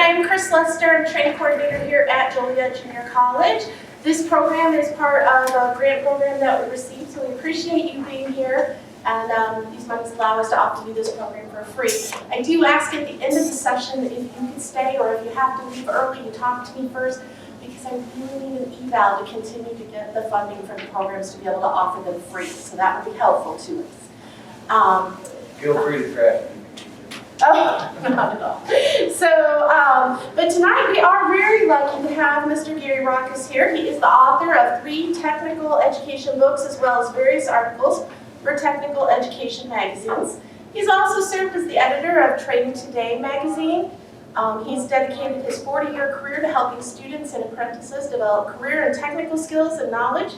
am Chris Lester, I'm training coordinator here at Joliet Junior College. This program is part of a grant program that we received, so we appreciate you being here. And these monies allow us to offer you this program for free. I do ask at the end of the session if you can stay, or if you have to leave early, you talk to me first, because I really need an eval to continue to get the funding for the programs to be able to offer them free. So that would be helpful to us. Feel free to trash me. Oh, not at all. So, but tonight we are very lucky to have Mr. Gary Rockus here. He is the author of 3 technical education books, as well as various articles for technical education magazines. He's also served as the editor of Training Today magazine. He's dedicated his 40-year career to helping students and apprentices develop career and technical skills and knowledge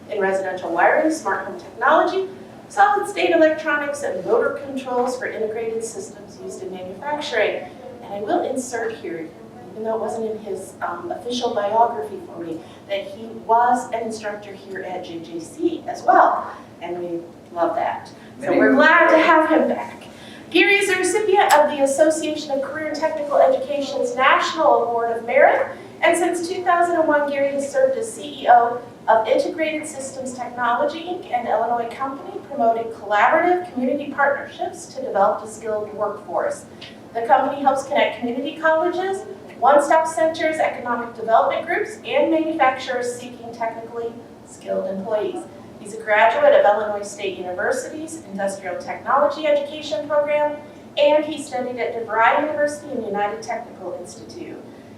in residential wiring, smart home technology, solid-state electronics, and motor controls for integrated systems used in manufacturing. And I will insert here, even though it wasn't in his official biography for me, that he was an instructor here at JJC as well. And we love that. So we're glad to have him back. Gary is a recipient of the Association of Career and Technical Education's National Award of Merit. And since 2001, Gary has served as CEO of Integrated Systems Technology, Inc., an Illinois company promoting collaborative community partnerships to develop a skilled workforce. The company helps connect community colleges, one-stop centers, economic development groups, and manufacturers seeking technically skilled employees. He's a graduate of Illinois State University's Industrial Technology Education Program, and he studied at DeVry University and United Technical Institute.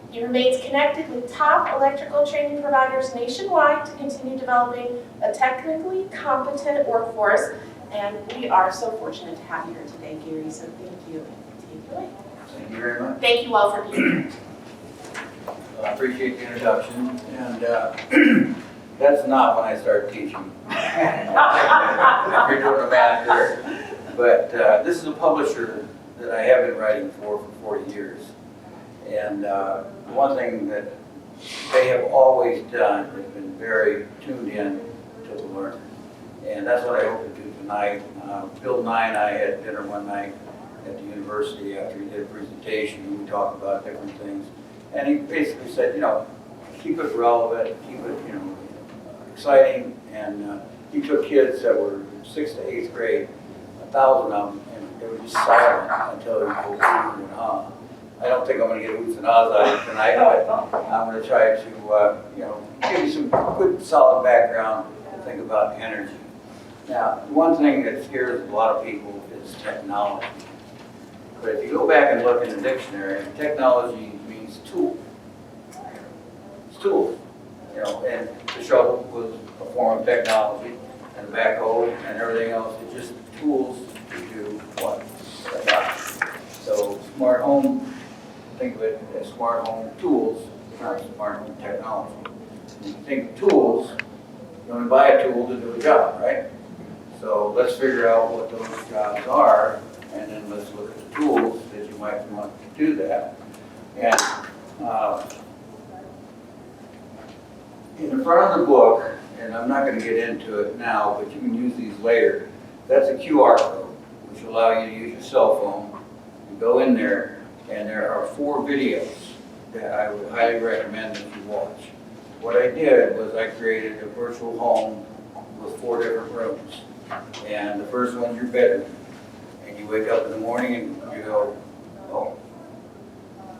He remains connected with top electrical training providers nationwide to continue developing a technically competent workforce, and we are so fortunate to have you here today, Gary, so thank you. Take it away. Thank you very much. Thank you all for being here. Well, I appreciate the introduction, and that's not when I start teaching. If you're doing a math here. But this is a publisher that I have been writing for 40 years. And one thing that they have always done has been very tuned in to the learner. And that's what I hope to do tonight. Bill Nye and I had dinner one night at the university after he did a presentation, and we talked about different things. And he basically said, you know, keep it relevant, keep it, you know, exciting. And he took kids that were 6th to 8th grade, 1,000 of them, and they were just silent until he goes ooh and ah. I don't think I'm going to get oohs and ahs out of it tonight, but I'm going to try to, you know, give you some good, solid background to think about energy. Now, one thing that scares a lot of people is technology. But if you go back and look in the dictionary, technology means tool. It's tools, you know, and the shovel was a form of technology, and the backhoe and everything else is just tools to do what? The job. So smart home, think of it as smart home tools, not smart home technology. When you think of tools, you only buy a tool to do a job, right? So let's figure out what those jobs are, and then let's look at the tools that you might want to do that. And in the front of the book, and I'm not going to get into it now, but you can use these later, that's a QR code, which will allow you to use your cell phone and go in there, and there are 4 videos that I would highly recommend that you watch. What I did was I created a virtual home with 4 different rooms. And the first one's your bedroom. And you wake up in the morning and you go, oh,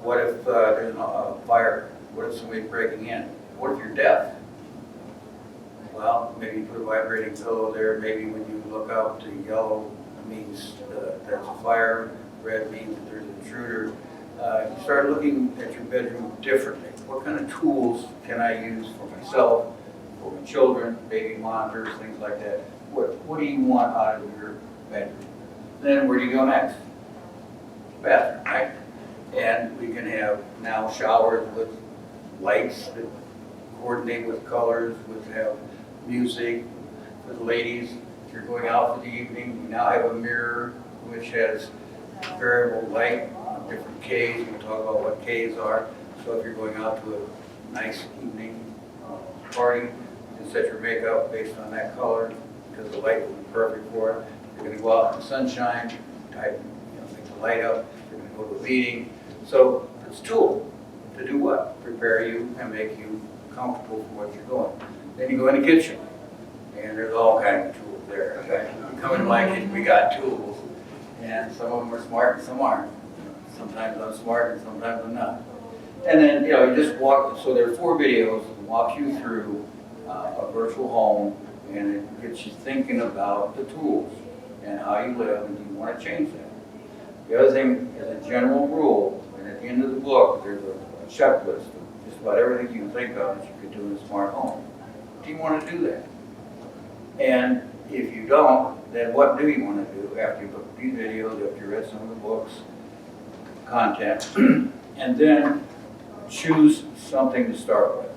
what if there's a fire? What if somebody's breaking in? What if you're deaf? Well, maybe you put a vibrating pillow there. Maybe when you look out to yellow, it means that's a fire. Red means that there's an intruder. You start looking at your bedroom differently. What kind of tools can I use for myself, for my children, baby monitors, things like that? What do you want out of your bedroom? Then where do you go next? Bathroom, right? And we can have now showers with lights that coordinate with colors, with have music. For the ladies, if you're going out for the evening, we now have a mirror which has variable light on different Ks. We'll talk about what Ks are. So if you're going out to a nice evening party, you can set your makeup based on that color because the light will be perfect for it. You're going to go out in the sunshine, type, make the light up. You're going to go to a meeting. So It's a tool to do what? Prepare you and make you comfortable for what you're doing. Then you go in the kitchen, and there's all kinds of tools there. Okay? You come into my kitchen, we got tools, and some of them are smart and some aren't. Sometimes I'm smart and sometimes I'm not. And then, you just walk, so there are 4 videos that walk you through a virtual home, and it gets you thinking about the tools and how you live, and do you want to change that? The other thing is a general rule, and at the end of the book, there's a checklist of just about everything you can think of that you could do in a smart home. Do you want to do that? And if you don't, then what do you want to do after you look at these videos, after you read some of the books, content, and then choose something to start with.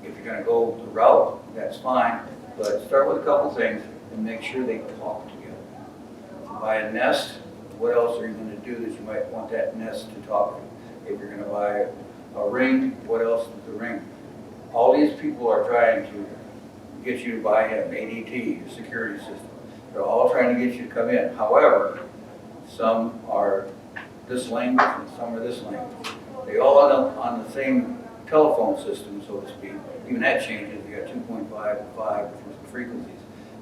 If you're going to go the route, that's fine, but start with a couple things and make sure they talk together. If you buy a nest, what else are you going to do that you might want that nest to talk to? If you're going to buy a ring, what else is the ring? All these people are trying to get you to buy in, ADT, the security system. They're all trying to get you to come in. However, some are this language and some are this language. They all end up on the same telephone system, so to speak. Even that changes. You got 2.5 and 5 different frequencies.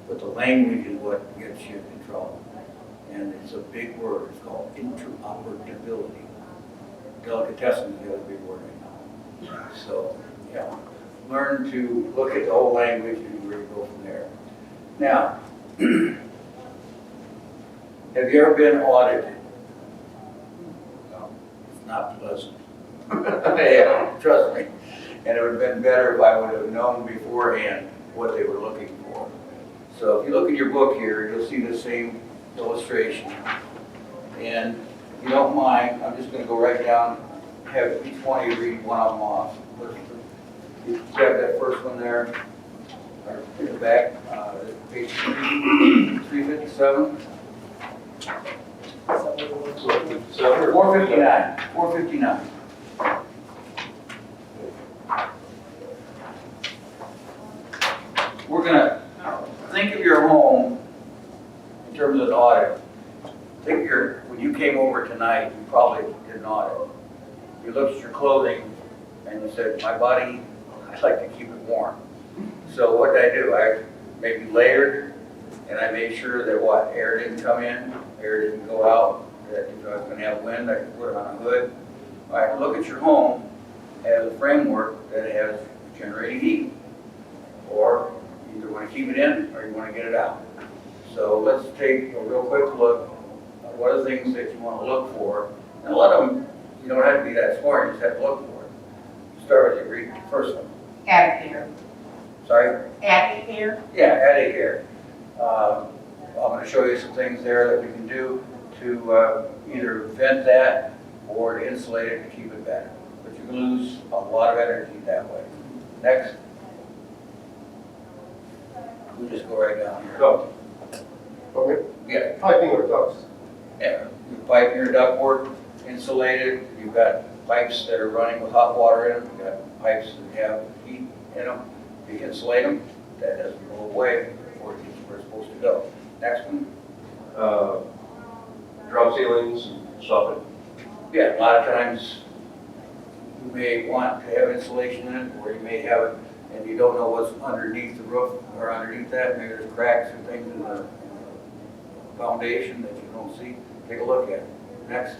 But the language is what gets you in trouble. And it's a big word. It's called interoperability. Delicatessen is the other big word right now. So, yeah. Learn to look at the whole language and where you go from there. Now, have you ever been audited? No, it's not pleasant. Yeah, trust me. And it would have been better if I would have known beforehand what they were looking for. So if you look at your book here, you'll see the same illustration. And if you don't mind, I'm just going to go right down, have each one of you read one of them off. You grab that first one there, or in the back, page 357. 459. 459. We're going to think of your home in terms of an audit. Think of when you came over tonight, you probably did an audit. You looked at your clothing and you said, my body, I'd like to keep it warm. So what did I do? I maybe layered, and I made sure that air didn't come in, air didn't go out, that if I was going to have wind, I could put it on a hood. All right, look at your home as a framework that has generating heat. Or you either want to keep it in or you want to get it out. So let's take a real quick look at what are the things that you want to look for. And a lot of them, you don't have to be that smart, you just have to look for it. Start with the first one. Attic air. Sorry? Attic air. Yeah, attic air. I'm going to show you some things there that we can do to either vent that or to insulate it to keep it better. But you can lose a lot of energy that way. Next. We just go right down here. Duct. Okay. Yeah. Piping or ducts? Yeah. Your pipe, your ductwork, insulated. You've got pipes that are running with hot water in them. You've got pipes that have heat in them. You insulate them. That doesn't go away before it gets where it's supposed to go. Next one. Drop ceilings and soffit. Yeah, a lot of times you may want to have insulation in it, or you may have it and you don't know what's underneath the roof or underneath that. Maybe there's cracks and things in the foundation that you don't see. Take a look at it. Next.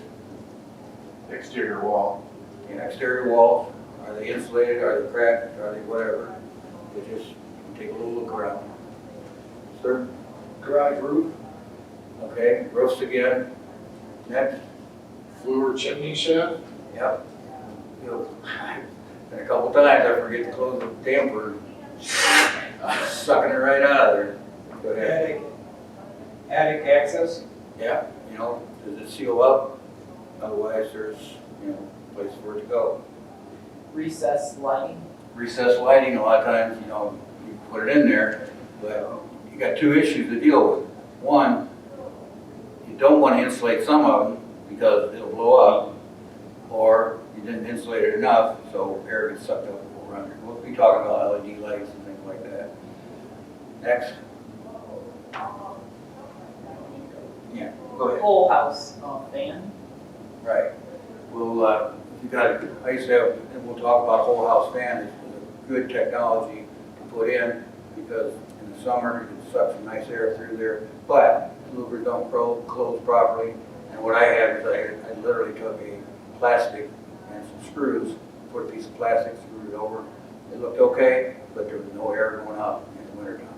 Exterior wall. Yeah, exterior walls. Are they insulated? Are they cracked? Are they whatever? You just take a little look around. Sir? Garage roof. Okay, roofs again. Next. Flue or chimney shaft. Yep. And a couple times I forget to close the damper, sucking it right out of there. Go ahead. Attic access? Yeah, does it seal up? Otherwise there's, a place for it to go. Recessed lighting? Recessed lighting, a lot of times, you put it in there, but you got two issues to deal with. One, you don't want to insulate some of them because it'll blow up, or you didn't insulate it enough, so air gets sucked up over under. We'll be talking about LED lights and things like that. Next. Yeah, go ahead. Whole house fan? Right. Well, you got, I used to have, and we'll talk about whole house fan, it's a good technology to put in, because in the summer, it sucks some nice air through there, but louvers don't close properly. And what I had is I literally took a plastic and some screws, put a piece of plastic, screwed it over. It looked okay, but there was no air going out in the wintertime.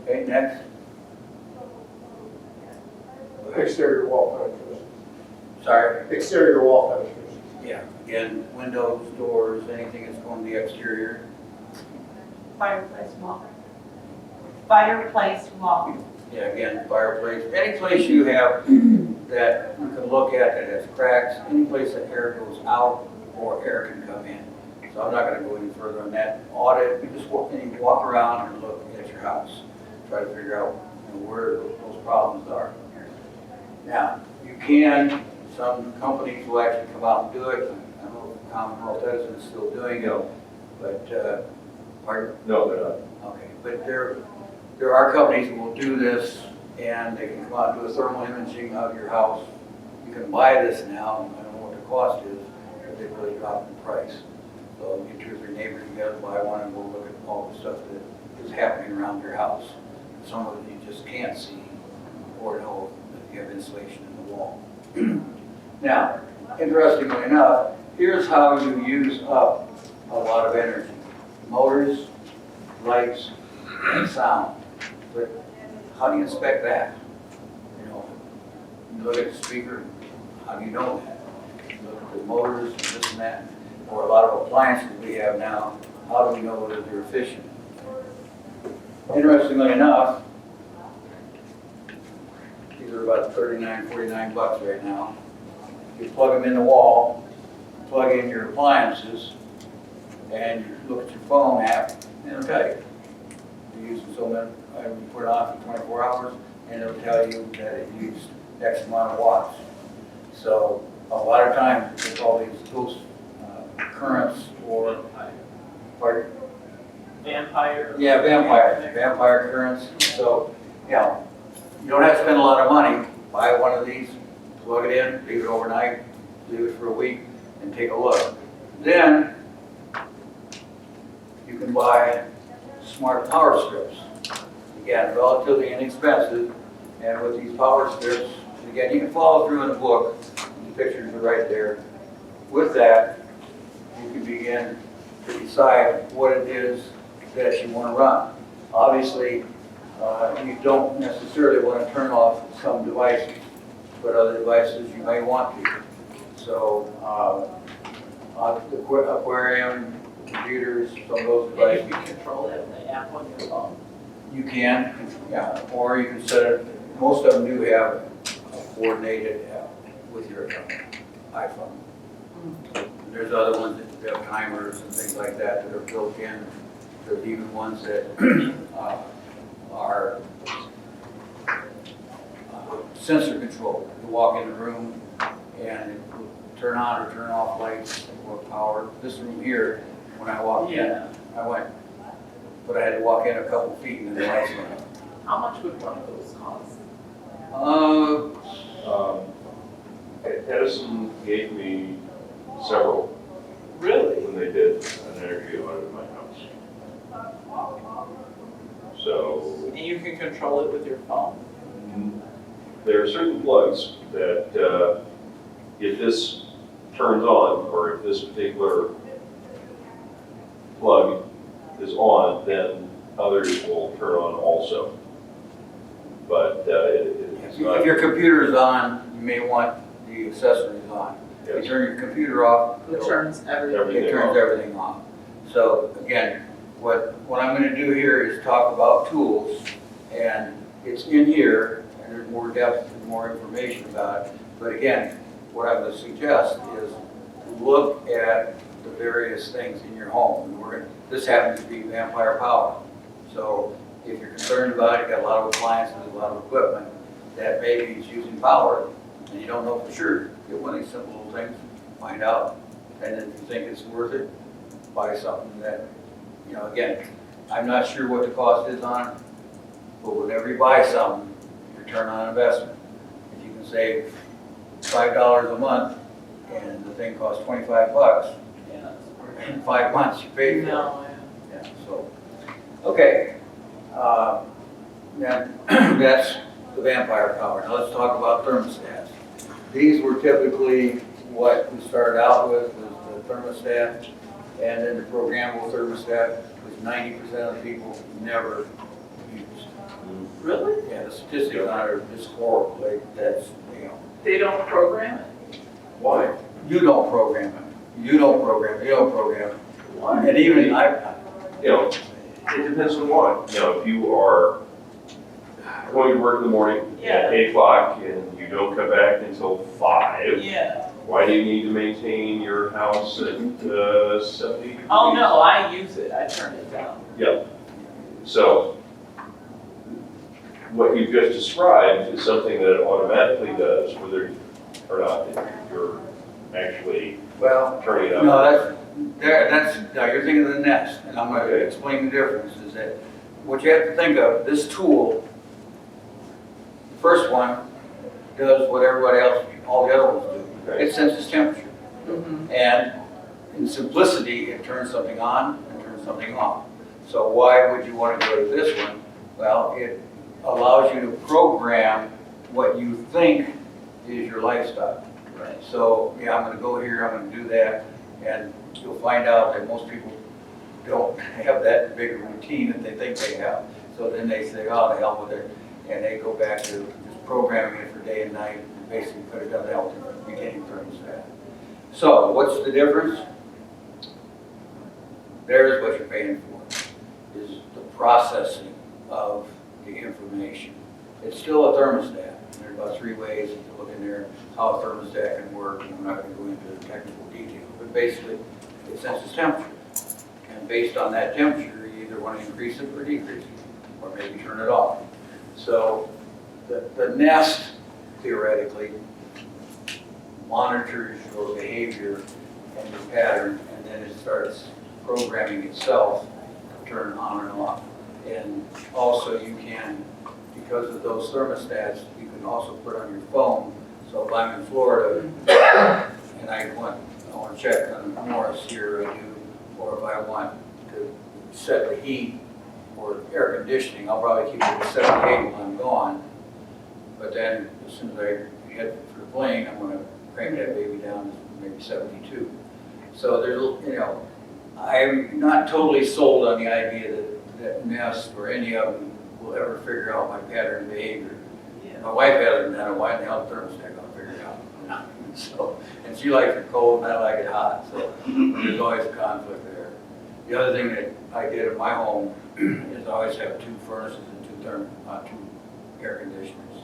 Okay, next. Exterior wall penetration. Sorry. Exterior wall penetration. Yeah, again, windows, doors, anything that's going to the exterior. Fireplace wall. Fireplace wall. Yeah, again, fireplace, any place you have that you can look at that has cracks, any place that air goes out or air can come in. So I'm not gonna go any further on that. Audit, you just walk around and look at your house. Try to figure out, where those problems are. Now, you can, some companies will actually come out and do it. I don't know if Commonwealth Edison is still doing it, but, pardon? No, they're not. Okay, but there are companies that will do this, and they can come out and do a thermal imaging of your house. You can buy this now, I don't know what the cost is, but they've really dropped in price. So get 2 or 3 neighbors together, buy one, and we'll look at all the stuff that is happening around your house. Some of it you just can't see or know that you have insulation in the wall. Now, interestingly enough, here's how you use up a lot of energy. Motors, lights, and sound. But how do you inspect that? You look at the speaker, how do you know that? You look at the motors, and this and that, or a lot of appliances we have now, how do we know whether they're efficient? Interestingly enough, these are about 39, 49 bucks right now. You plug them in the wall, plug in your appliances, and you look at your phone app, and it'll tell you. You're using so many, you put it on for 24 hours, and it'll tell you that it used X amount of watts. So a lot of times, with all these currents or, pardon? Vampire. Yeah, vampire currents. So, you don't have to spend a lot of money. Buy one of these, plug it in, leave it overnight, leave it for a week, and take a look. Then, you can buy smart power strips. Again, relatively inexpensive, and with these power strips, again, you can follow through in the book, the pictures are right there. With that, you can begin to decide what it is that you want to run. Obviously, you don't necessarily want to turn off some devices, but other devices you may want to. So, aquarium, computers, some of those And devices. you can control it with the app on your phone. You can, yeah, or you can set it, most of them do have a coordinated app with your iPhone. There's other ones that have timers and things like that that are built in. There's even ones that are sensor controlled. You walk in the room and it will turn on or turn off lights or power. This room here, when I walked in, I went, but I had to walk in a couple feet and then the lights went on. How much would one of those cost? Edison gave me several Really? when they did an energy audit of my house. So And you can control it with your phone? there are certain plugs that if this turns on, or if this particular plug is on, then others will turn on also. But it's not. If your computer is on, you may want the accessories on. If you Yes. turn your computer off, It turns everything. it turns everything off. So again, what I'm going to do here is talk about tools, and it's in here, and there's more depth and more information about it. But again, what I'm going to suggest is look at the various things in your home. And this happens to be Vampire Power. So if you're concerned about it, you got a lot of appliances, a lot of equipment that maybe is using power, and you don't know for sure. Get one of these simple little things, find out, and then if you think it's worth it, buy something that, again, I'm not sure what the cost is on it, but whenever you buy something, return on investment. If you can save $5 a month and the thing costs $25. Yeah. In 5 months, you pay for it. No, Yeah, so, okay. Then that's the vampire power. Now let's talk about thermostats. These were typically what we started out with, was the thermostat, and then the programmable thermostat, which 90% of the people never used. really? Yeah, the statistics on it are just horrible. That's, They don't program it? Why? you don't program it. You don't program it. You don't program it. Why? And even You know, it depends on what. You know, if you are going to work in the morning Yeah. at 8 o'clock and you don't come back until 5, Yeah. why do you need to maintain your house at 70 degrees? Oh, no, I use it. I turn it down. Yep. So what you've just described is something that it automatically does, whether or not you're actually well, turning it up. no, now you're thinking of the Nest, and I'm going to explain the difference. Is that what you have to think of? This tool, the first one, does what everybody else, all the other ones do. Okay. It senses temperature, Mm-hmm. and in simplicity, it turns something on and turns something off. So why would you want to go to this one? Well, it allows you to program what you think is your lifestyle. Right. So, yeah, I'm gonna go here, I'm gonna do that, and you'll find out that most people don't have that big a routine that they think they have. So then they say, oh, the hell with it, and they go back to just programming it for day and night, and basically could have done that with the beginning thermostat. So, what's the difference? There's what you're paying for, is the processing of the information. It's still a thermostat. There's about 3 ways to look in there how a thermostat can work, and I'm not going to go into the technical detail, but basically it senses temperature. And based on that temperature, you either want to increase it or decrease it, or maybe turn it off. So the Nest, theoretically, monitors your behavior and your pattern, and then it starts programming itself to turn on and off. And also you can, because of those thermostats, you can also put on your phone. So if I'm in Florida and I want to check on Morris here, I do, or if I want to set the heat or air conditioning, I'll probably keep it at 78 when I'm gone. But then as soon as I head for the plane, I'm going to crank that baby down to maybe 72. So there's, I'm not totally sold on the idea that Nest or any of them will ever figure out my pattern of behavior. Yeah. My wife hasn't done it, why in the hell thermostat gonna figure it out? So, and she likes it cold and I like it hot, so there's always a conflict there. The other thing that I did at my home is I always have 2 furnaces and 2 air conditioners,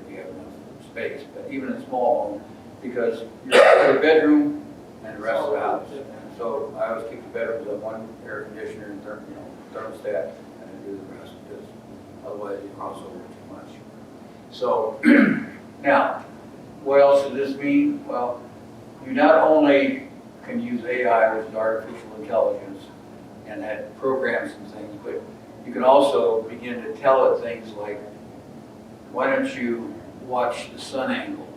if you have enough space, but even in a small home, because you're in a bedroom and the rest of the house. And so I always keep the bedrooms on 1 air conditioner and thermostat, and then do the rest, because otherwise you cross over too much. So, now, what else does this mean? Well, you not only can use AI, which is artificial intelligence, and that programs some things, but you can also begin to tell it things like, why don't you watch the sun angle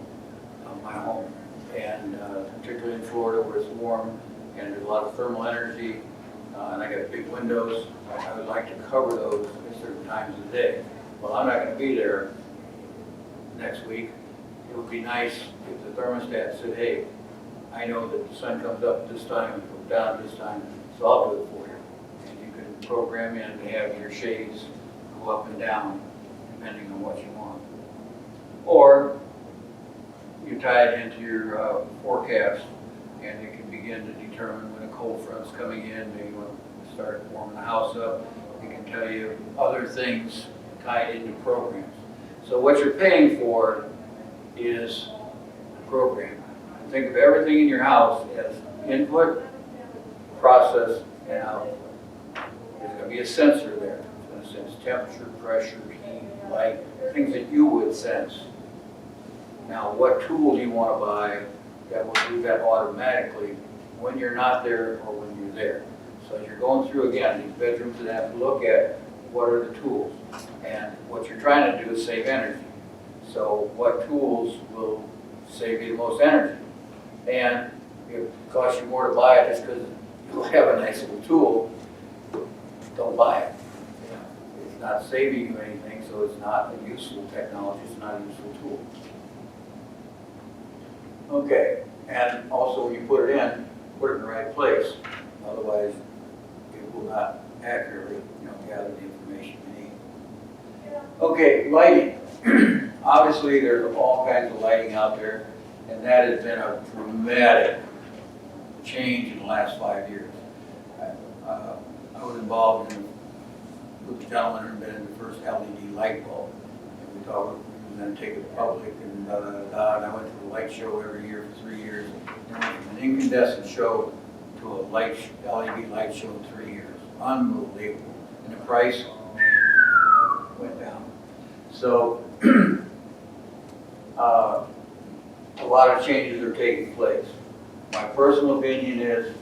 of my home? And particularly in Florida where it's warm and there's a lot of thermal energy, and I got big windows, I would like to cover those at certain times of the day. Well, I'm not going to be there next week. It would be nice if the thermostat said, hey, I know that the sun comes up this time, it goes down this time, so I'll do it for you. And you can program in to have your shades go up and down depending on what you want. Or you tie it into your forecast, and it can begin to determine when a cold front's coming in, maybe you want to start warming the house up. It can tell you other things tied into programs. So what you're paying for is the program. Think of everything in your house as input, process, and output. There's going to be a sensor there. It's going to sense temperature, pressure, heat, light, things that you would sense. Now, what tool do you want to buy that will do that automatically when you're not there or when you're there? So as you're going through, again, these bedrooms, and have to look at what are the tools. And what you're trying to do is save energy. So what tools will save you the most energy? And it costs you more to buy it just because you'll have a nice little tool, don't buy it. It's not saving you anything, so it's not a useful technology, it's not a useful tool. Okay, and also when you put it in the right place, otherwise it will not accurately, gather the information you need. Okay, lighting. Obviously, there's all kinds of lighting out there, and that has been a dramatic change in the last 5 years. I was involved with the gentleman who invented the first LED light bulb. And we thought we were going to take it public and and I went to the light show every year for 3 years. And went from an incandescent show to a LED light show in 3 years. Unbelievable. And the price went down. So a lot of changes are taking place. My personal opinion is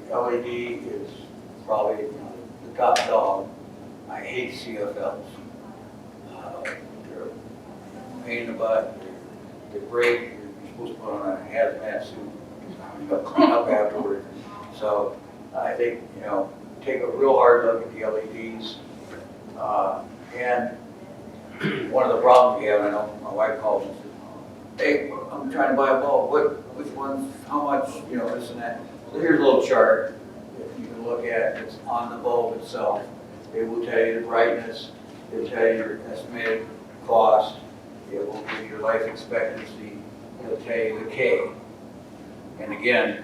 the LED is probably the top dog. I hate CFLs. They're a pain in the butt. They break. You're supposed to put on a hazmat suit. You got to clean up afterwards. So I think, take a real hard look at the LEDs. And one of the problems we have, I know my wife calls and says, hey, I'm trying to buy a bulb. Which ones, how much, this and that. So here's a little chart that you can look at. It's on the bulb itself. It will tell you the brightness. It will tell you your estimated cost. It will give you your life expectancy. It will tell you the K. And again,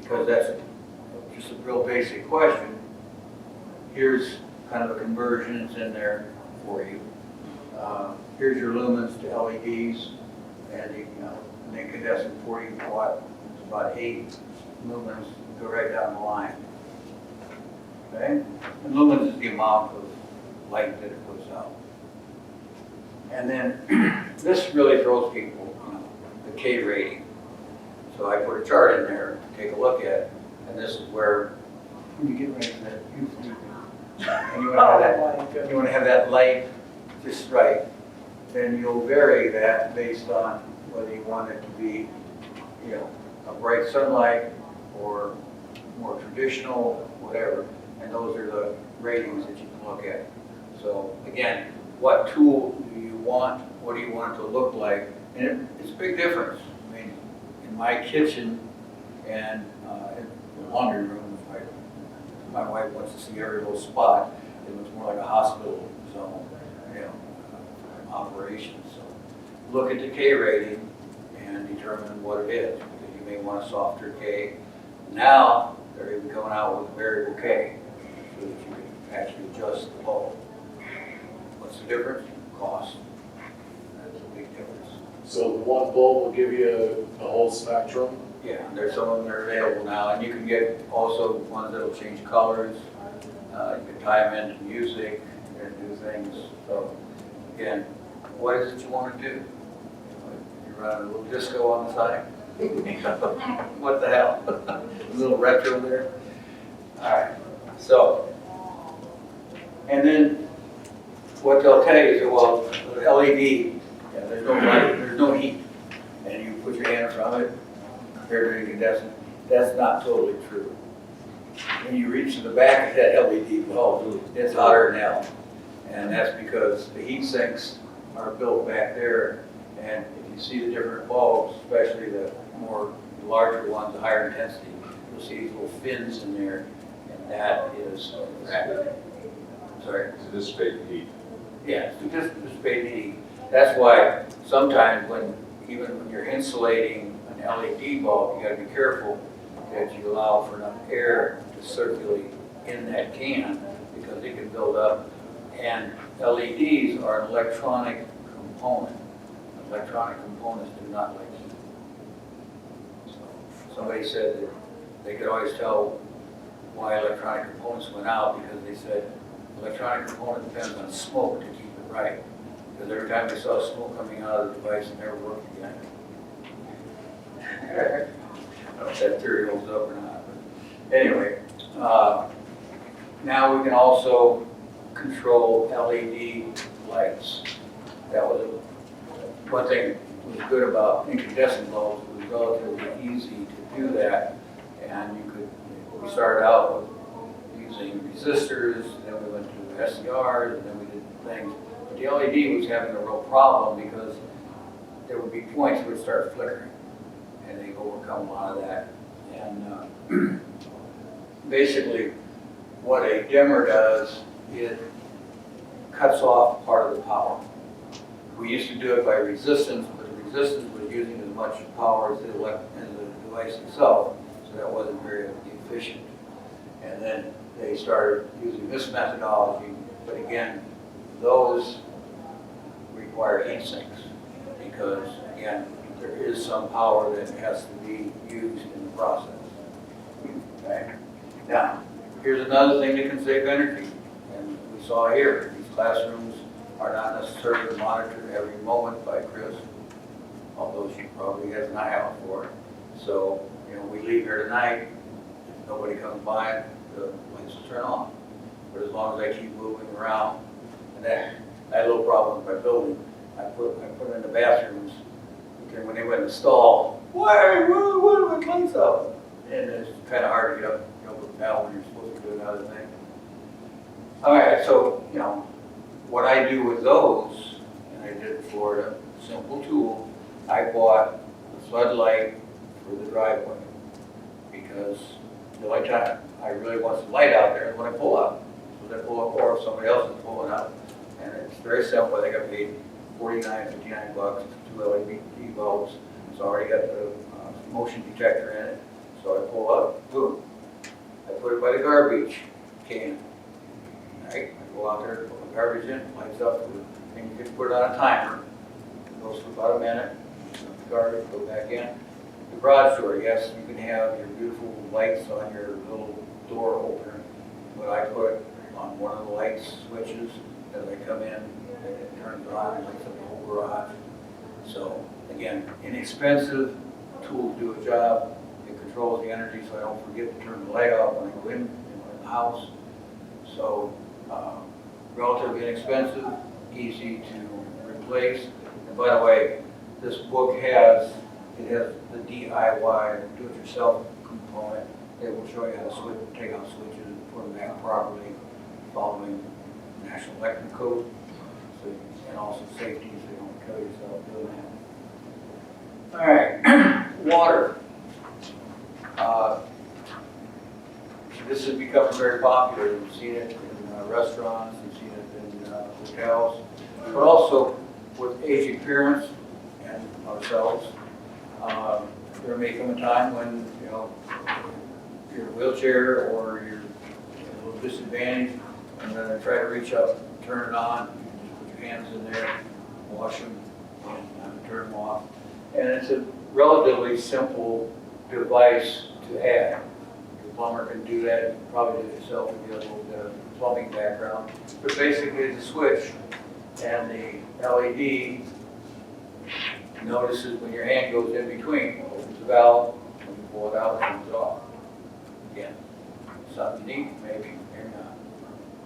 because that's just a real basic question, here's kind of a conversion that's in there for you. Here's your lumens to LEDs, and an incandescent 40 watt, it's about 8 lumens, go right down the line. Okay? And lumens is the amount of light that it puts out. And then this really throws people, the K rating. So I put a chart in there to take a look at, and this is where, when you get ready for that, and you want to have that light just right, then you'll vary that based on whether you want it to be, a bright sunlight or more traditional, whatever. And those are the ratings that you can look at. So again, what tool do you want? What do you want it to look like? And it's a big difference. I mean, in my kitchen and in the laundry room, my wife wants to see every little spot. It looks more like a hospital zone, operations. So look at the K rating and determine what it is, because you may want a softer K. Now they're even coming out with a variable K, so that you can actually adjust the bulb. What's the difference? Cost. That's a big difference. So the one bulb will give you the whole spectrum? Yeah, there's some of them that are available now, and you can get also ones that'll change colors. You can tie them into music and do things. So again, what is it you want to do? You run a little disco on the side? What the hell? A little retro there. All right. So, and then what they'll tell you is, well, the LED, there's no light, there's no heat, and you put your hand in front of it compared to incandescent. That's not totally true. When you reach to the back of that LED bulb, it's hotter than hell. And that's because the heat sinks are built back there. And if you see the different bulbs, especially the larger ones, the higher intensity, you'll see these little fins in there. And that is sorry? To dissipate the heat. Yeah, to dissipate heat. That's why sometimes even when you're insulating an LED bulb, you got to be careful that you allow for enough air to circulate in that can, because it can build up. And LEDs are an electronic component. Electronic components do not like heat. So somebody said that they could always tell why electronic components went out, because they said electronic component depends on smoke to keep it right. Because every time they saw smoke coming out of the device, it never worked again. I don't know if that theory holds up or not. But anyway, now we can also control LED lights. That was one thing that was good about incandescent bulbs, was relatively easy to do that. And we started out with using resistors, then we went to SCRs, and then we did things. But the LED was having a real problem because there would be points where it started flickering, and they overcome a lot of that. And basically, what a dimmer does, it cuts off part of the power. We used to do it by resistance, but the resistance was using as much power as the device itself, so that wasn't very efficient. And then they started using this methodology, but again, those require heat sinks because, again, there is some power that has to be used in the process. Okay? Now, here's another thing that can save energy, and we saw here, these classrooms are not necessarily monitored every moment by Chris, although she probably has an eye out for it. So, we leave here tonight, if nobody comes by, the lights will turn on. But as long as I keep moving around, and I had a little problem with my building, I put it in the bathrooms, and when they went in the stall, what are my lights up? And it's kind of hard to get up, with now when you're supposed to do another thing. All right, so, what I do with those, and I did in Florida, simple tool, I bought a floodlight for the driveway because the only time I really want some light out there is when I pull up. So I pull up or if somebody else is pulling up. And it's very simple. I think I paid $49, $59, 2 LED bulbs. It's already got the motion detector in it. So I pull up, boom. I put it by the garbage can. Right? I go out there, put my garbage in, lights up, and you can put it on a timer. It goes for about a minute. The garbage, go back in. The garage door, yes, you can have your beautiful lights on your little door opener. But I put on one of the light switches as I come in, and it turns on and lights up the whole garage. So again, inexpensive tool to do a job. It controls the energy so I don't forget to turn the light off when I go in the house. So relatively inexpensive, easy to replace. And by the way, this book has the DIY, do-it-yourself component. It will show you how to take out switches and put them back properly, following National Electrical Code, and also safety, so you don't kill yourself doing that. All right, water. This has become very popular. You've seen it in restaurants, you've seen it in hotels, but also with aging parents and ourselves. There may come a time when you're in a wheelchair or you're a little disadvantaged, and then try to reach up, turn it on, put your hands in there, wash them, and turn them off. And it's a relatively simple device to add. The plumber can do that, you can probably do it yourself if you have a little bit of plumbing background. But basically it's a switch, and the LED notices when your hand goes in between, opens the valve, when you pull it out, it comes off. Again, something neat, maybe not.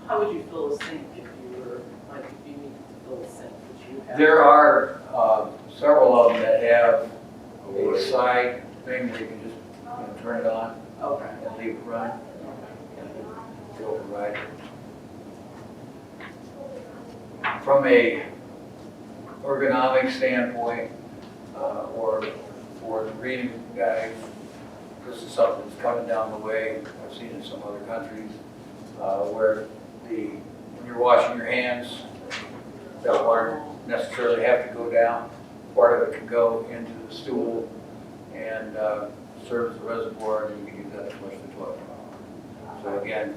How would you fill a sink if you were, if you needed to fill a sink? Would you have? There are several of them that have a side thing where you can just turn it on Okay. and leave it run. Go override it. From a ergonomic standpoint, or for the reading guys, this is something that's coming down the way. I've seen it in some other countries, where when you're washing your hands, that water necessarily have to go down. Part of it can go into the stool and serve as a reservoir, and you can use that to flush the toilet. So again,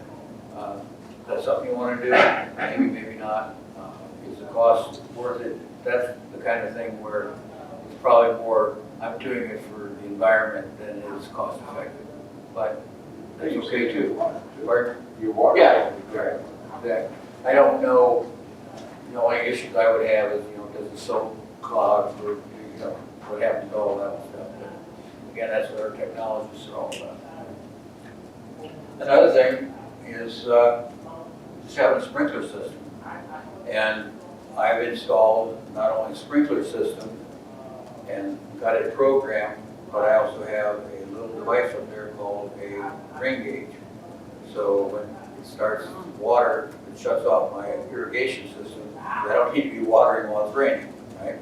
that's something you want to do, maybe, maybe not. Is the cost worth it? That's the kind of thing where it's probably more, I'm doing it for the environment than it is cost effective. But that's okay too. Pardon? Your water. Yeah, right, exactly. I don't know, the only issues I would have is, does the soap clog, or, what happens to all that stuff. But again, that's what our technologists are all about. Another thing is just having a sprinkler system. And I've installed not only a sprinkler system and got it programmed, but I also have a little device up there called a rain gauge. So when it starts water, it shuts off my irrigation system. I don't need to be watering while it's raining, right?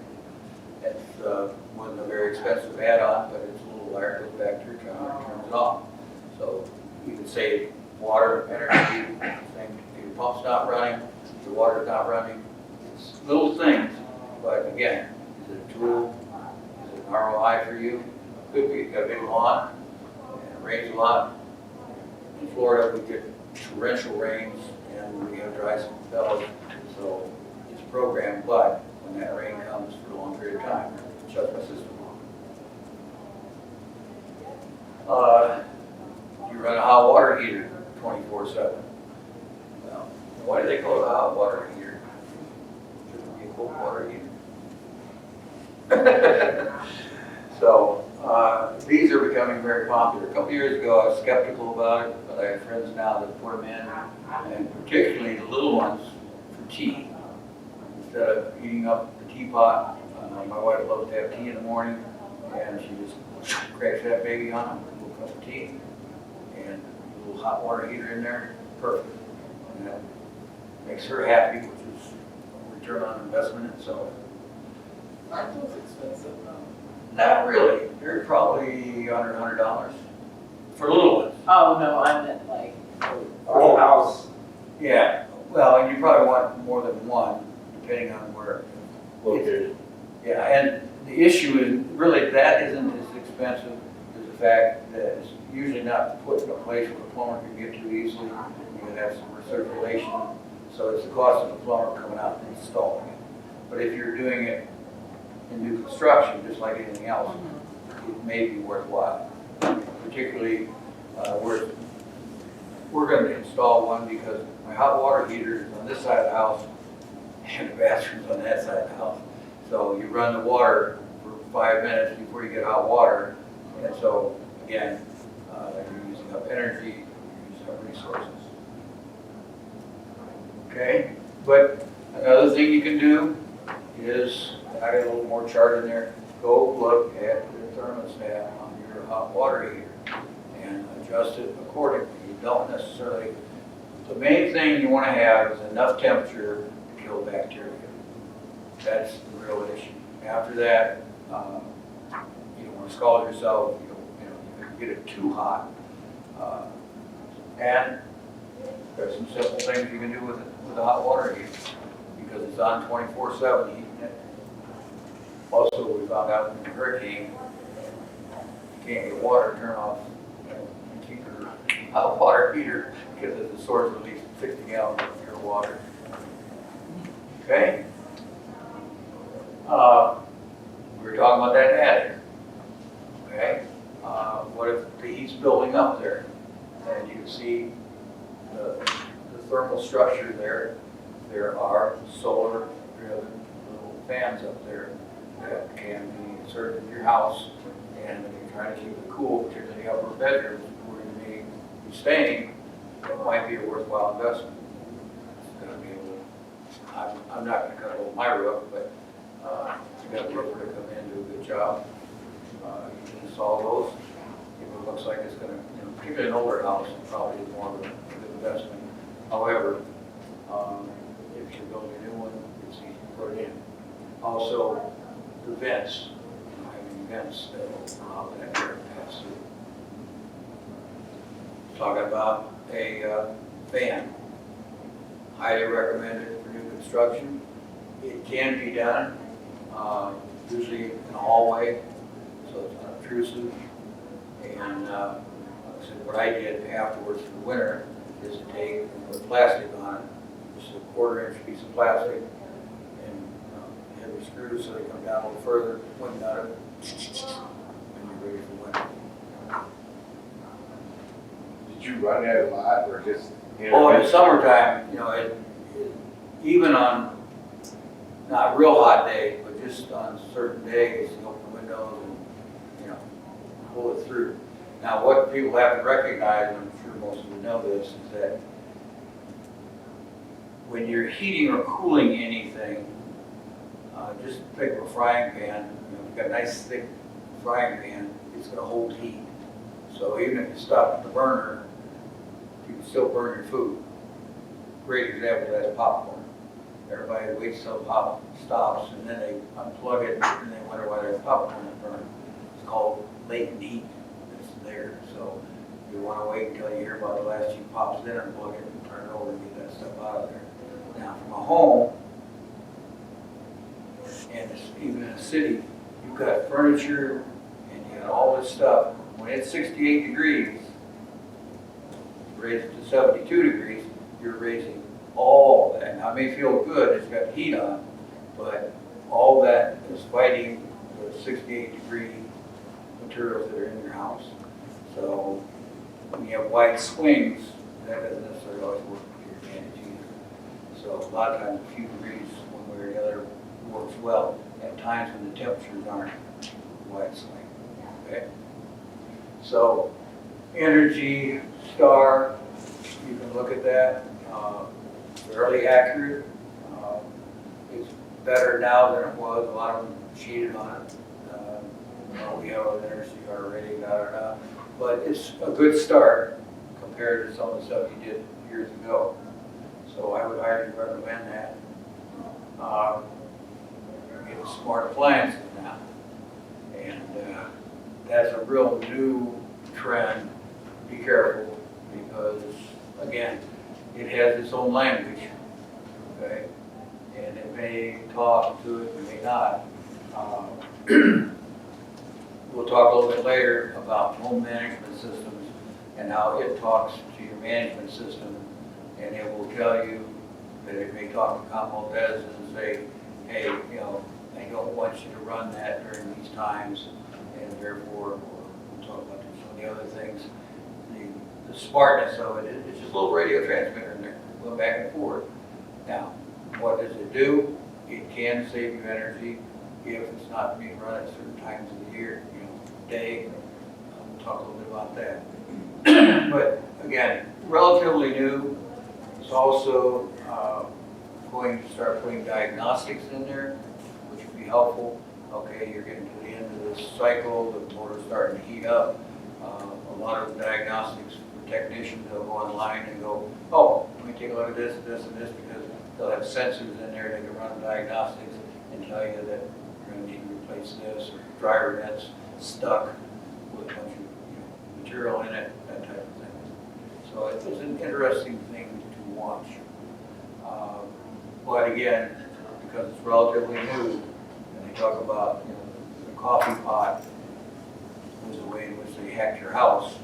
It's wasn't a very expensive add-on, but it's a little wire, goes back to your tower and turns it off. So you can save water, energy, thing. If your pump's not running, your water's not running. It's little things, but again, is it a tool? Is it an ROI for you? Could be. You've got a big lawn, and it rains a lot. In Florida, we get torrential rains, and we have dry spells, so it's programmed, but when that rain comes for a long period of time, it shuts my system off. You run a hot water heater 24/7. Well, why do they call it a hot water heater? Shouldn't it be a cold water heater? So, these are becoming very popular. A couple years ago, I was skeptical about it, but I have friends now that put them in, and particularly the little ones for tea. Instead of heating up the teapot, my wife loves to have tea in the morning, and she just cracks that baby on, a little cup of tea, and a little hot water heater in there, perfect. And that makes her happy, which is a return on investment itself. Aren't those expensive though? Not really. They're probably under $100 for little ones. Oh, no, I meant like, Oh. house Yeah. Well, and you probably want more than one, depending on where. located. Yeah, and the issue is really that isn't as expensive as the fact that it's usually not put in a place where the plumber can get to easily. You have some recirculation, so it's the cost of the plumber coming out and installing it. But if you're doing it in new construction, just like anything else, it may be worthwhile. Particularly, we're going to install one because my hot water heater is on this side of the house and the bathroom's on that side of the house. So you run the water for 5 minutes before you get hot water, and so again, you're using up energy, you're using up resources. Okay, but another thing you can do is, I got a little more chart in there, go look at the thermostat on your hot water heater and adjust it accordingly. You don't necessarily, the main thing you want to have is enough temperature to kill bacteria. That's the real issue. After that, you don't want to scald yourself, you can get it too hot. And there's some simple things you can do with it, with a hot water heater, because it's on 24/7 heating it. Also, we found out in the hurricane, you can't get water, turn off, and keep your hot water heater, because it's a source of at least 60 gallons of pure water. Okay? We were talking about that attic. Okay? What if the heat's building up there? And you can see the thermal structure there. There are solar-driven little fans up there that can be inserted in your house, and if you're trying to keep it cool, particularly the upper bedrooms where you may be staying, it might be a worthwhile investment. It's going to be a little, I'm not going to cut over my roof, but you got a roofer to come in and do a good job. You can install those. If it looks like it's going to, particularly an older house, it probably is more of a good investment. However, if you're building a new one, it's easy to put it in. Also, the vents, having vents that will allow that air to pass through. Talking about a fan. Highly recommended for new construction. It can be done, usually in a hallway, so it's unobtrusive. And like I said, what I did afterwards for the winter is to take and put plastic on it, just a 1/4 inch piece of plastic, and heavy screws so they come down a little further, wind out of it, and you're ready for winter. Did you run that a lot or just? Oh, in the summertime, even on not real hot days, but just on certain days, you open the windows and, pull it through. Now, what people have to recognize, and I'm sure most of you know this, is that when you're heating or cooling anything, just think of a frying pan. You've got a nice thick frying pan. It's it's gonna hold heat. So even if you stop the burner, you can still burn your food. Great example, that's popcorn. Everybody waits till pop stops and then they unplug it and they wonder why their popcorn is burning. It's called latent heat that's there. So you wanna wait until you hear about the last few pops, then unplug it and turn it over and get that stuff out of there. Now from a home, and even in a city, you've got furniture and you got all this stuff. When it's 68 degrees, raise it to 72 degrees, you're raising all that. Now it may feel good, it's got heat on, but all that is fighting the 68 degree materials that are in your house. So when you have wide swings, that doesn't necessarily always work to your advantage either. So a lot of times a few degrees one way or the other works well at times when the temperatures aren't wide swing. Okay? So Energy Star, you can look at that. Fairly accurate. It's better now than it was. A lot of them cheated on it. We have an Energy Star rating, but it's a good start compared to some of the stuff you did years ago. So I would highly recommend that. Get smart appliances now, and that's a real new trend. Be careful because, again, it has its own language, okay? And it may talk to it, it may not. We'll talk a little bit later about home management systems and how it talks to your management system, and it will tell you that it may talk to Combo Des and say, hey, you know, I don't want you to run that during these times, and therefore, we'll talk about some of the other things. The smartness of it, it's just a little radio transmitter in there, going back and forth. Now, what does it do? It can save you energy if it's not being run at certain times of the year, you know, day. We'll talk a little bit about that. But again, relatively new. It's also going to start putting diagnostics in there, which would be helpful. Okay, you're getting to the end of this cycle, the motor's starting to heat up. A lot of diagnostics for technicians, they'll go online and go, oh, let me take a look at this, this, and this, because they'll have sensors in there that can run diagnostics and tell you that you're going to need to replace this, or driver vent's stuck with a bunch of material in it, that type of thing. So it's an interesting thing to watch. But again, because it's relatively new, and they talk about the coffee pot was the way in which they hacked your house,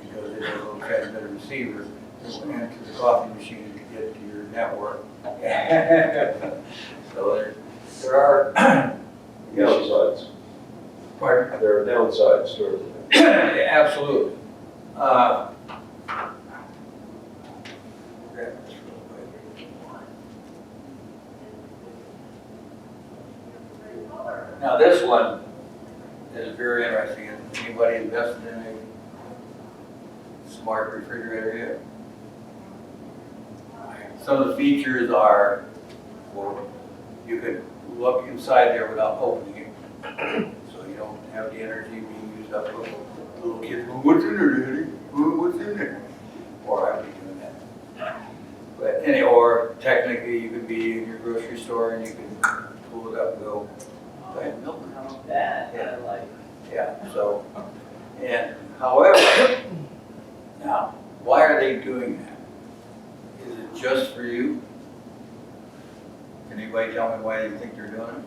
because it had a little transmitter receiver that went into the coffee machine to get to your network. So there are Downsides. Pardon? There are downsides to everything. Yeah, absolutely. Grab this real quick. Now this one is very interesting. Has anybody invested in a smart refrigerator yet? Some of the features are, well, you could look inside there without opening it. So you don't have the energy being used up with little kids going, what's in there, Daddy? What's in there? Or I would be doing that. But or technically you could be in your grocery store and you can pull it up and go, okay, milk. That, Yeah. I like. Yeah, so, and however, now, why are they doing that? Is it just for you? Can anybody tell me why they think they're doing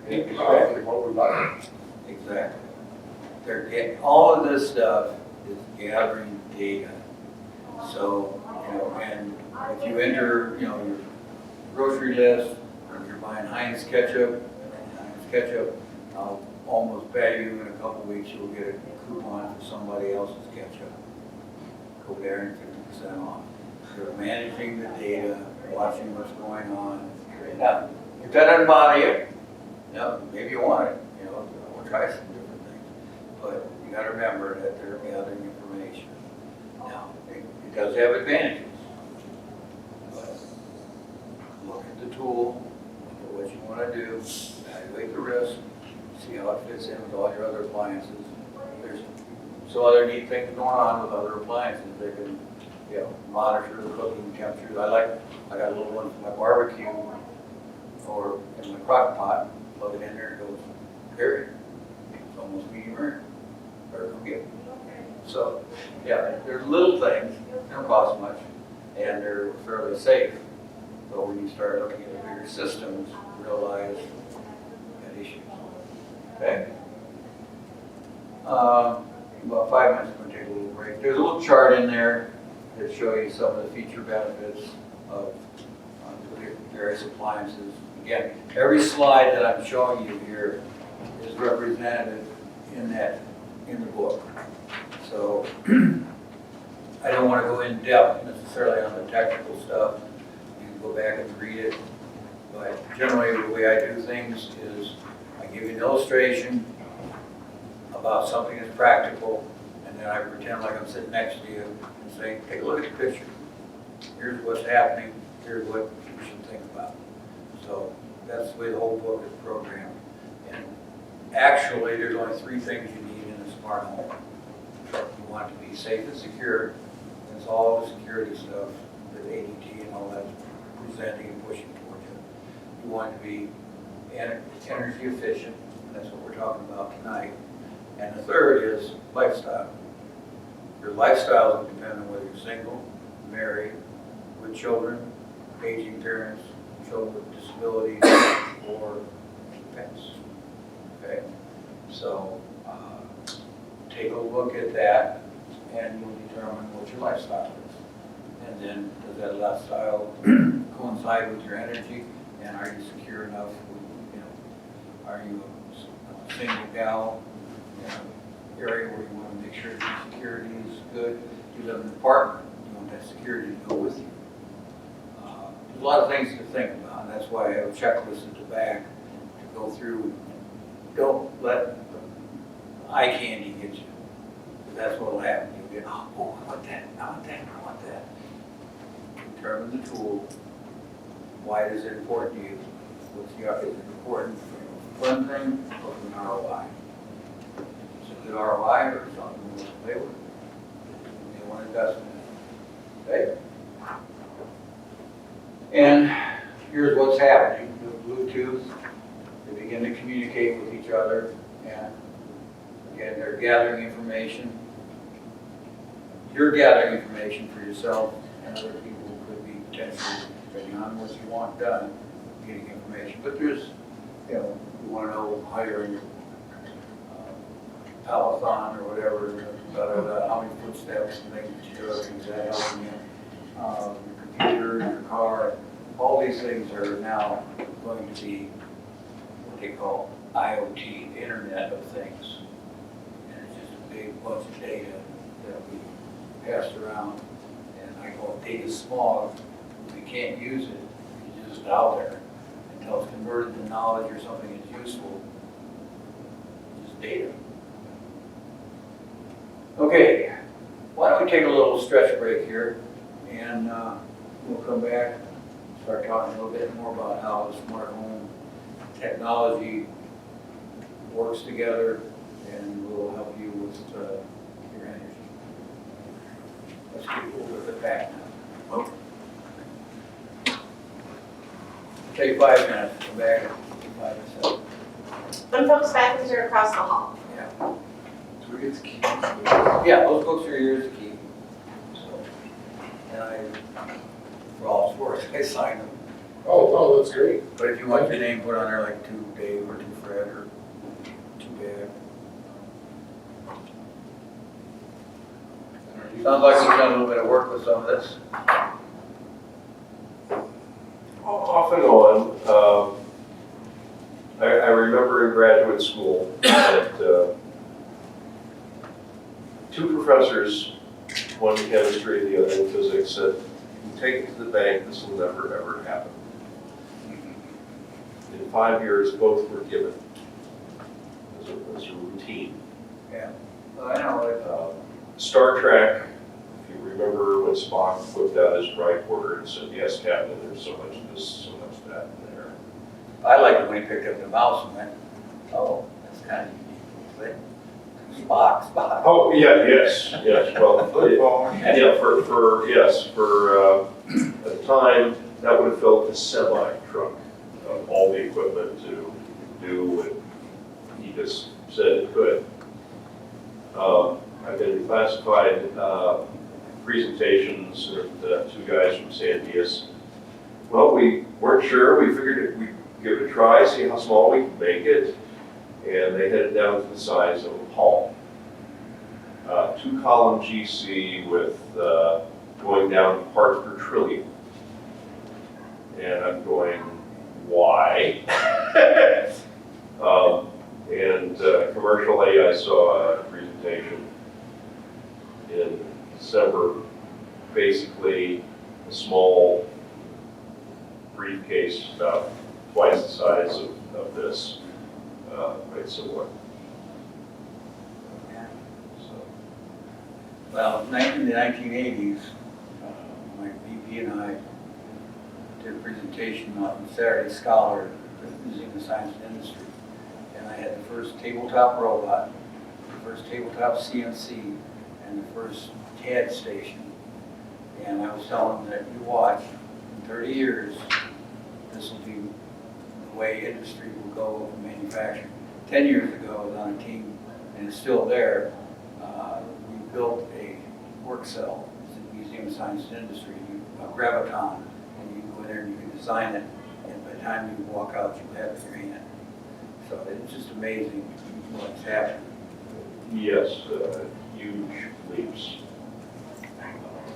it? Exactly what we like. Exactly. They're getting, all of this stuff is gathering data. So, and if you enter, your grocery list, or if you're buying Heinz ketchup, I'll almost bet you in a couple weeks you'll get a coupon for somebody else's ketchup. Go there and 50% off. You're managing the data, watching what's going on. Now, if that doesn't bother you, maybe you want it, we'll try some different things. But you gotta remember that they're gathering information. Now, it does have advantages. But look at the tool, look at what you wanna do, evaluate the risk, see how it fits in with all your other appliances. some other neat things going on with other appliances. They can, you know, monitor the cooking temperatures. I got a little one for my barbecue or in my crock pot, plug it in there, it goes, period. It's almost medium rare, or medium. So, yeah, there's little things, they don't cost much, and they're fairly safe. So when you start looking at bigger systems, realize that issues. Okay? About 5 minutes, we're gonna take a little break. There's a little chart in there that show you some of the feature benefits of various appliances. Again, every slide that I'm showing you here is represented in the book. So I don't want to go in depth necessarily on the technical stuff. You can go back and read it. But generally, the way I do things is I give you an illustration about something that's practical, and then I pretend like I'm sitting next to you and say, take a look at the picture. Here's what's happening. Here's what you should think about. So that's the way the whole book is programmed. And actually, there's only 3 things you need in a smart home. You want it to be safe and secure. That's all the security stuff that ADT and all that's presenting and pushing towards you. You want it to be energy efficient. And that's what we're talking about tonight. And the third is lifestyle. Your lifestyle is dependent on whether you're single, married, with children, aging parents, children with disabilities, or pets. Okay? So take a look at that and you'll determine what your lifestyle is. And then does that lifestyle coincide with your energy? And are you secure enough? Are you a single gal in an area where you want to make sure your security is good? You live in an apartment, you want that security to go with you. There's a lot of things to think about, and that's why I have a checklist at the back to go through. Don't let eye candy get you. That's what will happen. You'll get, oh, I want that, I want that, I want that. Determine the tool. Why is it important to you? Is it important for one thing or for an ROI? Is it a good ROI or something you want to play with? You want to invest in it. Okay? And here's what's happening. The Bluetooth, they begin to communicate with each other, and again, they're gathering information. You're gathering information for yourself, and other people could be potentially, depending on what you want done, getting information. But there's, you know, you want to know how you're in your Peloton or whatever, how many footsteps and things you're doing, is that helping you? Your computer, your car, all these things are now going to be what they call IoT, Internet of Things. And it's just a big bunch of data that we passed around, and I call it data smog. We can't use it, it's just out there. Until it's converted to knowledge or something that's useful, it's just data. Okay, why don't we take a little stretch break here, and we'll come back, start talking a little bit more about how the smart home technology works together, and will help you with your energy. Let's get a little bit back now. Take 5 minutes, come back in 5 or 7. And folks, bathrooms are across the hall. Yeah. Do we get to keep? Yeah, those books are yours to keep. So, and for all it's worth, I signed them. Oh, that's great. But if you want your name put on there, like to Dave or to Fred or to Bad. Sounds like we've done a little bit of work with some of this. Off and on. I remember in graduate school that 2 professors, one in chemistry, the other in physics, said, "You take it to the bank, this will never ever happen." In 5 years, both were given as a routine. Yeah. Well, I know it. Star Trek, if you remember when Spock whipped out his tricorder and said, "Yes, Captain, there's so much this, so much that in there." I liked it when he picked up the mouse and went, oh, that's kind of a unique little thing. Spock. Oh, yeah, yes, well, yeah, for at the time, that would have filled a semi-truck of all the equipment to do what he just said it could. I've been in classified presentations with two guys from San Diego. Well, we weren't sure, we figured we'd give it a try, see how small we could make it, and they had it down to the size of a palm. 2-column GC with going down parts per trillion. And I'm going, why? And commercially, I saw a presentation in December, basically a small briefcase about twice the size of this, quite similar. So, Well, in the 1980s, my VP and I did a presentation on Saturday Scholar at the Museum of Science and Industry. And I had the first tabletop robot, the first tabletop CNC, and the first CAD station. And I was telling them that you watch, in 30 years, this will be the way industry will go with manufacturing. 10 years ago, I was on a team, and it's still there. We built a work cell. It's at the Museum of Science and Industry, a graviton, and you go in there and you can design it, and by the time you walk out, you have it in your hand. So it's just amazing what's happening. yes, huge leaps.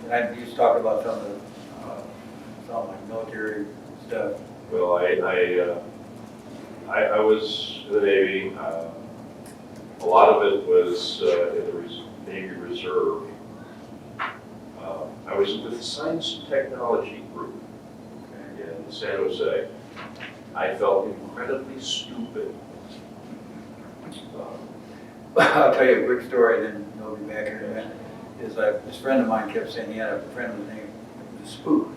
And I just talked about some of the, some like military stuff. Well, I was in the Navy. A lot of it was in the Navy Reserve. I was with the Science and Technology Group in San Jose. I felt incredibly stupid. I'll tell you a quick story, then you'll be back here in a minute. This friend of mine kept saying he had a friend with a name, it was a spook.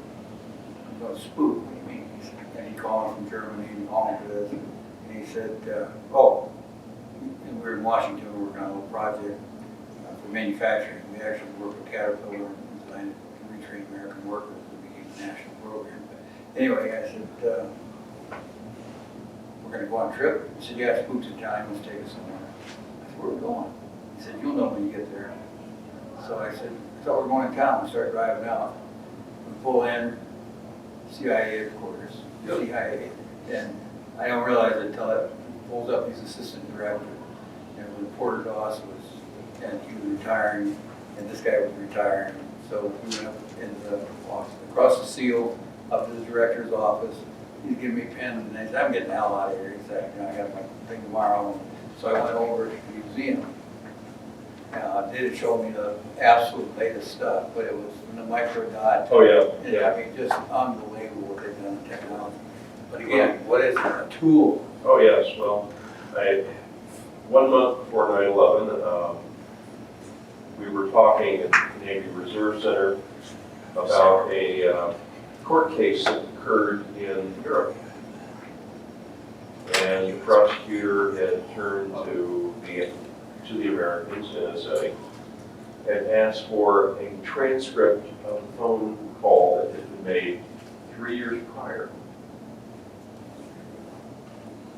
I'm going, spook, what do you mean? And he called from Germany and called for this. And he said, and we were in Washington working on a little project for manufacturing. We actually worked with Caterpillar and designed to retrain American workers. It became a national program. But anyway, I said, we're going to go on a trip. He said, yeah, spooks in town, let's take us somewhere. I said, where are we going? He said, you'll know when you get there. So I said, I thought we're going to town. We started driving out. We pull in, CIA headquarters, CIA. And I don't realize it until it pulls up his assistant director. And Reporter Doss was, and he was retiring, and this guy was retiring. So we went up in the office, across the seal, up to the director's office. He's giving me pens, and I said, I'm getting the hell out of here. He said, I got my thing tomorrow. So I went over to the museum. They did show me the absolute latest stuff, but it was from the microdot. Oh, yeah. And I mean, just unbelievable what they've done in technology. But again, what is it? A tool. Oh, yes, well, 1 month before 9/11, we were talking at the Navy Reserve Center about a court case that occurred in Europe. And the prosecutor had turned to the Americans, NSA, and asked for a transcript of a phone call that had been made 3 years prior.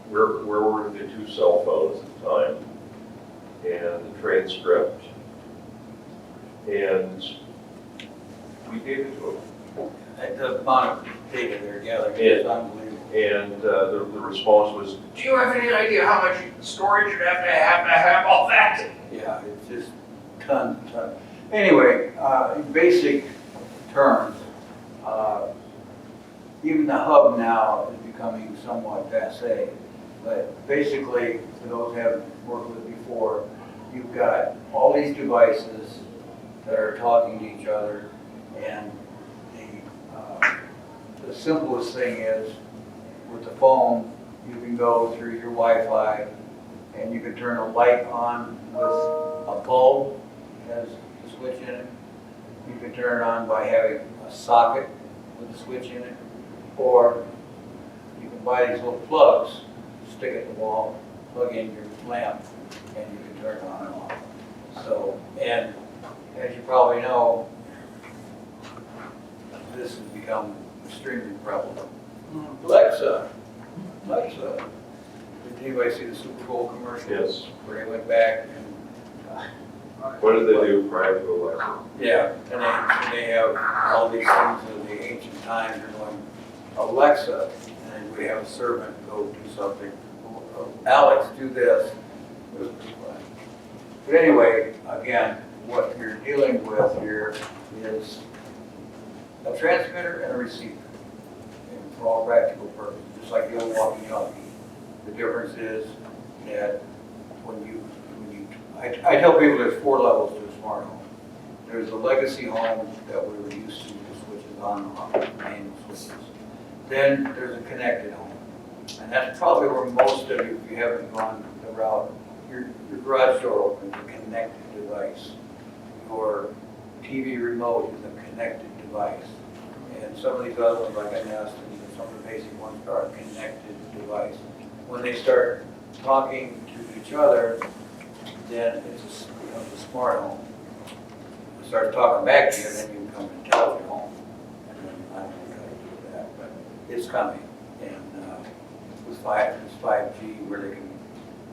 Where were the 2 cell phones at the time, and the transcript, and we gave it to them. The amount of data they're gathering is unbelievable. And the response was, do you have any idea how much storage you'd have to have all that? Yeah, it's just tons and tons. Anyway, in basic terms, even the hub now is becoming somewhat passé. But basically, for those who haven't worked with it before, you've got all these devices that are talking to each other, and the simplest thing is, with the phone, you can go through your Wi-Fi and you can turn a light on with a bulb that has a switch in it. You can turn it on by having a socket with a switch in it, or you can buy these little plugs, stick it in the wall, plug in your lamp, and you can turn it on and off. So, and as you probably know, this has become extremely prevalent. Alexa, Alexa. Did anybody see the Super Bowl commercial? Yes. Where they went back and, What did they do prior to Alexa? yeah, and they have all these things of the ancient times. They're going, Alexa, and then we have a servant go do something. Alex, do this. It was pretty funny. But anyway, again, what you're dealing with here is a transmitter and a receiver, and for all practical purposes, just like the old walkie-talkie. The difference is that I tell people there's 4 levels to a smart home. There's a legacy home that we were used to, the switches on and off, manual switches. Then there's a connected home, and that's probably where most of you, if you haven't gone the route, your garage door opens, a connected device. Your TV remote is a connected device. And some of these other ones, like a Nest, and some of the basic ones are a connected device. When they start talking to each other, then it becomes a smart home. It starts talking back to you, and then you become an intelligent home. And then I don't know how to do that, but it's coming. And with 5G, where they can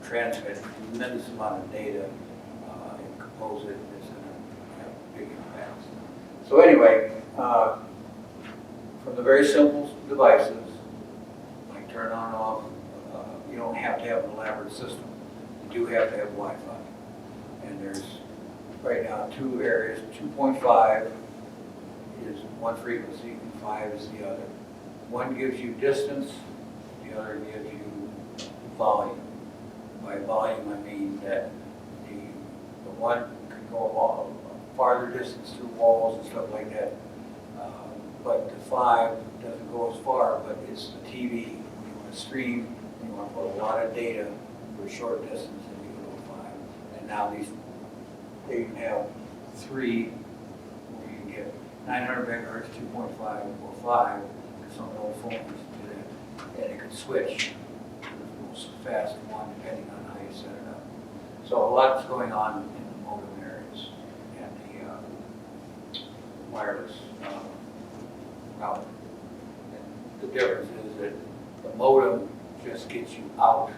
transmit a tremendous amount of data and compose it, it's going to have big impacts. So anyway, from the very simple devices, like turn on and off, you don't have to have an elaborate system. You do have to have Wi-Fi. And there's right now 2 areas. 2.5 is one frequency and 5 is the other. One gives you distance, the other gives you volume. By volume, I mean that the one can go a farther distance through walls and stuff like that. But the 5 doesn't go as far, but it's the TV. You want to stream, you want to put a lot of data for a short distance, and you go 5. And now they even have 3 where you can get 900 megahertz, 2.5, or 5, because some of the old phones do that. And it could switch to the most fast one depending on how you set it up. So a lot's going on in the modem areas and the wireless router. And the difference is that the modem just gets you out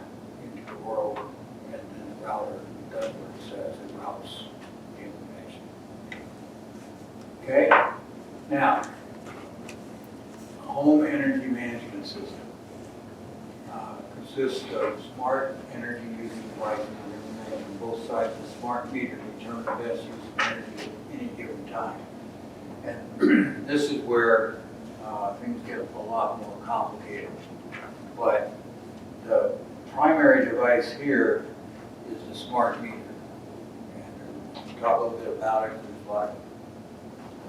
into the world, and then the router does what it says, it routes the information. Okay? Now, a home energy management system consists of smart energy using devices on both sides of the smart meter to determine the best use of energy at any given time. And this is where things get a lot more complicated. But the primary device here is the smart meter. And we'll talk a little bit about it.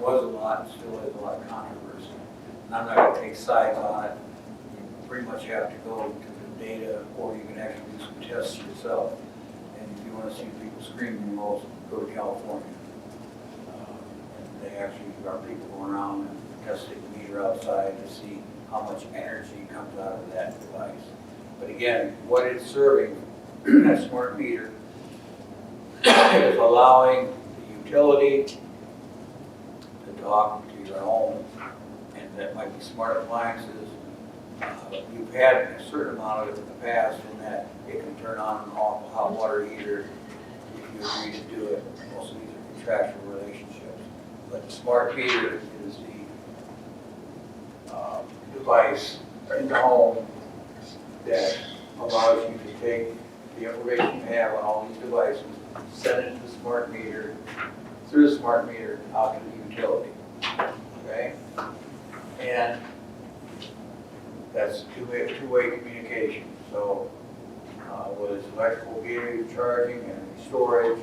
Was a lot, still is a lot of controversy. And I'm not going to take sides on it. You pretty much have to go to the data, or you can actually do some tests yourself. And if you want to see people screaming the most, go to California. And they actually are people going around and testing the meter outside to see how much energy comes out of that device. But again, what it's serving, that smart meter, is allowing the utility to talk to your home, and that might be smart appliances. You've had a certain amount of it in the past, in that it can turn on and off a hot water heater if you agree to do it. Most of these are contractual relationships. But the smart meter is the device in the home that allows you to take the information you have on all these devices, send it to the smart meter, through the smart meter out to the utility. Okay? And that's two-way communication. So whether it's electrical gear, charging, energy storage,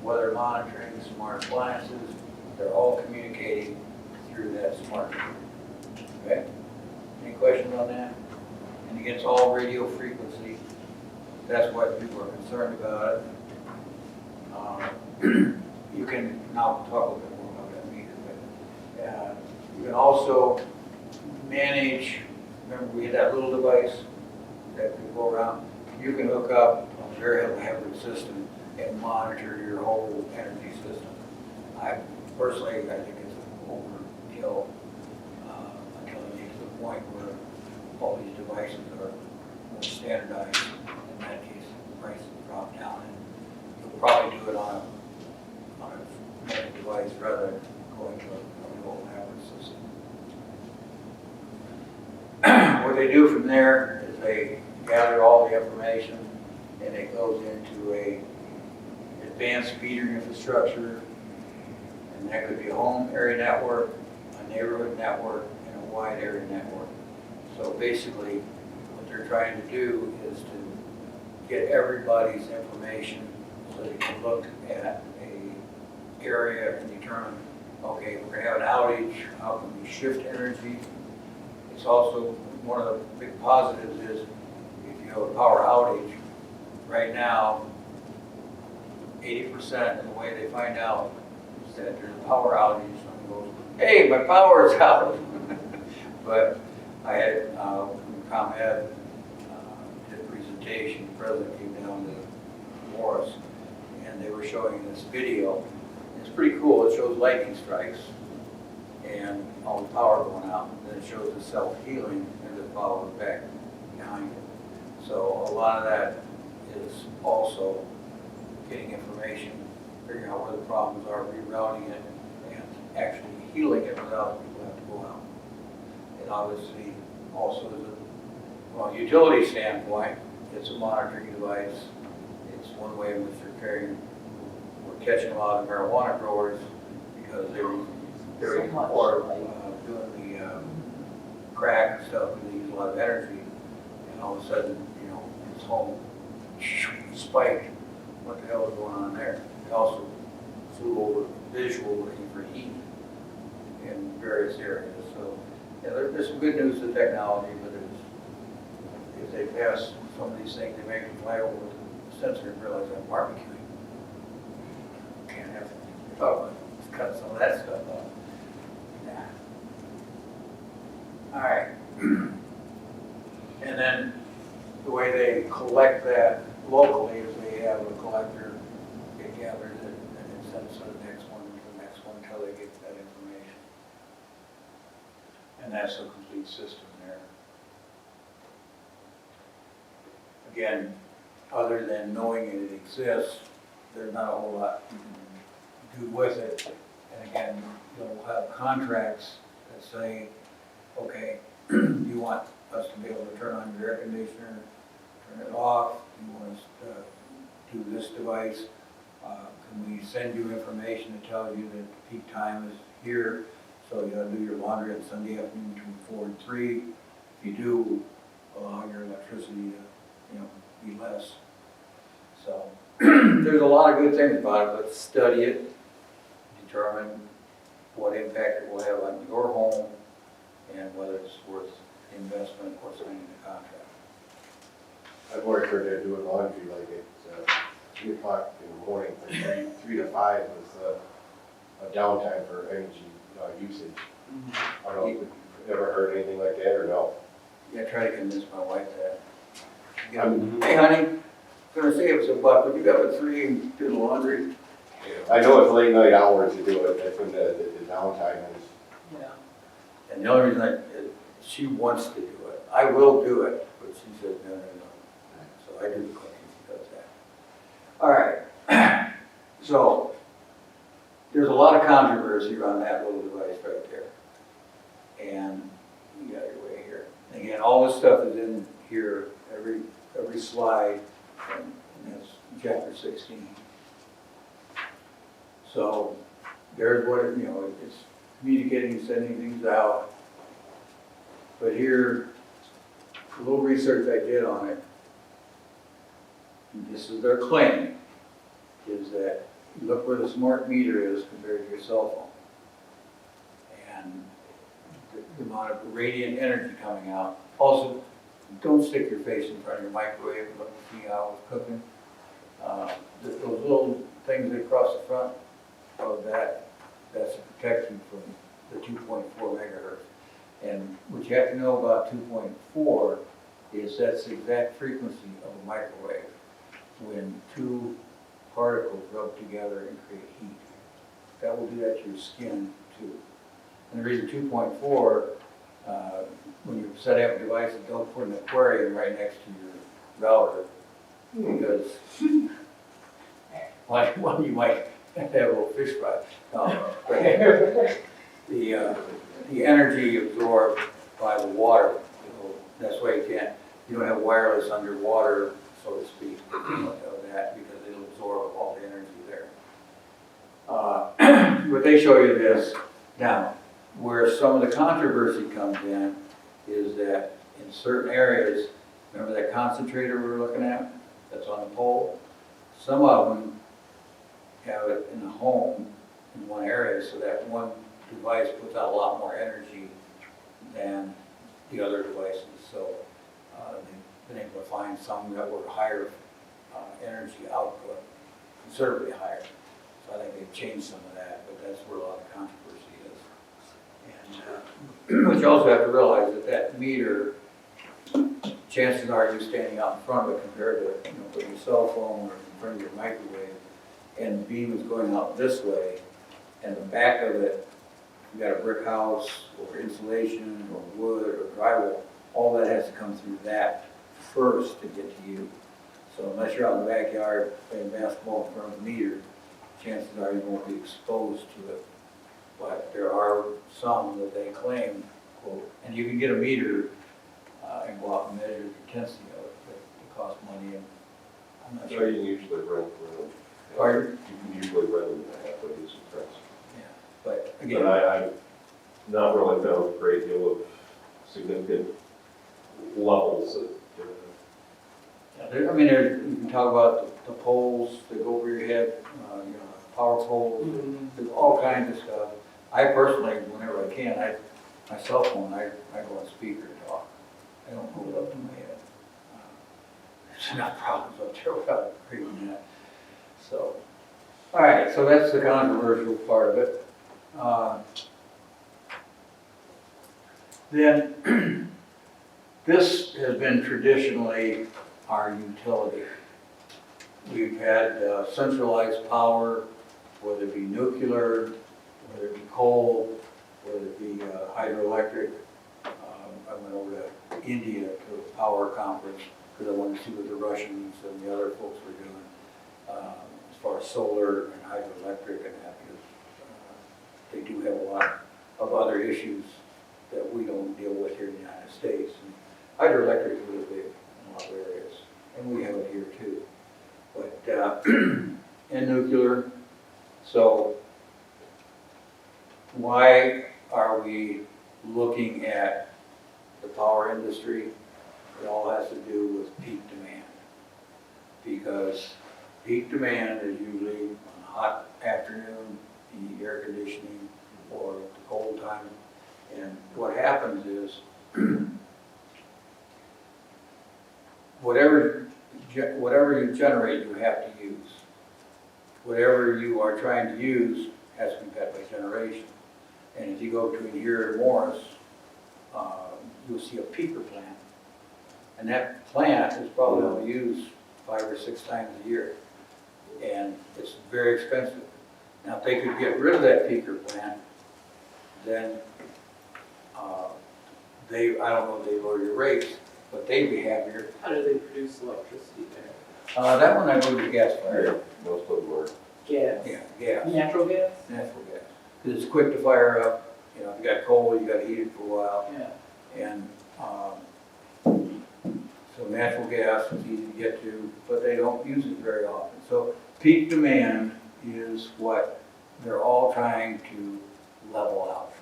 weather monitoring, smart appliances, they're all communicating through that smart meter. Okay? Any questions on that? And again, it's all radio frequency. That's what people are concerned about. You can now talk a little bit more about that meter, but you can also manage. Remember, we had that little device that could go around. You can hook up a very elaborate system, and monitor your whole energy system. I personally, I think it's overkill until it gets to the point where all these devices are more standardized. In that case, the price will drop down, and you'll probably do it on a mobile device rather than going to a real average system. What they do from there is they gather all the information and it goes into a advanced metering infrastructure, and that could be a home area network, a neighborhood network, and a wide area network. So basically, what they're trying to do is to get everybody's information so they can look at a area and determine, okay, we're gonna have an outage, how can we shift energy? It's also, one of the big positives is if you have a power outage, right now, 80% of the way they find out is that there's a power outage, someone goes, hey, my power's out. But I had, ComEd did a presentation, the president came down to Morris, and they were showing this video. It's pretty cool, it shows lightning strikes and all the power going out. Then it shows the self-healing and the power back behind it. So a lot of that is also getting information, figuring out where the problems are, rerouting it, and actually healing it without people having to go out. And obviously, also as a, from a utility standpoint, it's a monitoring device. It's one way in which we're catching a lot of marijuana growers because they're So much, or like- doing the crack and stuff, and they use a lot of energy, and all of a sudden, you know, it's home spike. What the hell is going on there? They also flew over visual looking for heat in various areas. So, yeah, there's some good news to technology, but if they pass some of these things, they make them fly over with a sensor and realize I'm barbecuing. Can't have to cut some of that stuff off. Yeah. All right. And then the way they collect that locally is they have a collector, it gathers it, and it sends to the next one, until they get that information. And that's a complete system there. Again, other than knowing it exists, there's not a whole lot you can do with it. And again, you'll have contracts that say, okay, you want us to be able to turn on your air conditioner, turn it off, you want us to do this device, can we send you information that tells you that the peak time is here, so you gotta do your laundry on Sunday afternoon between 4 and 3. If you do, allow your electricity to, be less. So there's a lot of good things about it, but study it, determine what impact it will have on your home, and whether it's worth investment or signing the contract. I've already heard they're doing laundry like at 3 o'clock in the morning, from 3 to 5 was a downtime for energy usage. I don't know if you've ever heard anything like that or no? Yeah, try to convince my wife that. Hey honey, gonna save us $1, but you got a 3 and do the laundry. I know it's late night hours to do it, that's when the downtime is. Yeah. And the only reason she wants to do it, I will do it, but she says no. So I do the cooking, she does that. All right, so there's a lot of controversy around that little device right there. And you got your way here. Again, all this stuff is in here, every slide, and that's chapter 16. So there's what, it's communicating, sending things out. But here, a little research I did on it, and this is their claim, is that look where the smart meter is compared to your cell phone. And the amount of radiant energy coming out. Also, don't stick your face in front of your microwave and look to see how it's cooking. Those little things that cross the front of that, that's a protection from the 2.4 megahertz. And what you have to know about 2.4 is that's the exact frequency of a microwave. When two particles rub together and create heat. That will do that to your skin too. And the reason 2.4, when you set up devices, don't put an aquarium right next to your router because one you might have a little fish fry. The energy absorbed by the water, that's why you don't have wireless underwater, so to speak, of that, because it'll absorb all the energy there. But they show you this. Now, where some of the controversy comes in is that in certain areas, remember that concentrator we were looking at, that's on the pole? Some of them have it in the home in one area, so that one device puts out a lot more energy than the other devices. So they've been able to find some that were higher energy output, considerably higher. So I think they've changed some of that, but that's where a lot of controversy is. And but you also have to realize that meter, chances are you're standing out in front of it compared to with your cell phone or in front of your microwave, and the beam is going out this way, and the back of it, you got a brick house or insulation or wood or drywall, all that has to come through that first to get to you. So unless you're out in the backyard playing basketball in front of the meter, chances are you won't be exposed to it. But there are some that they claim, quote, and you can get a meter and go out and measure the intensity of it, but it costs money, and I'm not So sure. you can usually rent them. Pardon? You can usually rent them halfway decent price. Yeah, but But again, I've not really found a great deal of significant levels of, I mean, you can talk about the poles that go over your head, power poles, there's all kinds of stuff. I personally, whenever I can, my cell phone, I go on speaker and talk. I don't hold it up to my head. There's enough problems up there without creating that. So, all right, so that's the controversial part of it. Then, this has been traditionally our utility. We've had centralized power, whether it be nuclear, whether it be coal, whether it be hydroelectric. I went over to India to a power conference because I wanted to see what the Russians and the other folks were doing as far as solar and hydroelectric and that, because they do have a lot of other issues that we don't deal with here in the United States. And hydroelectric is really big in a lot of areas, and we have it here too. But and nuclear. So why are we looking at the power industry? It all has to do with peak demand, because peak demand is usually on a hot afternoon, you need air conditioning, or the cold time. And what happens is whatever you generate, you have to use. Whatever you are trying to use has to be met by generation. And if you go between here and Morris, you'll see a peaker plant. And that plant is probably only used 5 or 6 times a year. And it's very expensive. Now, if they could get rid of that peaker plant, then I don't know if they lower your rates, but they'd be happier. How do they produce electricity there? That one I believe is gas fired. most of them are. Gas? Yeah, gas, Natural gas? natural gas. Because it's quick to fire up. If you got coal, you got to heat it for a while. Yeah. And so natural gas is easy to get to, but they don't use it very often. So peak demand is what they're all trying to level out.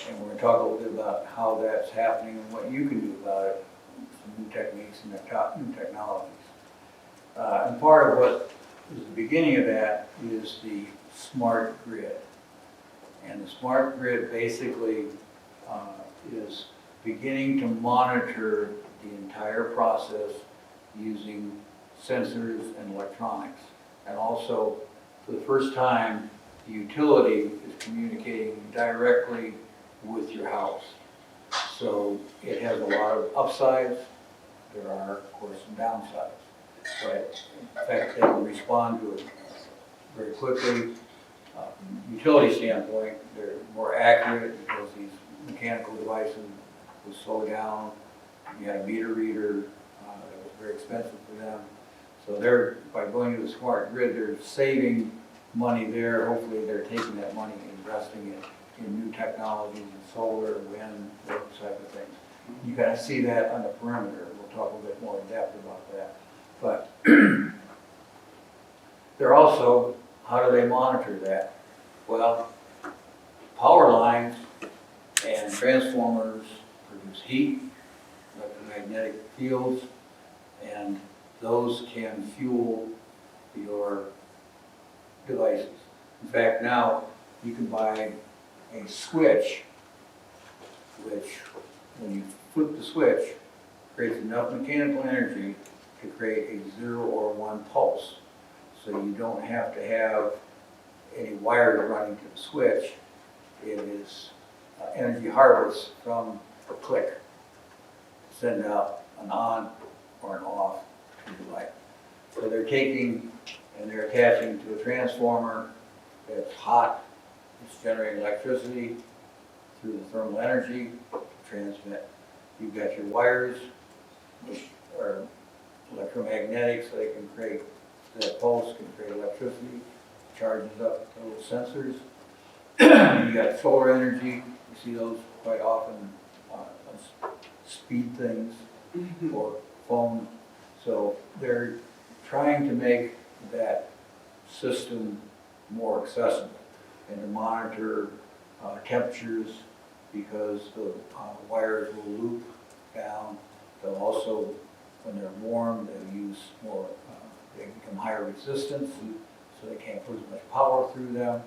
And we're going to talk a little bit about how that's happening and what you can do about it, some new techniques and new technologies. And part of what is the beginning of that is the smart grid. And the smart grid basically is beginning to monitor the entire process using sensors and electronics. And also, for the first time, the utility is communicating directly with your house. So it has a lot of upsides. There are, of course, some downsides. but in fact, they can respond to it very quickly. From a utility standpoint, they're more accurate because these mechanical devices will slow down. You had a meter reader that was very expensive for them. So they're, by going to the smart grid, they're saving money there. Hopefully they're taking that money and investing it in new technologies, in solar, wind, those type of things. You kind of see that on the perimeter. We'll talk a little bit more in depth about that. But they're also, how do they monitor that? Well, power lines and transformers produce heat, electromagnetic fields, and those can fuel your devices. In fact, now you can buy a switch, which when you flip the switch, creates enough mechanical energy to create a 0 or 1 pulse. So you don't have to have any wire running to the switch. It is energy harvest from a click to send out an on or an off to the light. So they're taking and they're attaching to a transformer that's hot. It's generating electricity through the thermal energy to transmit. You've got your wires, which are electromagnetic, so they can create, that pulse can create electricity, charges up the little sensors. You got solar energy, you see those quite often on speed things or phone. So they're trying to make that system more accessible and to monitor temperatures because the wires will loop down. They'll also, when they're warm, they'll use more, they become higher resistance, so they can't put as much power through them.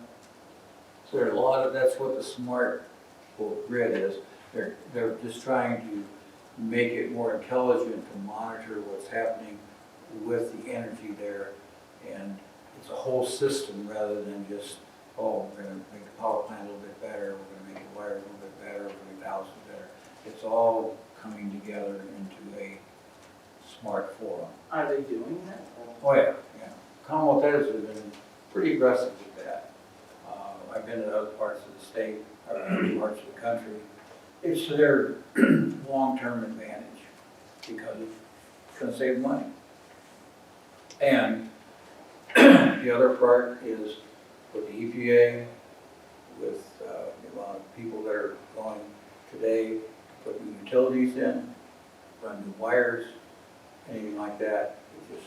So there are a lot of, that's what the smart grid is. They're just trying to make it more intelligent to monitor what's happening with the energy there. And it's a whole system rather than just, oh, we're going to make the power plant a little bit better, we're going to make the wire a little bit better, we're going to make the house better. It's all coming together into a smart forum. Are they doing that? Oh, yeah, yeah. Commonwealth Edison has been pretty aggressive with that. I've been to other parts of the state, or other parts of the country. It's to their long-term advantage because it's going to save money. And the other part is with the EPA, with the amount of people that are going today, put new utilities in, run new wires, anything like that, it's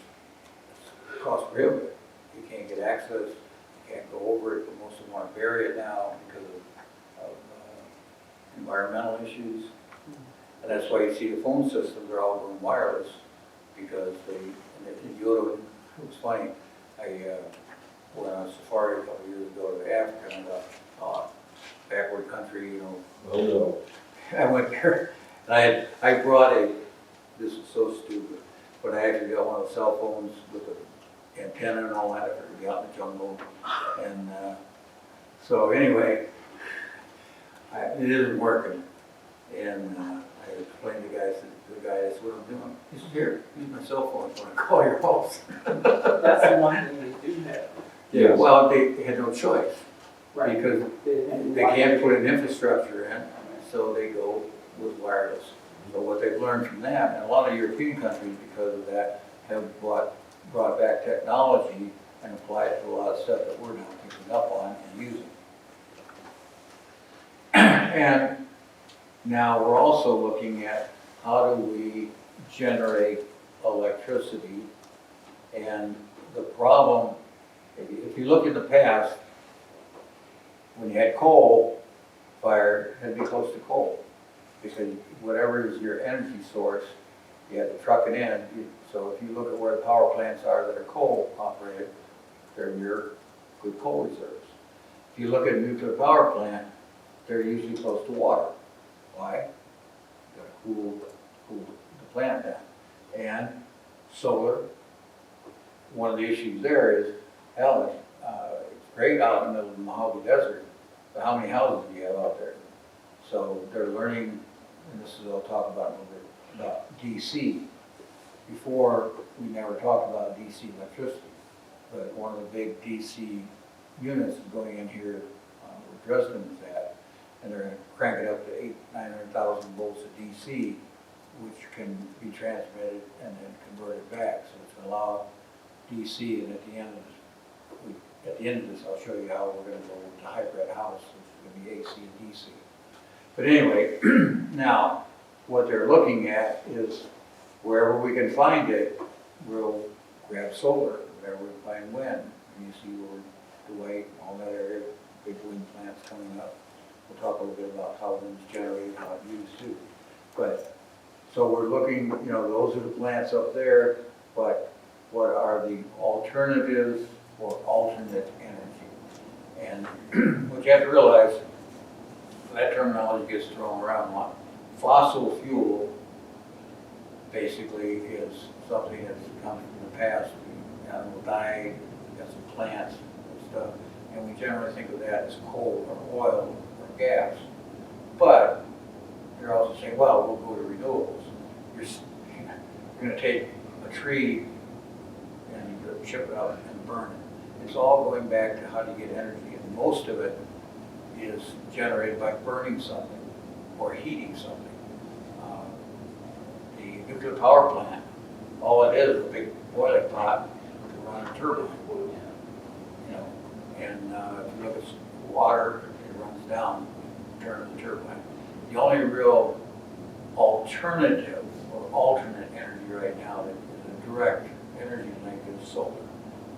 cost prohibitive. You can't get access, you can't go over it, but most of them want to bury it now because of environmental issues. And that's why you see the phone systems are all going wireless because in Europe, it was funny, I went on a safari a couple years ago to Africa and backward country, you know. Oh, no. I went there and I brought this is so stupid, but I actually got one of the cell phones with the antenna and all that, if I could be out in the jungle. And so anyway, it isn't working. And I explained to the guy, that's what I'm doing. He said, here, use my cell phone when I call your house. That's the one thing they do have. Yeah, well, they had no choice. Right. Because they can't put an infrastructure in, so they go with wireless. So what they've learned from that, and a lot of European countries, because of that, have brought back technology and applied it to a lot of stuff that we're now picking up on and using. And now we're also looking at how do we generate electricity. And the problem, if you look in the past, when you had coal fired, it had to be close to coal. Because whatever is your energy source, you had to truck it in. So if you look at where the power plants are that are coal operated, they're your good coal reserves. If you look at a nuclear power plant, they're usually close to water. Why? You gotta cool the plant down. And solar, one of the issues there is, hell, it's great out in the middle of the Mojave Desert, but how many houses do you have out there? So they're learning, and this is what I'll talk about a little bit, about DC. before, we never talked about DC electricity, but one of the big DC units is going in here, where Dresden is at, and they're gonna crank it up to 900,000 volts of DC, which can be transmitted and then converted back. So it's gonna allow DC, and at the end of this, I'll show you how we're gonna go to hybrid house, which is gonna be AC and DC. But anyway, now, what they're looking at is wherever we can find it, we'll grab solar, wherever we find wind. And you see where Dwight, all that area, big wind plants coming up. We'll talk a little bit about how wind's generated, how it's used too. But, so we're looking, you know, those are the plants up there, but what are the alternatives for alternate energy? And what you have to realize, that terminology gets thrown around a lot. Fossil fuel basically is something that's come from the past. Animal died, we got some plants and stuff, and we generally think of that as coal or oil or gas. But you're also saying, well, we'll go to renewables. You're going to take a tree and you chip it out and burn it. It's all going back to how do you get energy, and most of it is generated by burning something or heating something. The nuclear power plant, all it is a big boiling pot to run a turbine. You know, and if you look at water, it runs down, turns the turbine. The only real alternative or alternate energy right now that is a direct energy link is solar.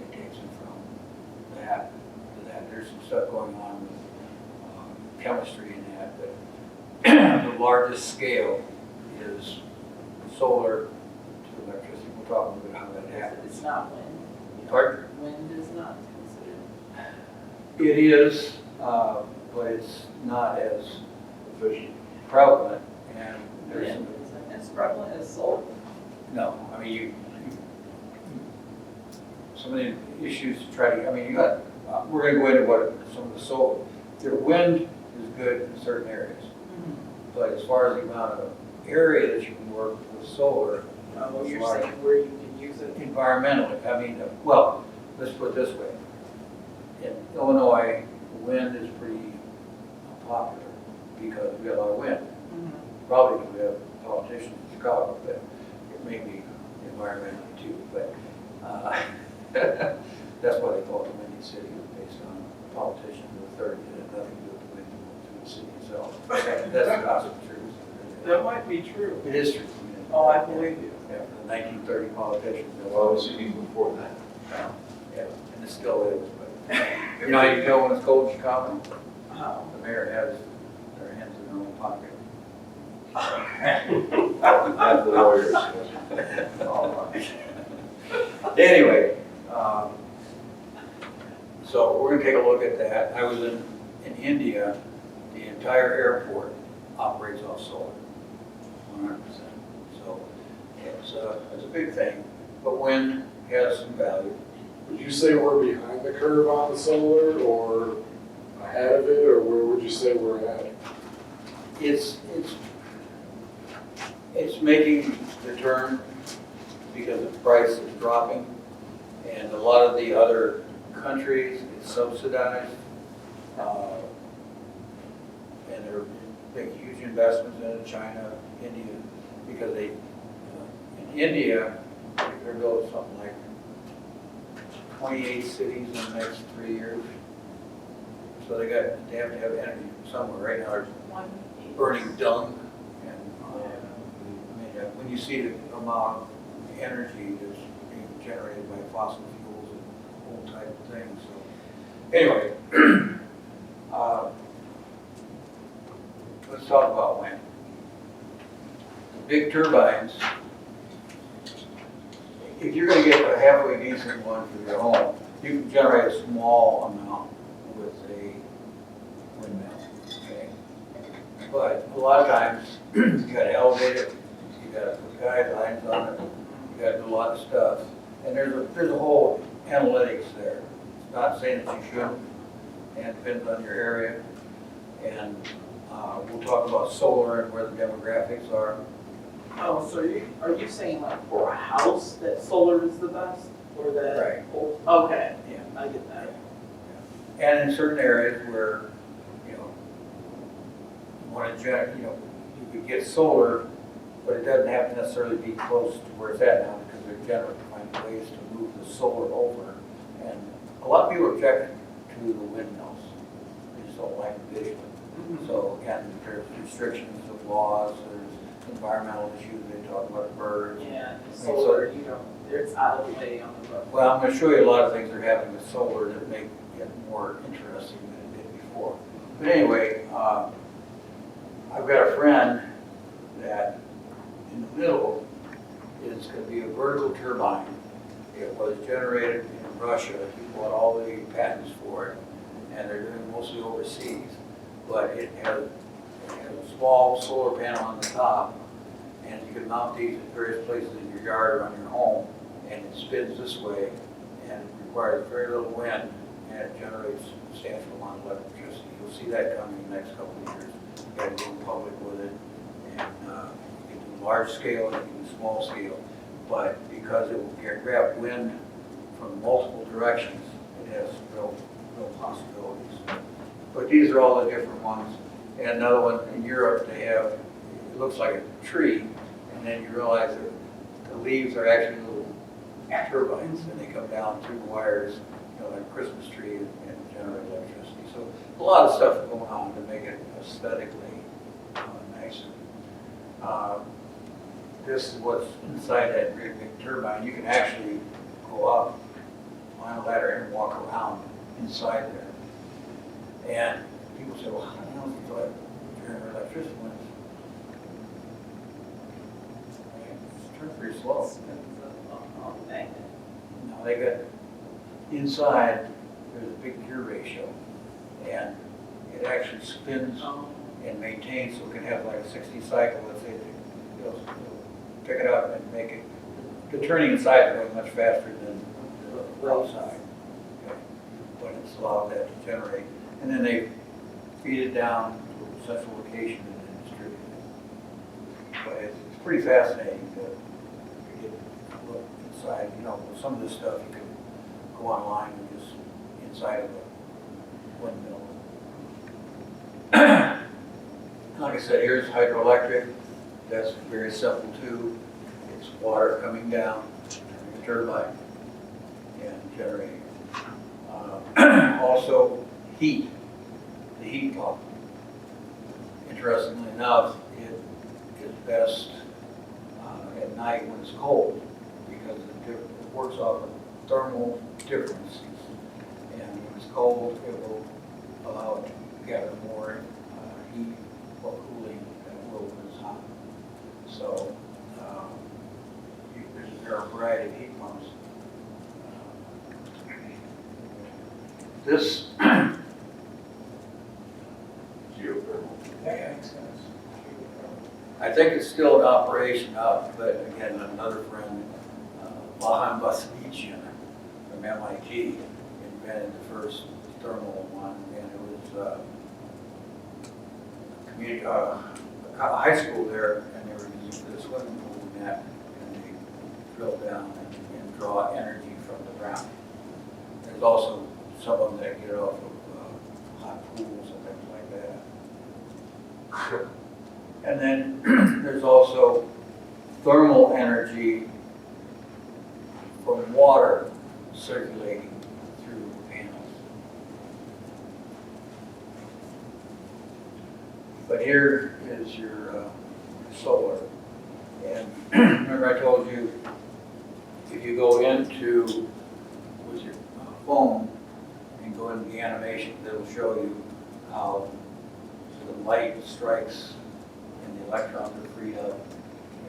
It takes it from that to that. There's some stuff going on with chemistry in that, but the largest scale is solar to electricity. We'll talk a little bit how that happens. It's not wind. Pardon? Wind is not considered. It is, but it's not as prevalent, and there's some, It's prevalent as solar. no, I mean, some of the issues to try to, I mean, you got, we're gonna go into what some of the solar, their wind is good in certain areas, but as far as the amount of area that you can work with solar, Well, you're saying where you can use it. environmentally, I mean, well, let's put it this way. In Illinois, wind is pretty popular because we have a lot of wind. Probably because we have politicians in Chicago, but it may be environmentally too, but that's why they call it the Windy City, based on politicians of the 30s that had nothing to do with the wind through the city itself. That's the gospel truth. That might be true. It is true. Oh, I believe you. Yeah, the 1930 politicians. Well, it was even before that. Yeah, and it still is, but, you know, you know when it's cold in Chicago, How? the mayor has their hands in their own pocket. That's the lawyers. All right. Anyway, so we're gonna take a look at that. I was in India, the entire airport operates off solar, 100%. So it's a big thing, but wind has some value. Would you say we're behind the curve on the solar, or ahead of it, or where would you say we're at? It's making the turn because the price is dropping, and a lot of the other countries, it's subsidized, and they're making huge investments in it, China, India, because they, in India, they're building something like 28 cities in the next 3 years. So they have to have energy somewhere. Right now, they're burning dung, and I mean, when you see the amount of energy that's being generated by fossil fuels and whole type of things. So anyway, let's talk about wind. The big turbines, if you're going to get a halfway decent one for your home, you can generate a small amount with a windmill, okay? But a lot of times, you got to elevate it, you got to put guidelines on it, you got to do a lot of stuff, and there's a whole analytics there. It's not saying that you shouldn't, and it depends on your area, and we'll talk about solar and where the demographics are. Oh, so are you saying like for a house that solar is the best or that? Right. Okay, Yeah. I get that. And in certain areas where, you know, you want to you know, you could get solar, but it doesn't have to necessarily be close to where it's at now, because they're generally finding ways to move the solar over. And a lot of people object to the windmills. They just don't like the visual. So again, there's restrictions of laws, there's environmental issues, they talk about birds. Yeah, solar, you know, it's out of the way on the road. Well, I'm going to show you a lot of things that are happening with solar that make it more interesting than it did before. But anyway, I've got a friend that in the middle is going to be a vertical turbine. It was generated in Russia. He bought all the patents for it, and they're doing it mostly overseas. But it has a small solar panel on the top, and you can mount these at various places in your yard or on your home, and it spins this way, and it requires very little wind, and it generates a substantial amount of electricity. You'll see that coming in the next couple of years. You got to go public with it, and you can do large scale, and you can do small scale, but because it will grab wind from multiple directions, it has real possibilities. But these are all the different ones. And another one in Europe, they have, it looks like a tree, and then you realize that the leaves are actually little turbines, and they come down through the wires, you know, like a Christmas tree, and generate electricity. So a lot of stuff going on to make it aesthetically nicer. This is what's inside that great big turbine. You can actually go up, climb a ladder, and walk around inside there. And people say, well, how the hell do you generate electricity when it's turned pretty slow? Now they got, inside, there's a big gear ratio, and it actually spins and maintains, so it can have like a 60 cycle, let's say, it'll pick it up and make it, the turning inside is going much faster than the outside. Okay. But it's allowed that to generate. And then they feed it down to a central location and then distribute it. But it's pretty fascinating to get a look inside. You know, some of this stuff you can go online and just inside of a windmill. Like I said, here's hydroelectric. That's very simple too. It's water coming down, turning a turbine, and generating. Also, heat. The heat pump. Interestingly enough, it is best at night when it's cold because it works off of thermal differences. And when it's cold, it will allow it to gather more heat or cooling than it will when it's hot. So there are a variety of heat pumps. This I think it's still in operation up, but again, another friend, Vahan Basanichian from MIT, invented the first thermal one, and it was high school there, and they were using the swimming pool net, and they drill down and draw energy from the ground. There's also some of them that get off of hot pools and things like that. And then there's also thermal energy from water circulating through the panels. But here is your solar. And remember I told you, if you go into, with your phone, and go into the animation, it'll show you how the light strikes and the electrons are freed up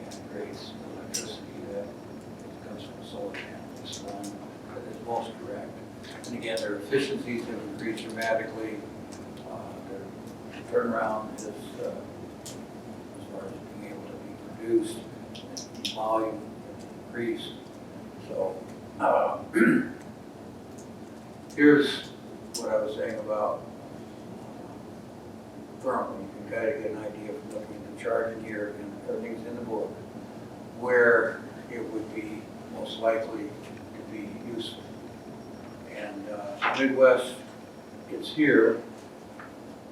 and creates electricity that comes from the solar panel. This one is most direct. And again, their efficiencies have increased dramatically. Their turnaround is, as far as being able to be produced, and volume increased. So here's what I was saying about firmly. You can kind of get an idea from looking at the chart in here, and everything's in the book, where it would be most likely to be useful. And Midwest, it's here,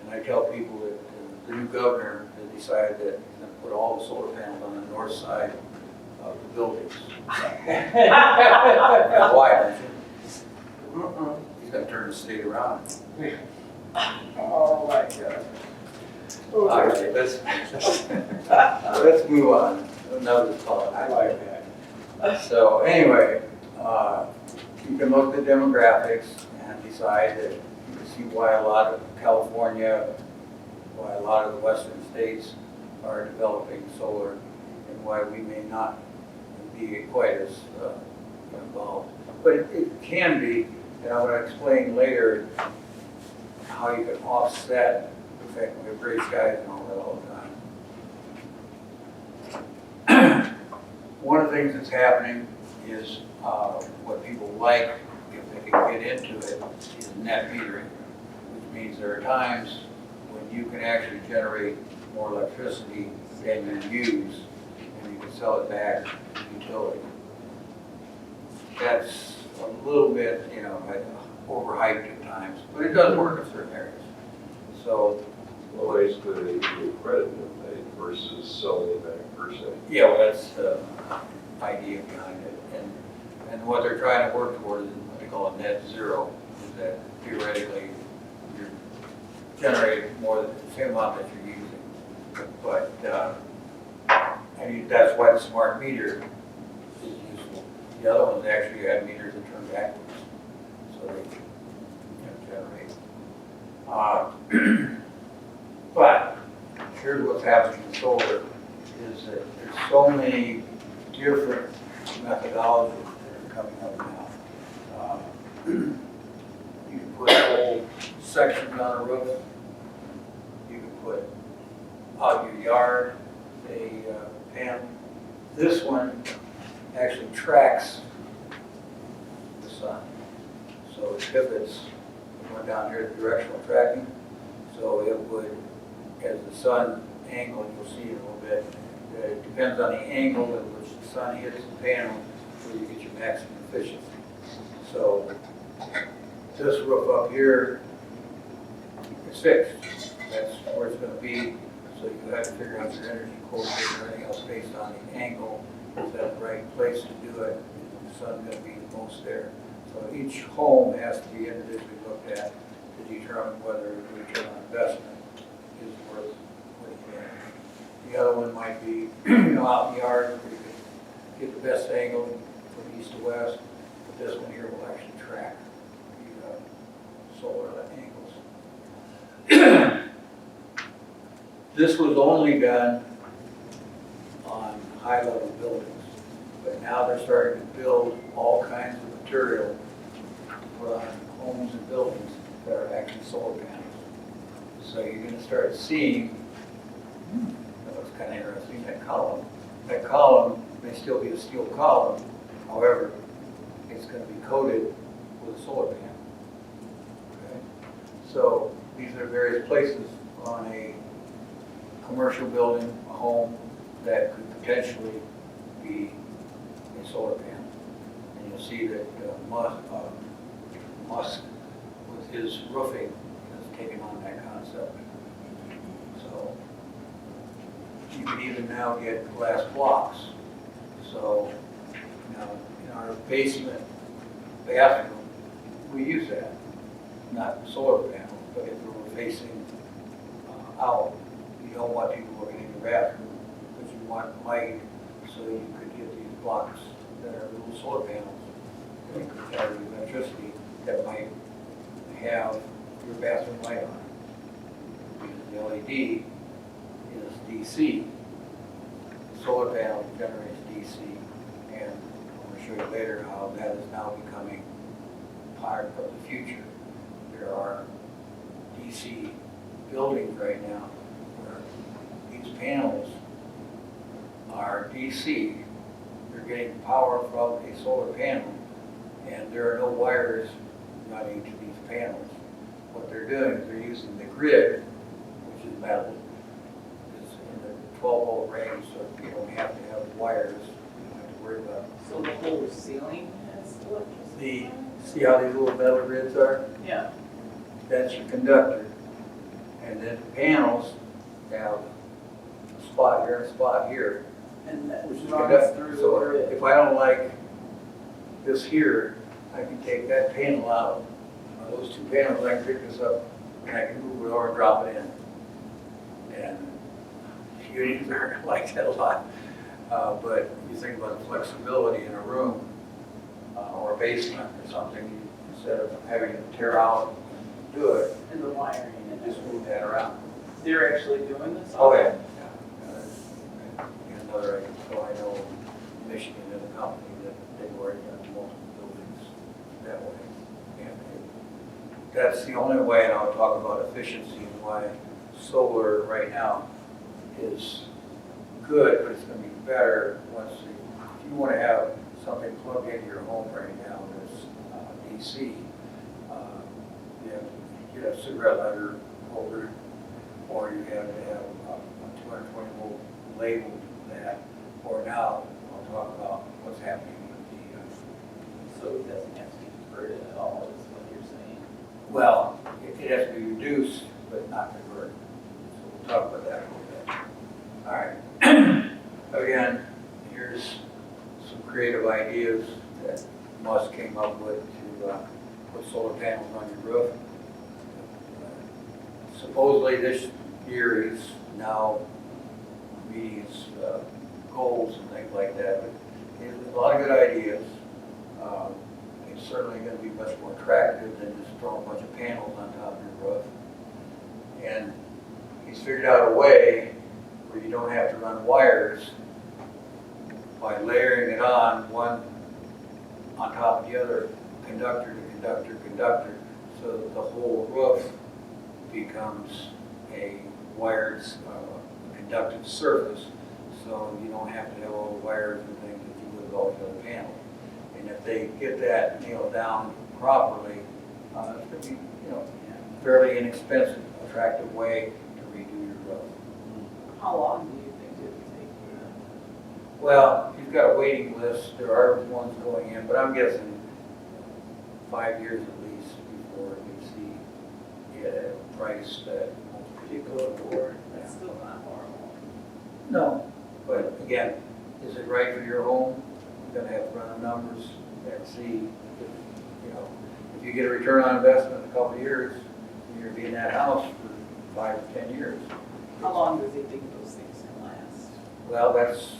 and I tell people that the new governor has decided that he's going to put all the solar panels on the north side of the buildings. Why, aren't you? He's going to turn the state around. Oh, my God. All right, let's move on. Another thought. I like that. So anyway, you can look at the demographics and decide that you can see why a lot of California, why a lot of the western states are developing solar, and why we may not be quite as involved. But it can be, and I'm going to explain later how you can offset the fact that we have gray skies and all that all the time. One of the things that's happening is what people like, if they can get into it, is net metering, which means there are times when you can actually generate more electricity than you use, and you can sell it back to the utility. That's a little bit, overhyped at times, but it does work in certain areas. So, Well, basically, they give you credit versus selling it back per se. yeah, well, that's the idea behind it. And what they're trying to work towards is what they call a net zero, is that theoretically you're generating more than the same amount that you're using. But that's why the smart meter is useful. The other ones actually had meters that turn backwards, so they generate. But here's what's happening in solar is that there's so many different methodologies that are coming up now. You can put whole sections on a roof. You can put out your yard a panel. This one actually tracks the sun. So it pivots, going down here, the directional tracking. So it would, as the sun angle, you'll see it a little bit, it depends on the angle at which the sun hits the panel where you get your maximum efficiency. So this roof up here is fixed. That's where it's going to be. So you have to figure out your energy quotient and everything else based on the angle. Is that the right place to do it? Is the sun going to be the most there? So each home has to be individually looked at to determine whether the return on investment is worth putting in. The other one might be, out in the yard where you can get the best angle from east to west. But this one here will actually track the solar angles. This was only done on high-level buildings, but now they're starting to build all kinds of material to put on homes and buildings that are actually solar panels. So you're going to start seeing, it's kind of interesting, that column. That column may still be a steel column, however, it's going to be coated with a solar panel. Okay? So these are various places on a commercial building, a home, that could potentially be a solar panel. And you'll see that Musk, with his roofing, has taken on that concept. So you can even now get glass blocks. So in our basement bathroom, we use that. Not solar panels, but if we were facing out, you don't want people looking in your bathroom, but you want light, so you could get these blocks that are little solar panels that could carry electricity that might have your bathroom light on it. Because the LED is DC. The solar panel generates DC, and I'm going to show you later how that is now becoming part of the future. There are DC buildings right now where these panels are DC. They're getting power from a solar panel, and there are no wires running to these panels. What they're doing is they're using the grid, which is See how these little metal grids are? Yeah. That's your conductor. And then the panels have a spot here and a spot here. And that Which is runs conduct- through the So grid. if I don't like this here, I can take that panel out, or those two panels, I can pick this up, and I can move it over and drop it in. And unions aren't like that a lot. But you think about the flexibility in a room, or a basement or something, instead of having to tear out and do it, And the wiring you and just everything. move that around. They're actually doing this? Oh, yeah. And another, so I know Michigan is a company that they've already got multiple buildings that way. And that's the only way, and I'll talk about efficiency and why solar right now is good, but it's gonna be better once, if you wanna have something plugged into your home right now that's DC, you have cigarette lighter holder, or you have to have a 220 volt labeled that, or now, I'll talk about what's happening with So it doesn't have to be converted at all, is what you're saying? well, it has to be reduced, but not converted. So we'll talk about that a little bit. All right. Again, here's some creative ideas that Musk came up with to put solar panels on your roof. Supposedly this year he's now meeting his goals and things like that, but he has a lot of good ideas. It's certainly going to be much more attractive than just throwing a bunch of panels on top of your roof. And he's figured out a way where you don't have to run wires by layering it on one on top of the other, conductor to conductor, conductor, so that the whole roof becomes a wired, conductive surface, so you don't have to have all the wires and things that you would with all the other panels. And if they get that nailed down properly, it's going to be, fairly inexpensive, attractive way to redo your roof. How long do you think it would take for that? Well, you've got a waiting list. There are ones going in, but I'm guessing 5 years at least before we see it at a price that most people can afford. That's still not horrible. No, but again, is it right for your home? You're gonna have to run the numbers and see, if you get a return on investment in a couple of years, you're gonna be in that house for 5 or 10 years. How long does he think those things can last? Well, that's,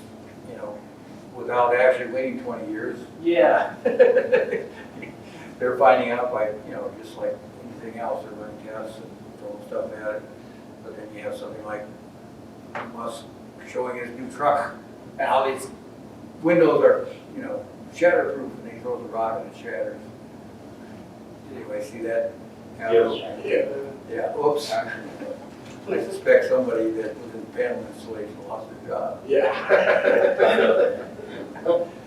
without actually waiting 20 years. Yeah. They're finding out by, just like anything else, they're running tests and throwing stuff at it. But then you have something like Musk showing his new truck, and how these windows are, shatterproof, and he throws a rock and it shatters. Anyway, see that? Yes. Yeah, oops. I suspect somebody that was in panel installation lost their job. Yeah.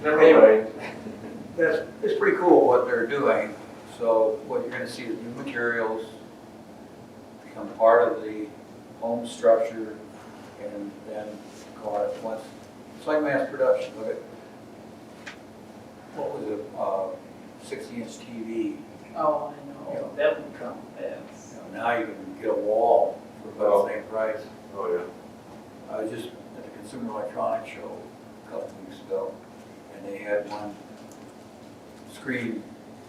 Never mind. It's pretty cool what they're doing. So what you're gonna see is new materials become part of the home structure, and then call it once, it's like mass production. Look at, what was it, 60-inch TV. Oh, I know. That would come fast. Now you can get a wall for about the same price. Oh, yeah. I was just at the Consumer Electronics Show a couple weeks ago, and they had one screen,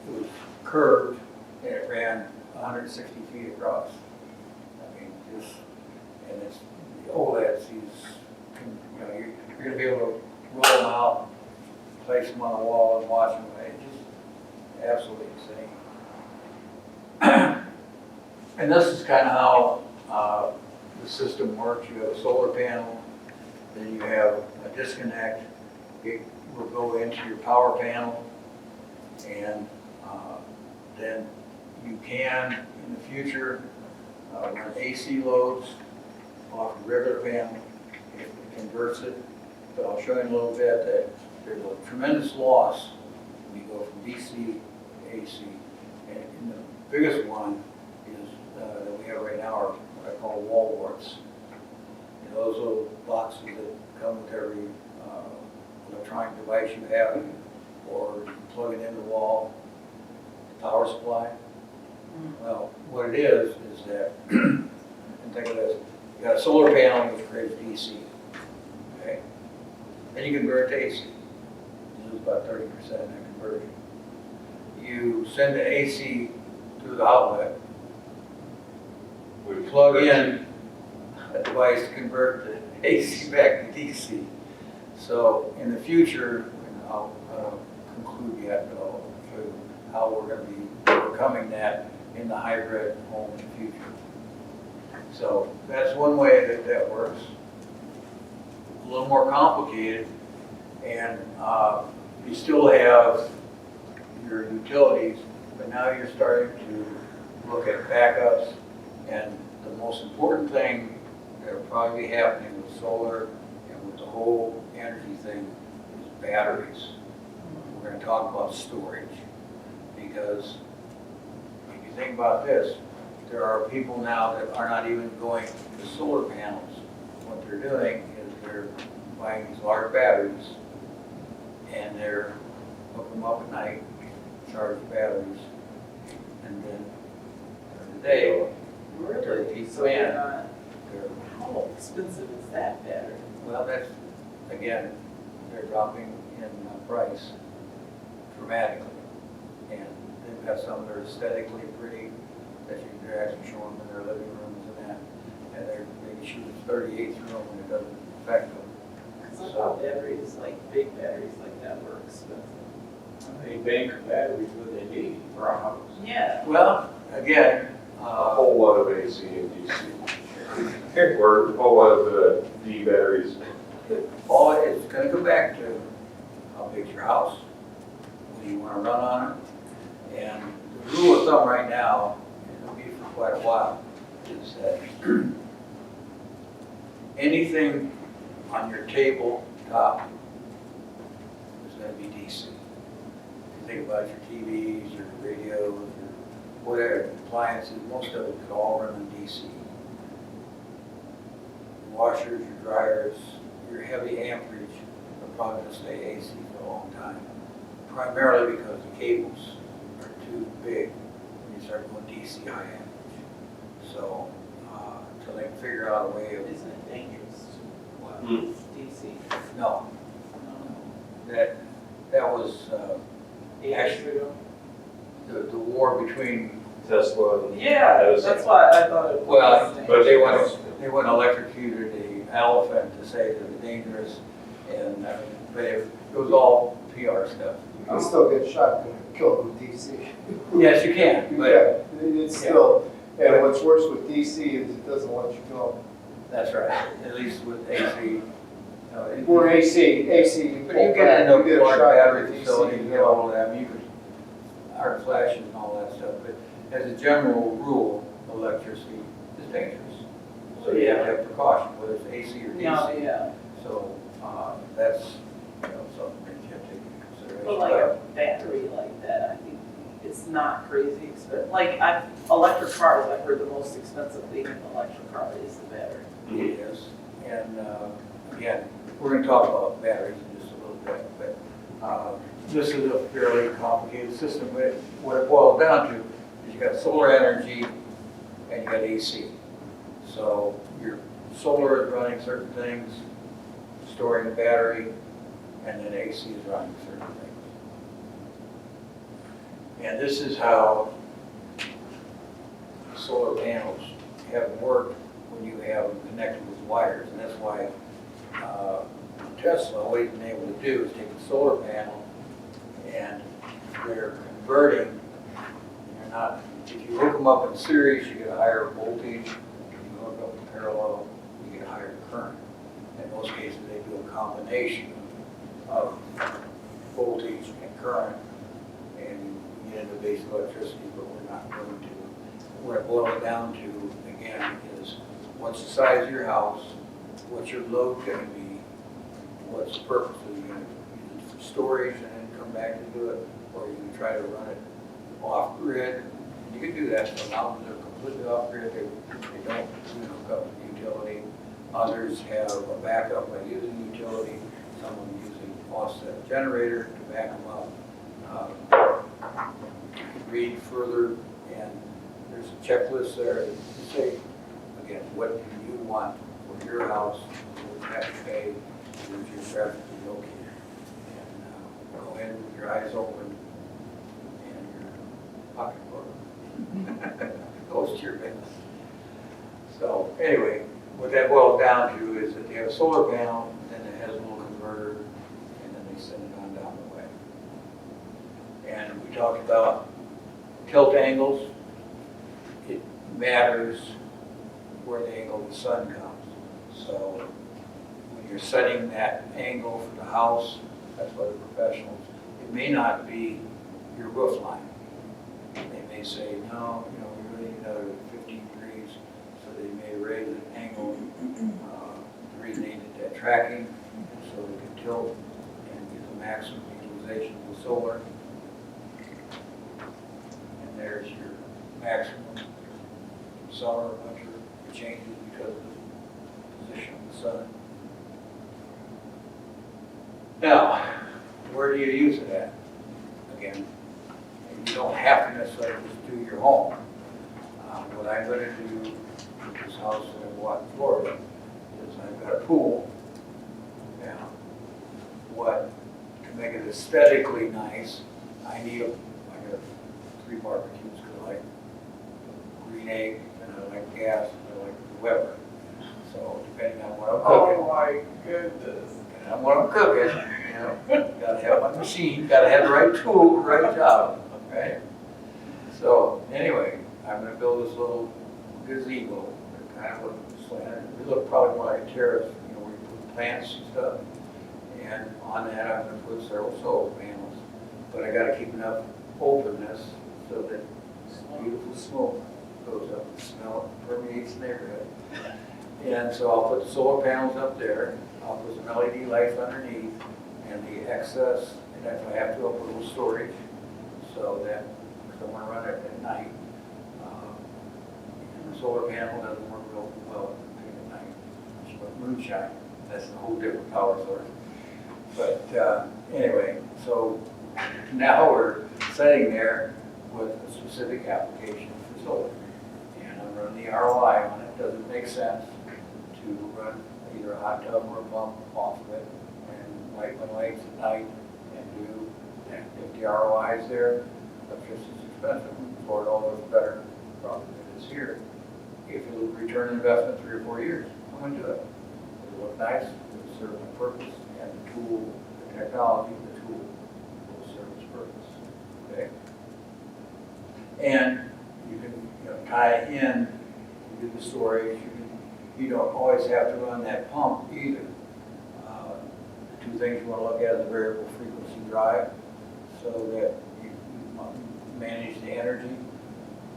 it was curved, and it ran 160 feet across. I mean, and it's the OLEDs, you're gonna be able to roll them out, place them on the wall and watch them. It's just absolutely insane. And this is kind of how the system works. You have a solar panel, then you have a disconnect. It will go into your power panel, and then you can, in the future, run AC loads off a regular panel. It converts it, but I'll show you in a little bit that there's a tremendous loss when you go from DC to AC. And the biggest one is that we have right now are what I call wall warts. Those little boxes that come with every electronic device you have, or you plug it in the wall. power supply. Well, what it is that, and think of this, you got a solar panel which creates DC, okay? Then you convert to AC. You lose about 30% in that conversion. You send the AC through the outlet, We plug in a device to convert the AC back to DC. So in the future, and I'll conclude yet, but I'll show you how we're going to be overcoming that in the hybrid home in the future. So that's one way that works. A little more complicated, and you still have your utilities, but now you're starting to look at backups, and the most important thing that will probably be happening with solar and with the whole energy thing is batteries. We're going to talk about storage, because if you think about this, there are people now that are not even going to solar panels. What they're doing is they're buying these large batteries, and they're hooking them up at night, charge the batteries, and then during the day, during peak So you're demand, not, they're, how expensive is that battery? well, that's, again, they're dropping in price dramatically. And they've got some that are aesthetically pretty, that they're actually showing them in their living rooms and that, and they can shoot a 38 through them and it doesn't affect them. Because I thought batteries, like big batteries like that were expensive. They bank batteries what they need for a house. Yeah. Well, again, a whole lot of AC and DC. Or a whole lot of D batteries. all it's going to come back to how big's your house, what do you want to run on it, and the rule of thumb right now, and it'll be for quite a while, is that anything on your table top is going to be DC. If you think about your TVs or radios or whatever, appliances, most of it could all run on DC. Your washers, your dryers, your heavy amperage are probably going to stay AC for a long time, primarily because the cables are too big when you start going DC high amperage. So, until they can figure out a way of, Isn't it dangerous to well, DC? no, that was actually the war between, Tesla and. Yeah, Edison. that's why I thought it was. well, dangerous. but they went electrocuted the elephant to say that it was dangerous, and I mean, but it was all PR stuff. You can still get shot and killed with DC. Yes, you can, but Yeah, it's still, and what's worse with DC is it doesn't let you go. that's right, at least with AC. Or AC, you But pull you get back, into you get a a large shot battery with facility, you DC, get all of that, I mean, you could, hard flashes and all that stuff, but as a general rule, electricity is dangerous. So you have to have precaution, whether it's AC or DC. No, yeah, So, that's, something that you have to take into consideration. but like a battery like that, I think it's not crazy expensive. Like, electric cars, I've heard the most expensive thing in an electric car is the battery. It is, and again, we're going to talk about batteries in just a little bit, but this is a fairly complicated system, but what it boils down to is you got solar energy and you got AC. So your solar is running certain things, storing the battery, and then AC is running certain things. And this is how solar panels have worked when you have them connected with wires, and that's why Tesla, what they've been able to do is take a solar panel and they're converting, they're not, if you hook them up in series, you get a higher voltage. If you hook up in parallel, you get a higher current. In most cases, they do a combination of voltage and current, and you get into base electricity, but we're not going to. What it boils down to, again, is what's the size of your house, what's your load going to be, what's the purpose of the unit? Use it for storage and then come back and do it, or you can try to run it off-grid. You can do that. Some houses are completely off-grid. They don't hook up to the utility. Others have a backup by using utility. Some of them using offset generator to back them up. read further, and there's a checklist there to say, again, what do you want for your house, what you have to pay, where you're geographically located. And go in with your eyes open and your pocketbook goes to your business. So anyway, what that boils down to is that they have a solar panel, and then it has a little converter, and then they send it on down the way. And we talked about tilt angles. It matters where the angle of the sun comes. So when you're setting that angle for the house, that's why the professionals, it may not be your roof line. They may say, no, we really need another 15 degrees, so they may raise an angle. The reason they did that tracking, so they can tilt and get the maximum utilization of the solar. And there's your maximum summer, winter, it changes because of the position of the sun. Now, where do you use it at? Again, you don't have to necessarily just do your home. What I'm going to do with this house that I bought in Florida is I've got a pool. Now, to make it aesthetically nice, I got 3 barbecues because I like green egg, and I like gas, and I like the Weber. So depending on what I'm cooking. Oh my goodness. Depending on what I'm cooking, gotta have my machine, gotta have the right tool, the right job, okay? So anyway, I'm gonna build this little gazebo, kind of a slanted. It look probably more like a terrace, where you put plants and stuff. And on that, I'm gonna put several solar panels. But I gotta keep enough openness so that beautiful smoke goes up, the smell permeates the neighborhood. And so I'll put the solar panels up there, I'll put some LED lights underneath, and the excess, and if I have to, I'll put a little storage, so that, because I want to run it at night. And the solar panel doesn't work real well at night, it's like moonshine, that's a whole different power source. But anyway, so now we're sitting there with a specific application for solar. And I'm running the ROI on it. Doesn't make sense to run either a hot tub or a pump off of it and light my lights at night and do, and if the ROI is there, electricity is expensive. Florida always better probably than it is here. If it'll return investment 3 or 4 years, I'm going to do it. It'll look nice, it'll serve my purpose, and the tool, the technology, the tool will serve its purpose. Okay? And you can tie it in, you do the storage, you don't always have to run that pump either. The 2 things you want to look at is the variable frequency drive, so that you manage the energy.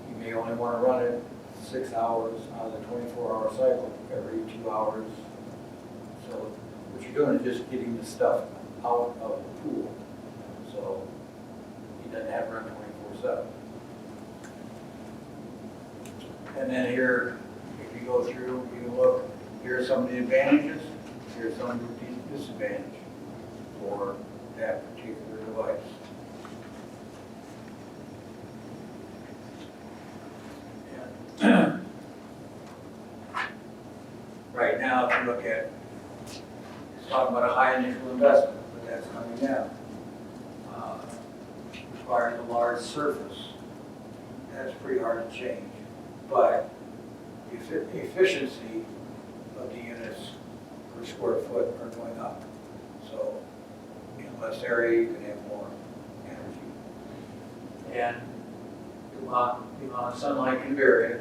You may only want to run it 6 hours out of the 24-hour cycle, every 2 hours. So what you're doing is just getting the stuff out of the pool. So he doesn't have to run 24/7. And then here, if you go through, you look, here are some of the advantages, here are some of the disadvantages for that particular device. And right now, if you look at, it's talking about a high initial investment, but that's coming down. Requires a large surface. That's pretty hard to change. But the efficiency of the units per square foot are going up. So in less area, you can have more energy. And the amount of sunlight can vary.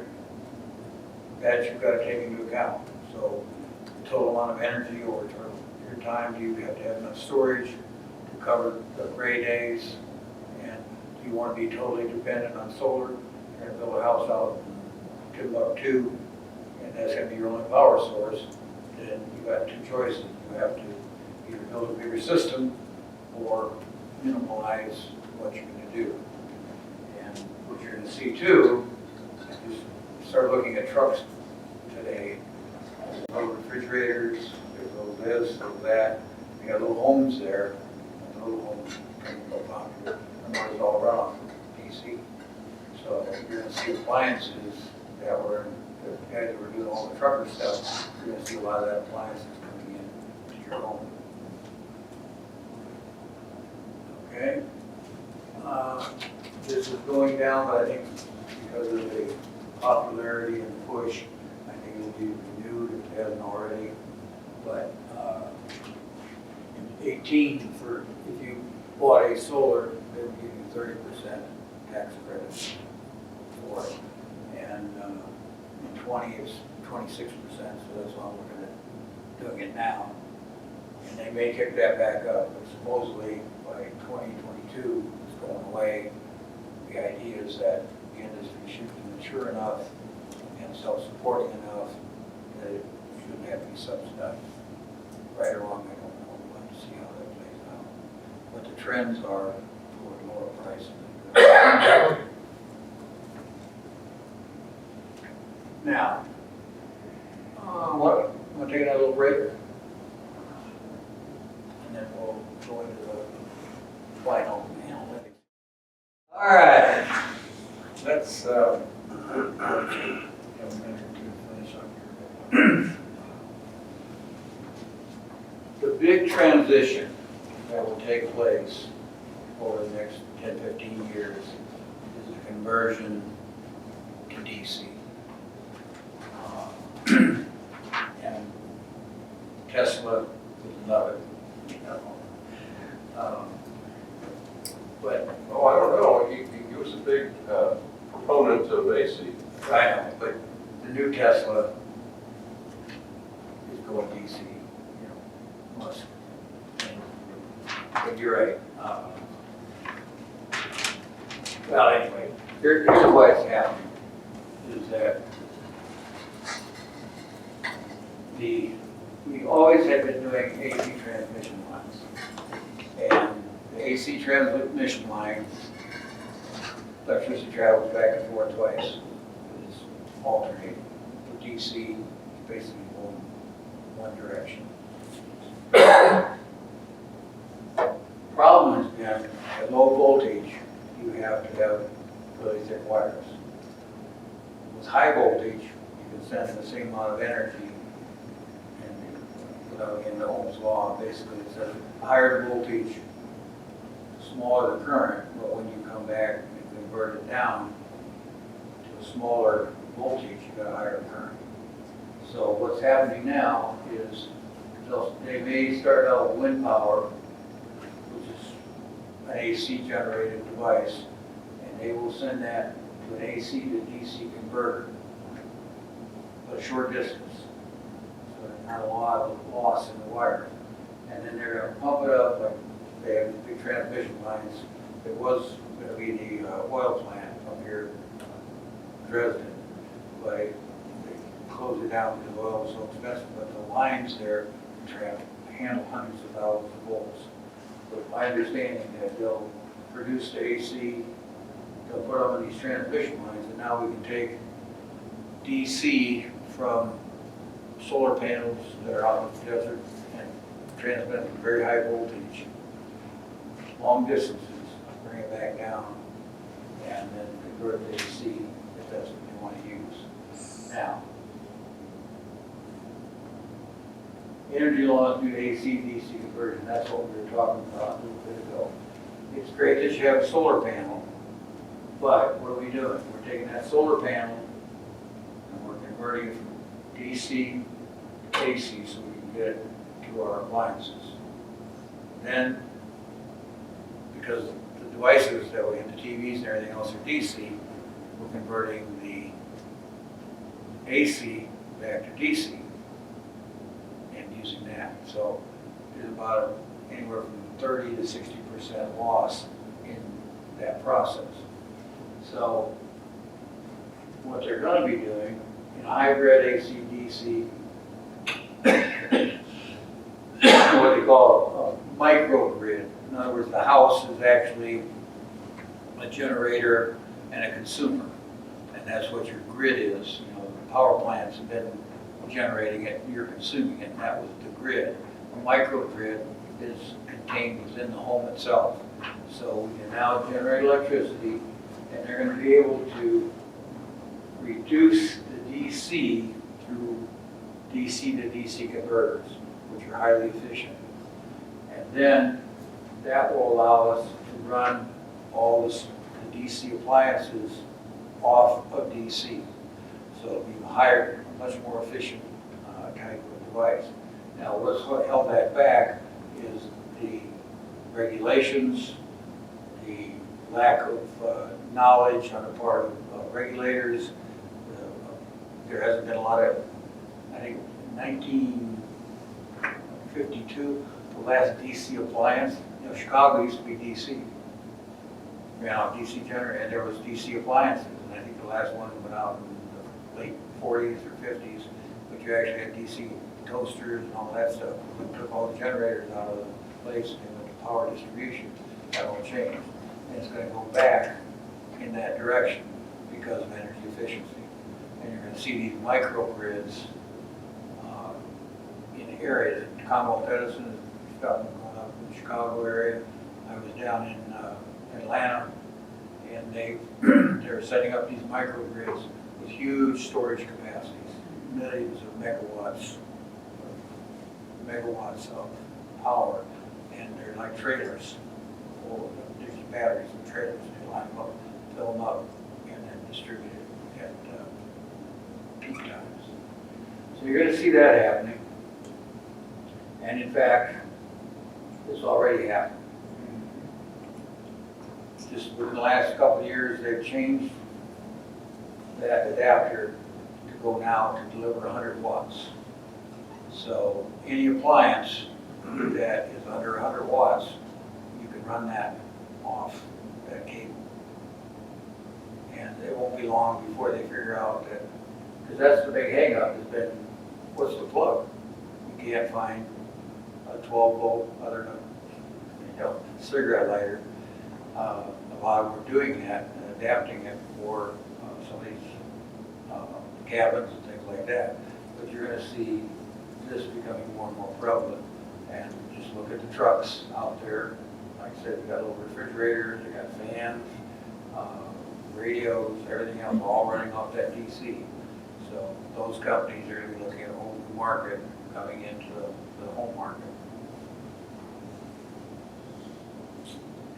That you've got to take into account. So the total amount of energy over your time, do you have to have enough storage to cover the gray days? And do you want to be totally dependent on solar? You're going to build a house out of Timbuktu, and that's going to be your only power source, then you've got 2 choices. You have to either build a bigger system or minimize what you're going to do. And what you're going to see too, is start looking at trucks today. There's little refrigerators, there's little this, little that. You got little homes there, and little homes can go popular. And those all run off DC. you're gonna see appliances that were, the guys that were doing all the trucker stuff, you're gonna see a lot of that appliances coming in to your home. Okay? This is going down, but I think because of the popularity and push, I think it'll be renewed if it hasn't already. But 18 for, if you bought a solar, they would give you 30% tax credit for it. And in 20 it's 26%, so that's why we're looking at doing it now. And they may kick that back up, but supposedly by 2022 it's going away. The idea is that the industry should be mature enough and self-supporting enough that it shouldn't have to be subsidized. Right or wrong, I don't know. We'll have to see how that plays out. But the trends are toward lower prices. Now, want to take another little break? And then we'll go into the final analytics. All right. Let's have a minute to finish up here. The big transition that will take place over the next 10, 15 years is the conversion to DC. And Tesla would love it. But Oh, I don't know, he was a big proponent of AC. I know, but the new Tesla is going DC, you know, Musk. But you're right. Well, anyway, here's why it's happening, is that we always have been doing AC transmission lines. And the AC transmission line, electricity travels back and forth twice. It's alternating. For DC, it's basically going one direction. Problem has been, at low voltage, you have to have really thick wires. With high voltage, you can send the same amount of energy, and without getting into Ohm's law, basically it says higher the voltage, smaller the current, but when you come back and convert it down to a smaller voltage, you got a higher current. So what's happening now is they may start out with wind power, which is an AC generated device, and they will send that to an AC to DC converter, but a short distance. So there's not a lot of loss in the wire. And then they're going to pump it up, like they have these big transmission lines. It was going to be the oil plant up here in Dresden, but they closed it down because oil was so expensive. But the lines there handle hundreds of thousands of volts. But my understanding that they'll produce the AC, they'll put them on these transmission lines, and now we can take DC from solar panels that are out in the desert and transmit them very high voltage, long distances, bring it back down, and then convert it to AC if that's what you want to use. Now, energy laws do AC-DC conversion. That's what we were talking about a little bit ago. It's great that you have a solar panel, but what are we doing? We're taking that solar panel and we're converting it from DC to AC so we can get it to our appliances. Then, because the devices that we have, the TVs and everything else are DC, we're converting the AC back to DC and using that. So there's about anywhere from 30 to 60% loss in that process. So what they're going to be doing in hybrid AC-DC, what they call a microgrid. In other words, the house is actually a generator and a consumer, and that's what your grid is. You know, the power plants have been generating it, you're consuming it, and that was the grid. A microgrid is contained within the home itself. So we can now generate electricity, and they're going to be able to reduce the DC through DC to DC converters, which are highly efficient. And then that will allow us to run all the DC appliances off of DC. So it'll be a higher, much more efficient type of device. Now, what's held that back is the regulations, the lack of knowledge on the part of regulators. There hasn't been a lot of, I think, 1952, the last DC appliance. You know, Chicago used to be DC. You know, DC generator, and there was DC appliances, and I think the last one went out in the late 40s or 50s, but you actually had DC toasters and all that stuff. We took all the generators out of the place and went to power distribution. That all changed. And it's going to go back in that direction because of energy efficiency. And you're going to see these microgrids in areas. Commonwealth Edison has gotten going up in the Chicago area. I was down in Atlanta, and they're setting up these microgrids with huge storage capacities, millions of megawatts of power, and they're like trailers, or there's batteries and trailers. They line them up, fill them up, and then distribute it at peak times. So you're going to see that happening, and in fact, it's already happened. Just within the last couple of years, they've changed that adapter to go now to deliver 100 watts. So any appliance that is under 100 watts, you can run that off that cable. And it won't be long before they figure out that, because that's the big hang-up, has been, what's the plug? You can't find a 12-volt other than, cigarette lighter. A lot of them are doing that and adapting it for some of these cabins and things like that. But you're going to see this becoming more and more prevalent. And just look at the trucks out there. Like I said, you got little refrigerators, you got fans, radios, everything else, all running off that DC. So those companies are going to be looking at a whole new market coming into the home market.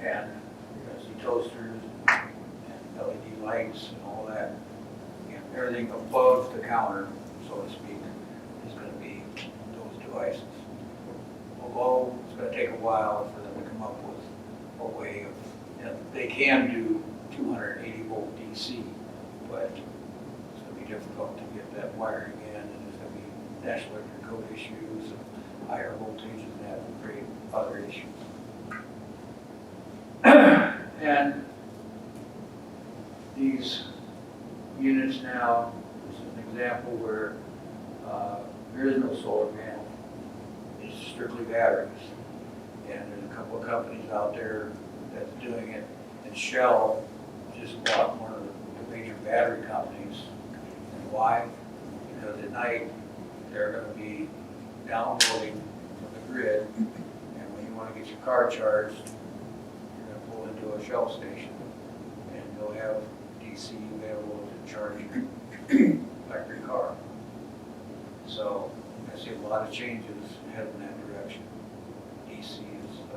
And you're going to see toasters and LED lights and all that. And everything above the counter, so to speak, is going to be those devices. Although it's going to take a while for them to come up with a way of, they can do 280 volt DC, but it's going to be difficult to get that wiring in, and there's going to be national electric code issues and higher voltages, and that will create other issues. And these units now, this is an example where there is no solar panel. It's strictly batteries. And there's a couple of companies out there that's doing it. And Shell just bought one of the major battery companies. And why? Because at night, they're going to be downloading from the grid. And when you want to get your car charged, into a Shell station, and you'll have DC available to charge your electric car. So I see a lot of changes heading in that direction. DC is a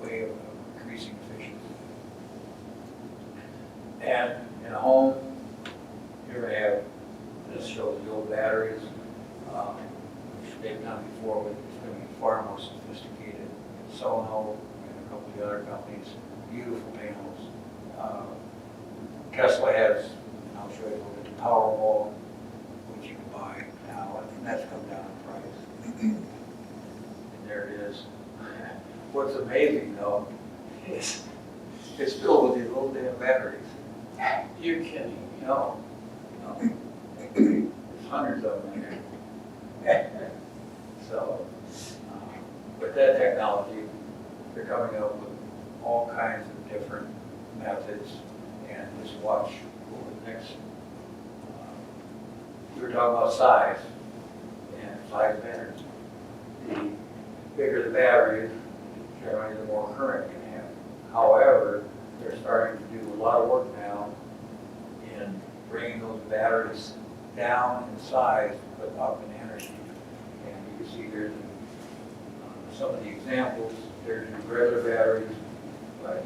way of increasing efficiency. And in a home, you're going to have, this shows the old batteries, which they've done before, but it's going to be far more sophisticated. Sono, the other companies, beautiful panels. Tesla has, and I'll show you the Powerwall, which you can buy now, and that's come down in price. And there it is. What's amazing though is it's filled with these little damn batteries. You're kidding me? No. There's hundreds of them in there. So, with that technology, they're coming up with all kinds of different methods, and just watch over the next, we were talking about size, and size matters. The bigger the battery, generally the more current you can have. However, they're starting to do a lot of work now bringing those batteries down in size, but up in energy. And you can see there's some of the examples. There's your regular batteries, but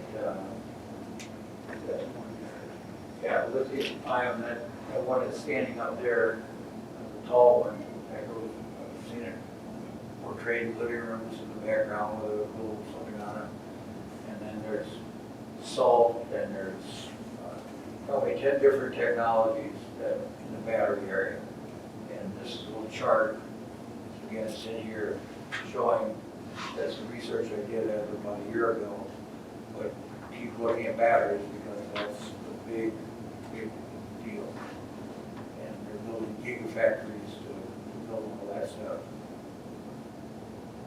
yeah, lithium ion, that one that's standing up there, the tall one, that goes, I've seen it portrayed in living rooms in the background with a little something on it. And then there's salt, and there's probably 10 different technologies that in the battery area. And this is a little chart, again, it's in here showing, that's the research I did as of about a year ago, but keep looking at batteries because that's a big, big deal. And they're building gigafactories to build all that stuff.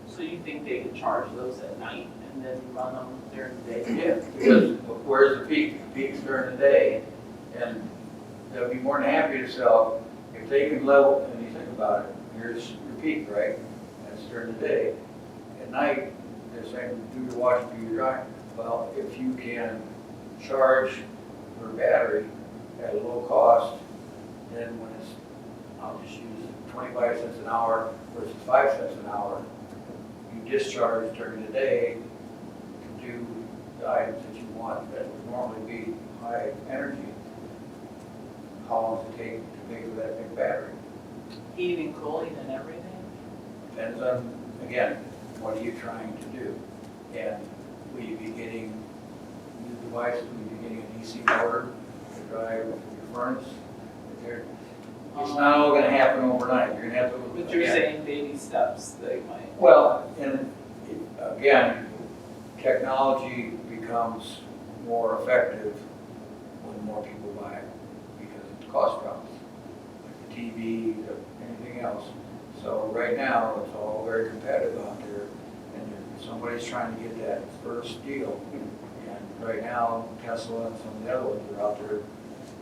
So you think they could charge those at night and then run them during the day? Yeah, because where's the peak? The peak's during the day, and they'll be more than happy to sell if they can level, and you think about it, here's your peak, right? That's during the day. At night, they're saying, do your wash, do your dry. Well, if you can charge your battery at a low cost, then when it's, I'll just use 25 cents an hour versus 5 cents an hour, you discharge during the day to do the items that you want that would normally be high energy. How long does it take to make that big battery? Heating, cooling, and everything? Depends on, again, what are you trying to do? And will you be getting new devices, will you be getting a DC motor to drive your furnace? It's not all gonna happen overnight, you're gonna have to. But you're saying baby steps, they might. Well, and again, technology becomes more effective when more people buy it because the cost drops, like the TV, anything else. So right now, it's all very competitive out there, and somebody's trying to get that first deal. And right now, Tesla and some of the other ones are out there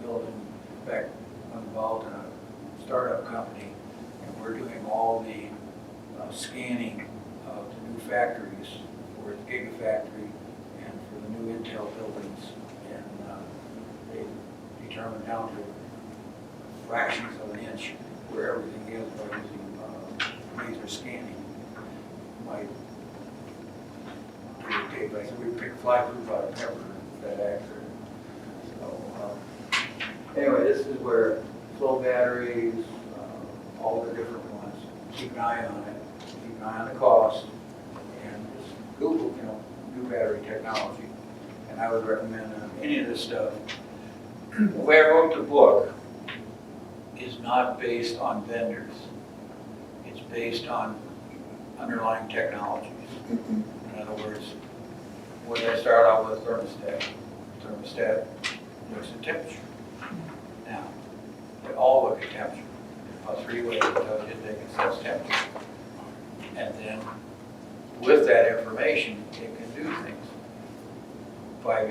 building. In fact, I'm involved in a startup company, and we're doing all the scanning of the new factories for the Gigafactory and for the new Intel buildings. And they determine down to fractions of an inch where everything is by using laser scanning. Might take, like, we pick fly proof out of pepper, that accurate. So anyway, this is where flow batteries, all the different ones, keep an eye on it, keep an eye on the cost, and just Google, new battery technology. And I would recommend any of this stuff. The way I wrote the book is not based on vendors. It's based on underlying technologies. In other words, what did I start out with? Thermostat. Thermostat looks at temperature. Now, they all look at temperature. About 3 ways it tells you they can sense temperature. And then with that information, it can do things. 5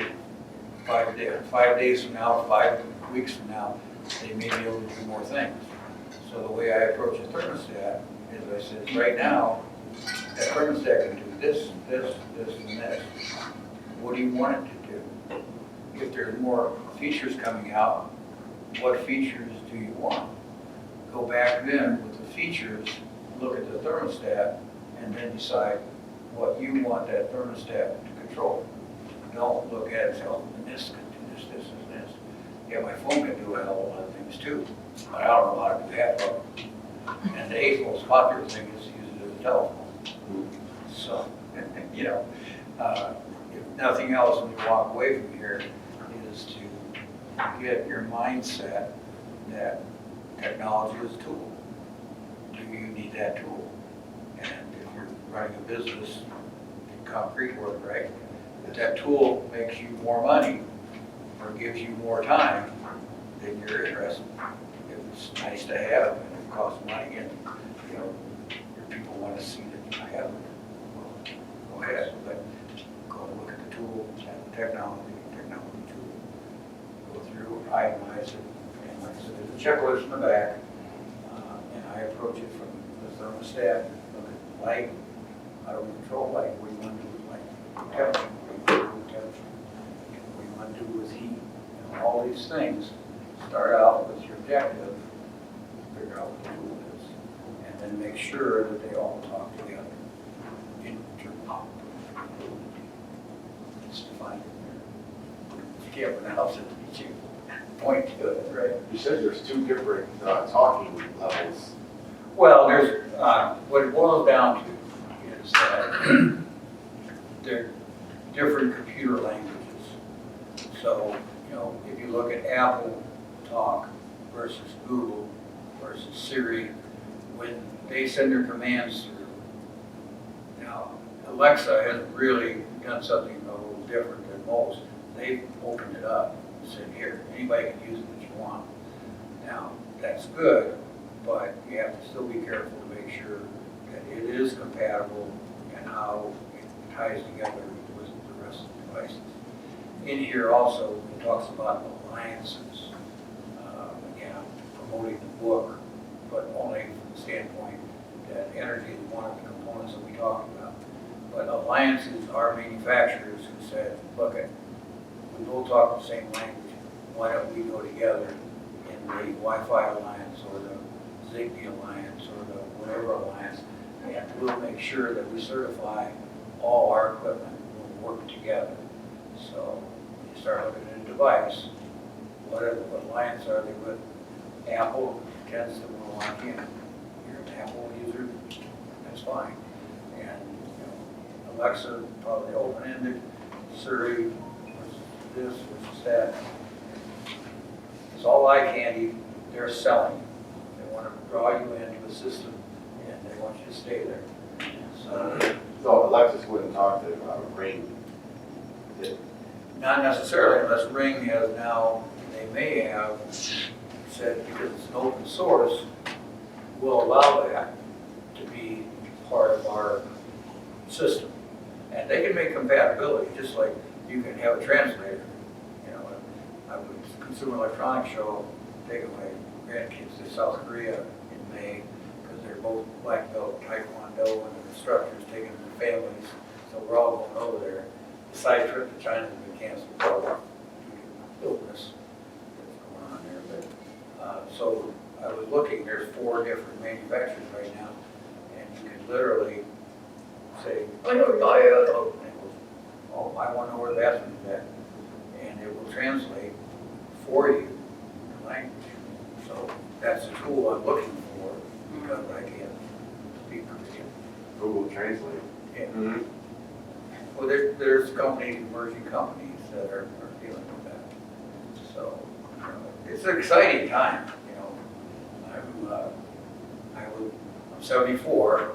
days from now, 5 weeks from now, they may be able to do more things. So the way I approach a thermostat is I said, right now, that thermostat can do this, this, this, and this. What do you want it to do? If there's more features coming out, what features do you want? Go back then with the features, look at the thermostat, and then decide what you want that thermostat to control. Don't look at it and say, oh, this can do this, this, and this. Yeah, my phone can do a hell of a lot of things too, but I don't know how to do half of them. And the eighth most popular thing is to use it as a telephone. So, if nothing else, when you walk away from here, is to get your mindset that technology is a tool. Do you need that tool? And if you're running a business in concrete work, right? If that tool makes you more money or gives you more time, then you're interested. If it's nice to have and it costs money and your people want to see that you have it, well, go ahead. But go look at the tool, technology tool. Go through, itemize it, and like I said, there's a checklist in the back, and I approach it from the thermostat, look at light, how do we control light, what do you want to do with light, temperature, what do you want to do with temperature, what do you want to do with heat, all these things, start out with your objective, figure out what the tool is, and then make sure that they all talk together. Interoperability. It's defined in there. You can't pronounce it, but you point to it, right? You said there's two different talking levels. Well, there's, what it boils down to is that they're different computer languages. So, you know, if you look at Apple Talk versus Google versus Siri, when they send their commands through, now, Alexa has really done something a little different than most. They've opened it up and said, here, anybody can use it that you want. Now, that's good, but you have to still be careful to make sure that it is compatible and how it ties together with the rest of the devices. In here also, it talks about alliances, again, promoting the book, but only from the standpoint that energy is one of the components that we talked about. But alliances are manufacturers who said, look, we both talk the same language, why don't we go together in the Wi-Fi alliance or the Zigbee alliance or the whatever alliance, and we'll make sure that we certify all our equipment will work together. So you start looking at a device, what alliance are they with? Apple tends to lock in. You're an Apple user, that's fine. And you know, Alexa, probably open-ended, Siri, versus this, versus that. It's all eye candy, they're selling. They want to draw you into a system and they want you to stay there. So Alexis wouldn't talk to Ring. Not necessarily, unless Ring has now, they may have said, because it's an open source, we'll allow that to be part of our system. And they can make compatibility, just like you can have a translator. You know, I was at the Consumer Electronics Show, taking my grandkids to South Korea in May, because they're both black belt Taekwondo, and the instructors taking their families, so we're all going over there. The side trip to China has been canceled for a illness that's going on there. But, so I was looking, there's 4 different manufacturers right now, and you can literally say, I know, and it goes, oh, I want to know where the bathroom is at, and it will translate for you the language. So that's the tool I'm looking for, because I can't speak Korean. Google Translate. Yeah. Mm-hmm. Well, there's companies, emerging companies that are dealing with that. So it's an exciting time, you know. I'm 74,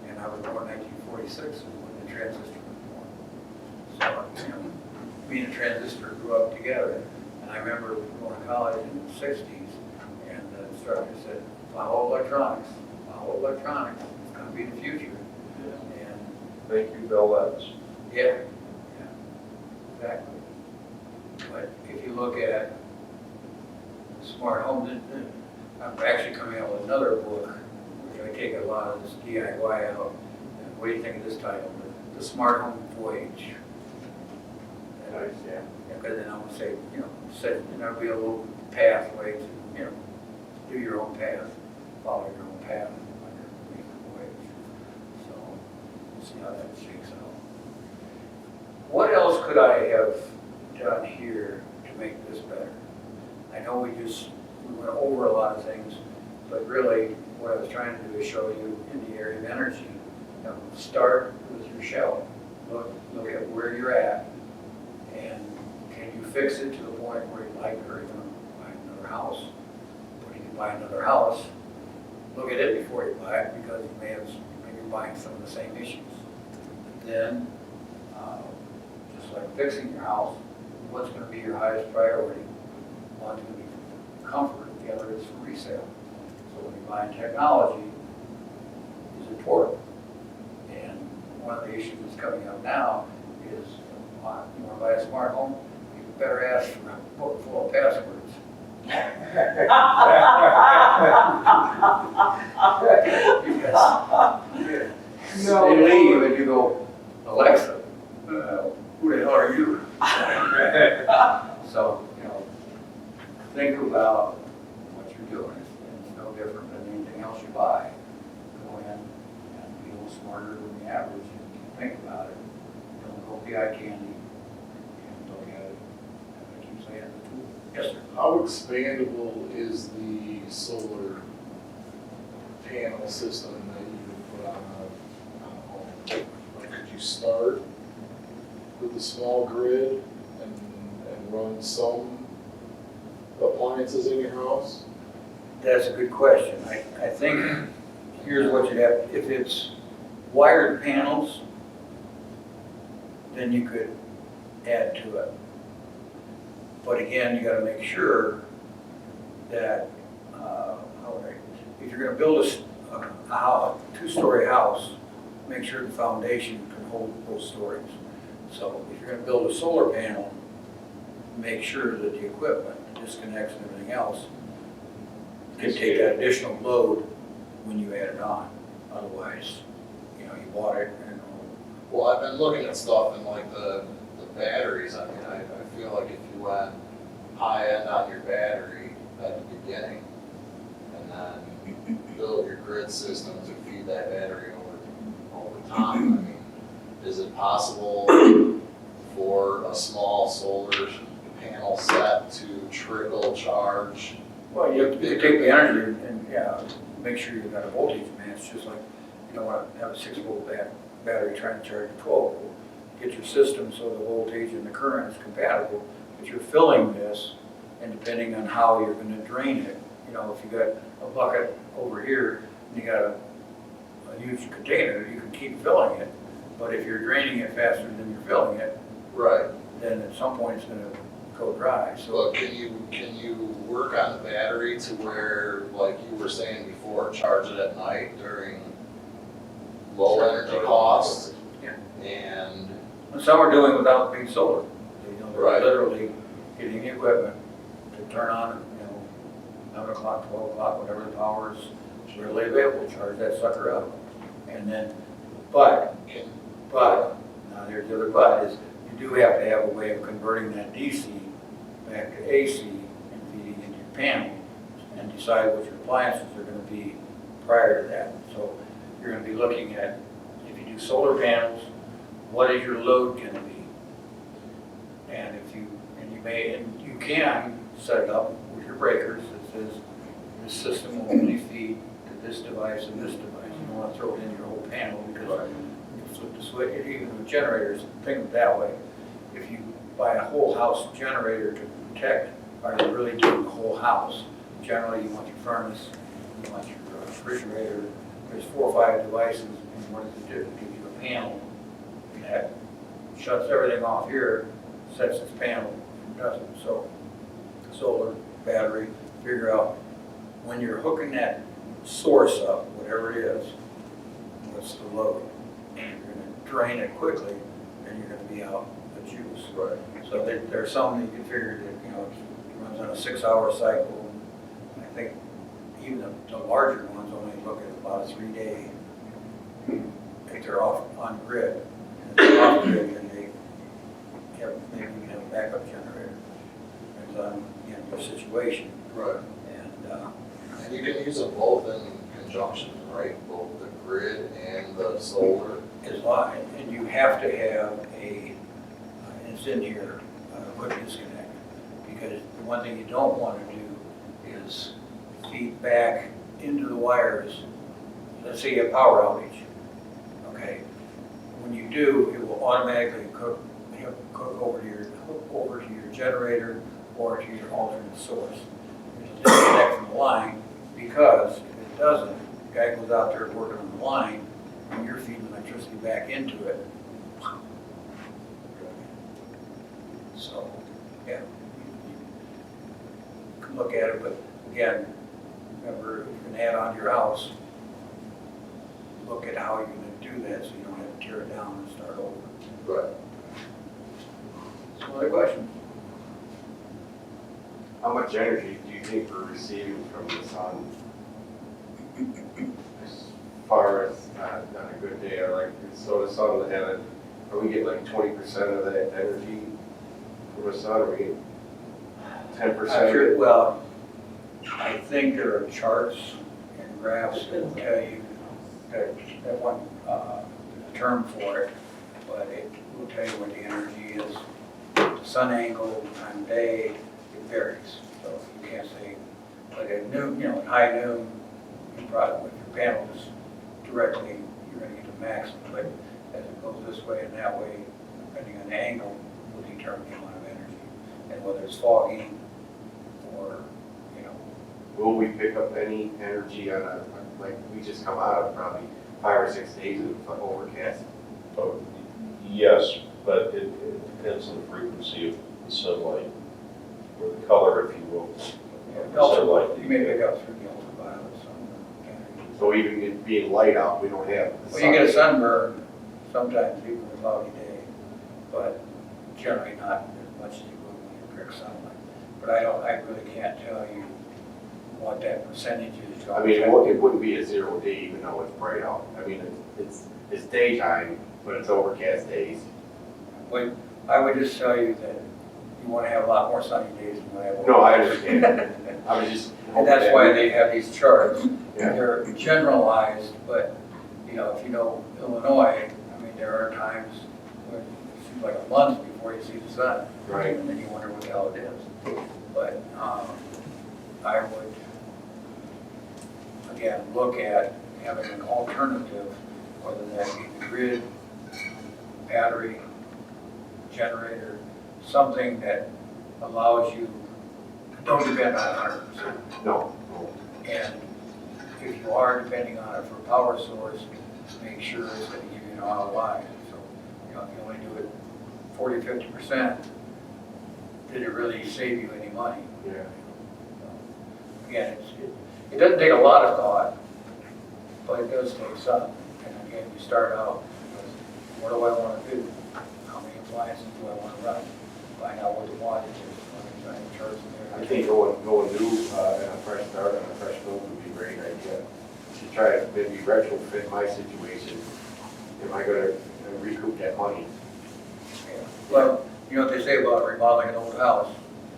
and I was born in 1946 when the transistor was born. So, you know, me and the transistor grew up together. And I remember going to college in the 60s, and the instructor said, follow electronics, follow electronics. It's going to be the future. And Thank you, Bell Labs. yeah, exactly. But if you look at smart homes, I'm actually coming out with another book, which I take a lot of this DIY out. And what do you think of this title? The Smart Home Voyage. Nice, yeah. Because then I'm going to say, you know, there'll be a little pathway to, you know, do your own path, follow your own path on your voyage. So we'll see how that shakes out. What else could I have done here to make this better? I know we went over a lot of things, but really what I was trying to do is show you in the area of energy. You know, start with your shell. Look at where you're at, and can you fix it to the point where you like it or you're going to buy another house? When you buy another house, look at it before you buy it, because you maybe you're buying some of the same issues. Then, just like fixing your house, what's going to be your highest priority? One's going to be comfort, the other is for resale. So when you're buying technology, is it portable? And one of the issues that's coming up now is, you want to buy a smart home, you better ask for a book full of passwords. Because they leave and you go, Alexa, who the hell are you? So, you know, think about what you're doing. It's no different than anything else you buy. Go in and be a little smarter than the average and think about it. Don't go the eye candy and look at it. And I keep saying the tool. Yes, sir. How expandable is the solar panel system that you would put on a home? Like, could you start with a small grid and run some appliances in your house? That's a good question. I think, here's what you'd have, if it's wired panels, then you could add to it. But again, you gotta make sure that, if you're gonna build a two-story house, make sure the foundation can hold both stories. So if you're gonna build a solar panel, make sure that the equipment, the disconnects and everything else can take that additional load when you add it on. Otherwise, you bought it and. Well, I've been looking at stuff and like the batteries, I mean, I feel like if you went high end on your battery at the beginning and then build your grid system to feed that battery over time, I mean, is it possible for a small solar panel set to trickle charge? Well, you could take the energy and, make sure you've got a voltage match, just like you don't want to have a 6-volt battery trying to charge a 12-volt. Get your system so the voltage and the current is compatible, but you're filling this, and depending on how you're going to drain it, if you got a bucket over here, and you got a huge container, you can keep filling it, but if you're draining it faster than you're filling it, Right. then at some point it's going to go dry. So But can you work on the battery to where, like you were saying before, charge it at night during low energy costs? Yeah. And some are doing without being solar. They're Right. literally getting the equipment to turn on, 11 o'clock, 12 o'clock, whatever the power is readily available, charge that sucker up. And then, but, now there's the other but, is you do have to have a way of converting that DC back to AC and feeding into your panel and decide what your appliances are going to be prior to that. So you're going to be looking at, if you do solar panels, what is your load going to be? And you can set it up with your breakers that says this system will only feed to this device and this device. You don't want to throw it in your whole panel because you flip the switch. Even with generators, think of it that way. If you buy a whole house generator to protect, are you really doing the whole house? Generally, you want your furnace, you want your refrigerator. There's 4 or 5 devices, and what does it do? It gives you a panel that shuts everything off here, sets its panel, and doesn't. So solar, battery, figure out when you're hooking that source up, whatever it is, what's the load? And you're going to drain it quickly, then you're going to be out the juice. Right. So there are some that you can figure that, it runs on a 6-hour cycle. And I think even the larger ones only look at about a 3-day. If they're off on grid, and if they're off grid, then they have, maybe you can have a backup generator. Depends on, your situation. Right. And you can use them both in conjunction, right? Both the grid and the solar. as long, and you have to have and it's in here, quick disconnect. Because the one thing you don't want to do is feed back into the wires. Let's say you have power outage, okay? When you do, it will automatically hook over to your generator or to your alternate source. It'll disconnect from the line because if it doesn't, the guy goes out there working on the line and you're feeding electricity back into it. So, yeah, you can look at it, but again, remember, if you can add on to your house, look at how you're going to do that so you don't have to tear it down and start over. Right. Some other questions? How much energy do you think we're receiving from the sun? As far as not a good day, or like, so the sun, are we getting like 20% of that energy from the sun, or we get 10%. sure, well, I think there are charts and graphs that will tell you that one, term for it, but it will tell you what the energy is. The sun angle, time of day, it varies. So you can't say, like at noon, at high noon, you probably, with your panels directly, you're gonna get the maximum, but as it goes this way and that way, depending on the angle, will determine the amount of energy. And whether it's foggy or, Will we pick up any energy on a, like, we just come out of probably 5 or 6 days of overcast? Oh, yes, but it depends on the frequency of the sunlight, or the color, if you will. of the sunlight. you may pick up through the ultraviolet sun. So even it being light out, we don't have the When you get a sun. sunburn, sometimes people with a cloudy day, but generally not as much as you would when you pick sunlight. But I really can't tell you what that percentage is. I mean, it wouldn't be a 0 day even though it's bright out. I mean, it's daytime, but it's overcast days. But I would just tell you that you want to have a lot more sunny days than you have. No, I understand. I was just. And that's why they have these charts. Yeah. They're generalized, but, if you know Illinois, I mean, there are times when it seems like a month before you see the sun. Right. And then you wonder what the hell it is. But I would, again, look at having an alternative, whether that be the grid, battery, generator, something that allows you, don't depend on it 100%. No. And if you are depending on it for power source, make sure it's going to give you an ROI. So, if you only do it 40, 50%, did it really save you any money? Yeah. Again, it doesn't take a lot of thought, but it does take some. And again, you start out with, what do I want to do? How many appliances do I want to run? Find out what the wattage is. Charts in there. I think going new and a fresh start on a fresh build would be a great idea. To try to maybe retrofit my situation. Am I going to recoup that money? Yeah. Well, you know what they say about remodeling an old house?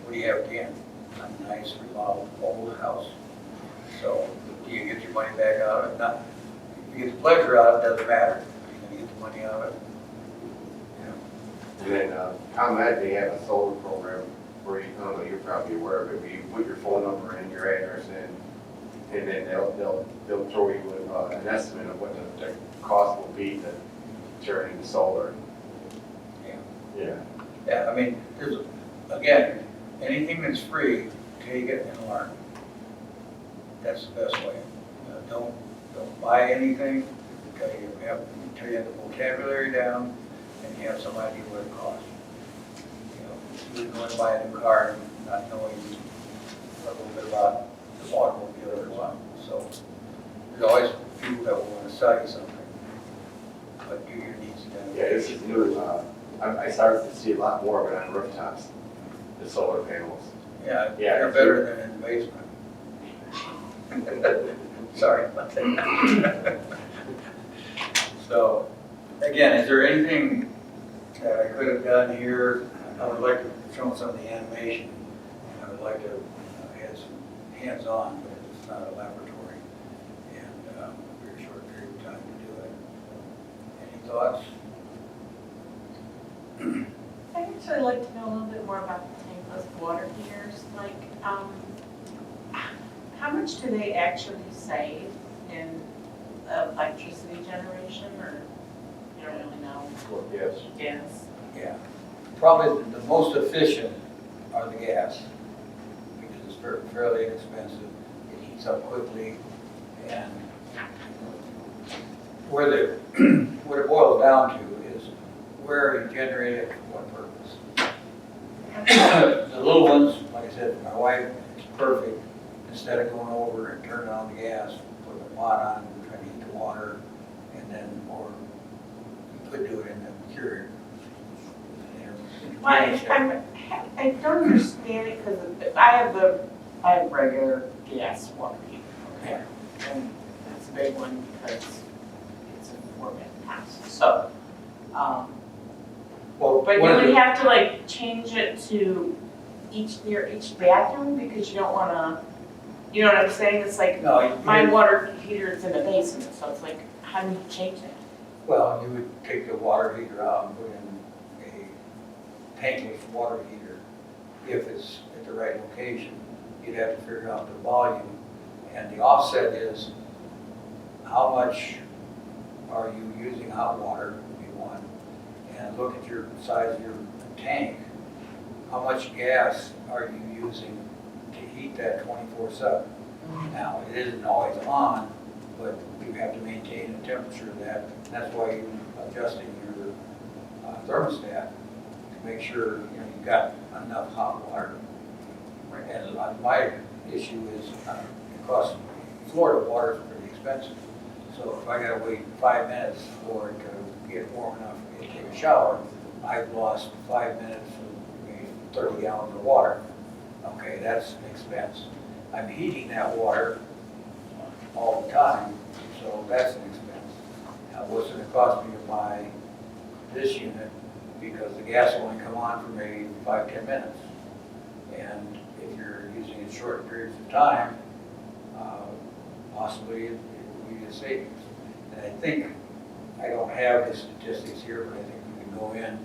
What do you have again? A nice remodeled old house. So do you get your money back out of it? Not, if you get the pleasure out of it, doesn't matter. You're going to get the money out of it. And then ComEd, they have a solar program where you, I don't know, you're probably aware of it, where you put your phone number and your address in, and then they'll throw you an estimate of what the cost will be to turn into solar. Yeah. Yeah. Yeah, I mean, there's, again, anything that's free, take it and learn. That's the best way. Don't buy anything until you have the vocabulary down and you have some idea what it costs. You go and buy a new car and not knowing a little bit about the automobile or what. So there's always people that will want to sell you something, but do your needs then. Yeah, this is new. I started to see a lot more of it on rooftops, the solar panels. Yeah, Yeah, they're it's better than in the basement. Sorry about that. So, again, is there anything that I could have done here? I would like to show some of the animation. I would like to add some hands-on, but it's not a laboratory. And a very short period of time to do it. Any thoughts? I'd actually like to know a little bit more about the tankless water heaters. Like, how much do they actually save in electricity generation, or you don't really know? Well, yes. Gas. Yeah. Probably the most efficient are the gas, because it's fairly inexpensive, it heats up quickly, and what it boils down to is where you generate it for what purpose. The little ones, like I said, my wife, it's perfect. Instead of going over and turning on the gas, put the pot on, trying to heat the water, and then, or you could do it in the Keurig. Well, I don't understand it because I have regular gas water heater, okay? And it's a big one because it's a 4-bedroom house. So, Well, but you one of would the- have to like change it to near each bathroom because you don't wanna, you know what I'm saying? It's like, No, my water heater is in the basement, so it's like, how do you change that? well, you would take the water heater out and put in a tankless water heater. If it's at the right location, you'd have to figure out the volume. And the offset is how much are you using hot water, would be one. And look at your size of your tank. How much gas are you using to heat that 24/7? Now, it isn't always on, but you have to maintain the temperature of that. And that's why you're adjusting your thermostat to make sure you've got enough hot water. And my issue is it costs, Florida water is pretty expensive. So if I gotta wait 5 minutes for it to get warm enough for me to take a shower, I've lost 5 minutes of maybe 30 gallons of water. Okay, that's an expense. I'm heating that water all the time, so that's an expense. Now, what's it gonna cost me to buy this unit? Because the gas will only come on for maybe 5-10 minutes. And if you're using it short periods of time, possibly it will be a savings. And I think, I don't have the statistics here, but I think you can go in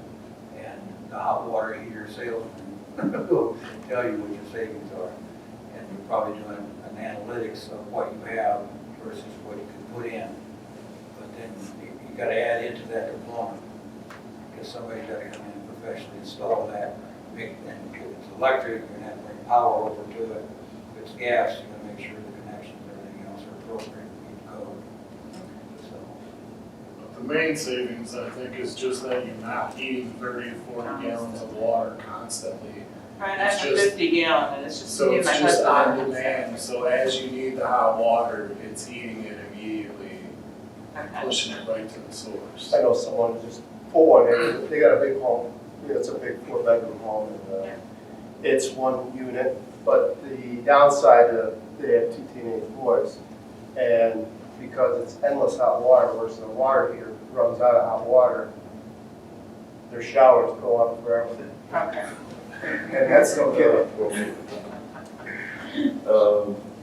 and the hot water heater salesman will tell you what your savings are. And you're probably doing an analytics of what you have versus what you can put in. But then you gotta add into that component. Because somebody's gotta come in and professionally install that. And if it's electric, you're gonna have to bring power over to it. If it's gas, you're gonna make sure the connections and everything else are appropriate to meet code. So, But the main savings, I think, is just that you're not heating 30 to 40 gallons of water constantly. Right, I It's have a just- 50-gallon, and it's just So me and it's my just husband. on demand, so as you need the hot water, it's heating it immediately, Okay. pushing it right to the source. I know someone just pulled one in, they got a big home, it's a big 4-bedroom home, and it's one unit, but the downside of, they have 2 teenage boys, and because it's endless hot water, whereas the water heater runs out of hot water, their showers go up forever, Okay. and that's no kidding.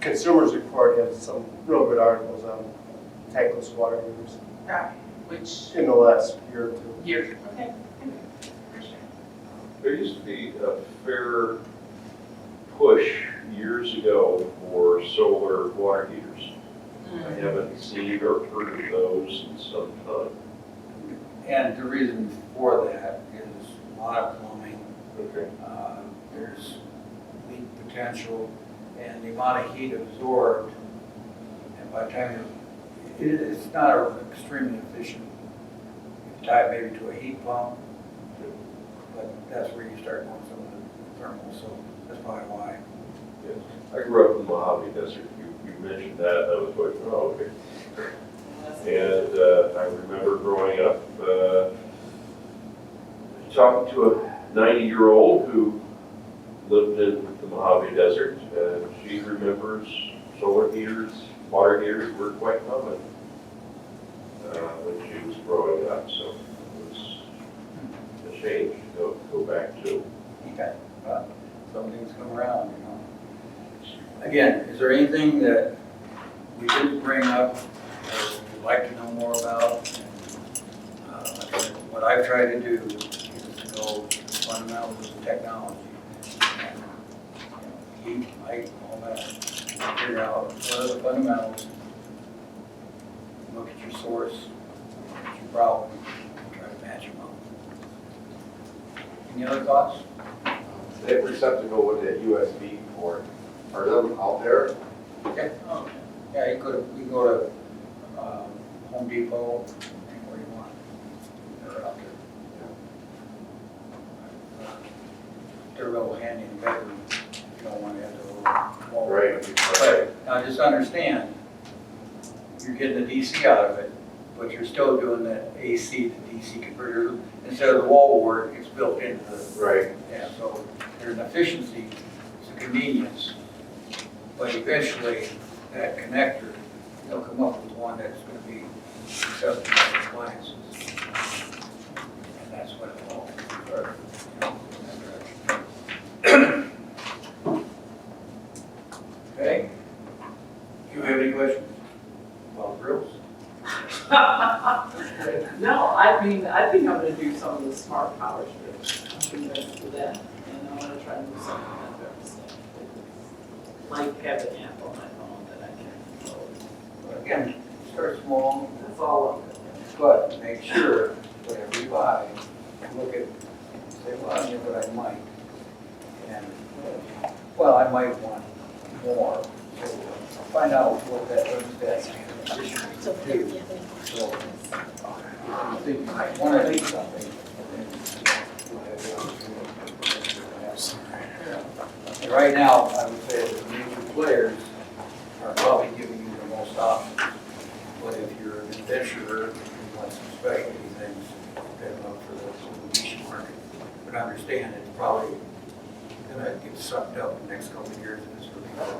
Consumers Report has some real good articles on tankless water heaters Right, which in the last year or 2. year? Okay. Appreciate There used to be a fair push years ago for solar water heaters. I haven't seen or heard of those in some time. and the reason for that is a lot of plumbing. Okay. There's leak potential and the amount of heat absorbed. And by the time it's not extremely efficient. You tie it maybe to a heat pump, but that's where you start doing some of the thermal, so that's probably why. Yes. I grew up in the Mojave Desert. You mentioned that, and I was like, oh, okay. And I remember growing up, talking to a 90-year-old who lived in the Mojave Desert, and she remembers solar heaters, water heaters were quite common when she was growing up, so it was a shame to go back to. Okay, some things come around, you know. Again, is there anything that we didn't bring up or you'd like to know more about? Like I said, what I've tried to do is to go to the fundamentals of the technology. And, heat, light, all that. Figure out what are the fundamentals. Look at your source, look at your problem, and try to match them up. Any other thoughts? That receptacle with that USB port, are them out there? Okay. Yeah, you can go to Home Depot, anywhere you want. They're out there. They're real handy in the bedroom. You don't want to have the wall. Right. But now just understand, you're getting the DC out of it, but you're still doing the AC to DC converter. Instead of the wall wart, it's built into the. Right. Yeah, so there's an efficiency, it's a convenience. But eventually, that connector, they'll come up with one that's going to be acceptable to appliances. And that's what it will, in that direction. No, I mean, I think I'm gonna do some of the smart power strips. I'm convinced of that, and I'm gonna try and do something that they're understanding. Like have an app on my phone that I can control. Again, start small, That's all of it. but make sure whatever you buy, look at, say, well, you know what I might. And, well, I might want more. So find out what that thermostat So, can do. So, if you think you might want to do something, and right now, I would say the major players are probably giving you the most options. But if you're an adventurer who wants some specialty things, then look for the niche market. But understand it's probably gonna get sucked up in the next couple of years if it's really good.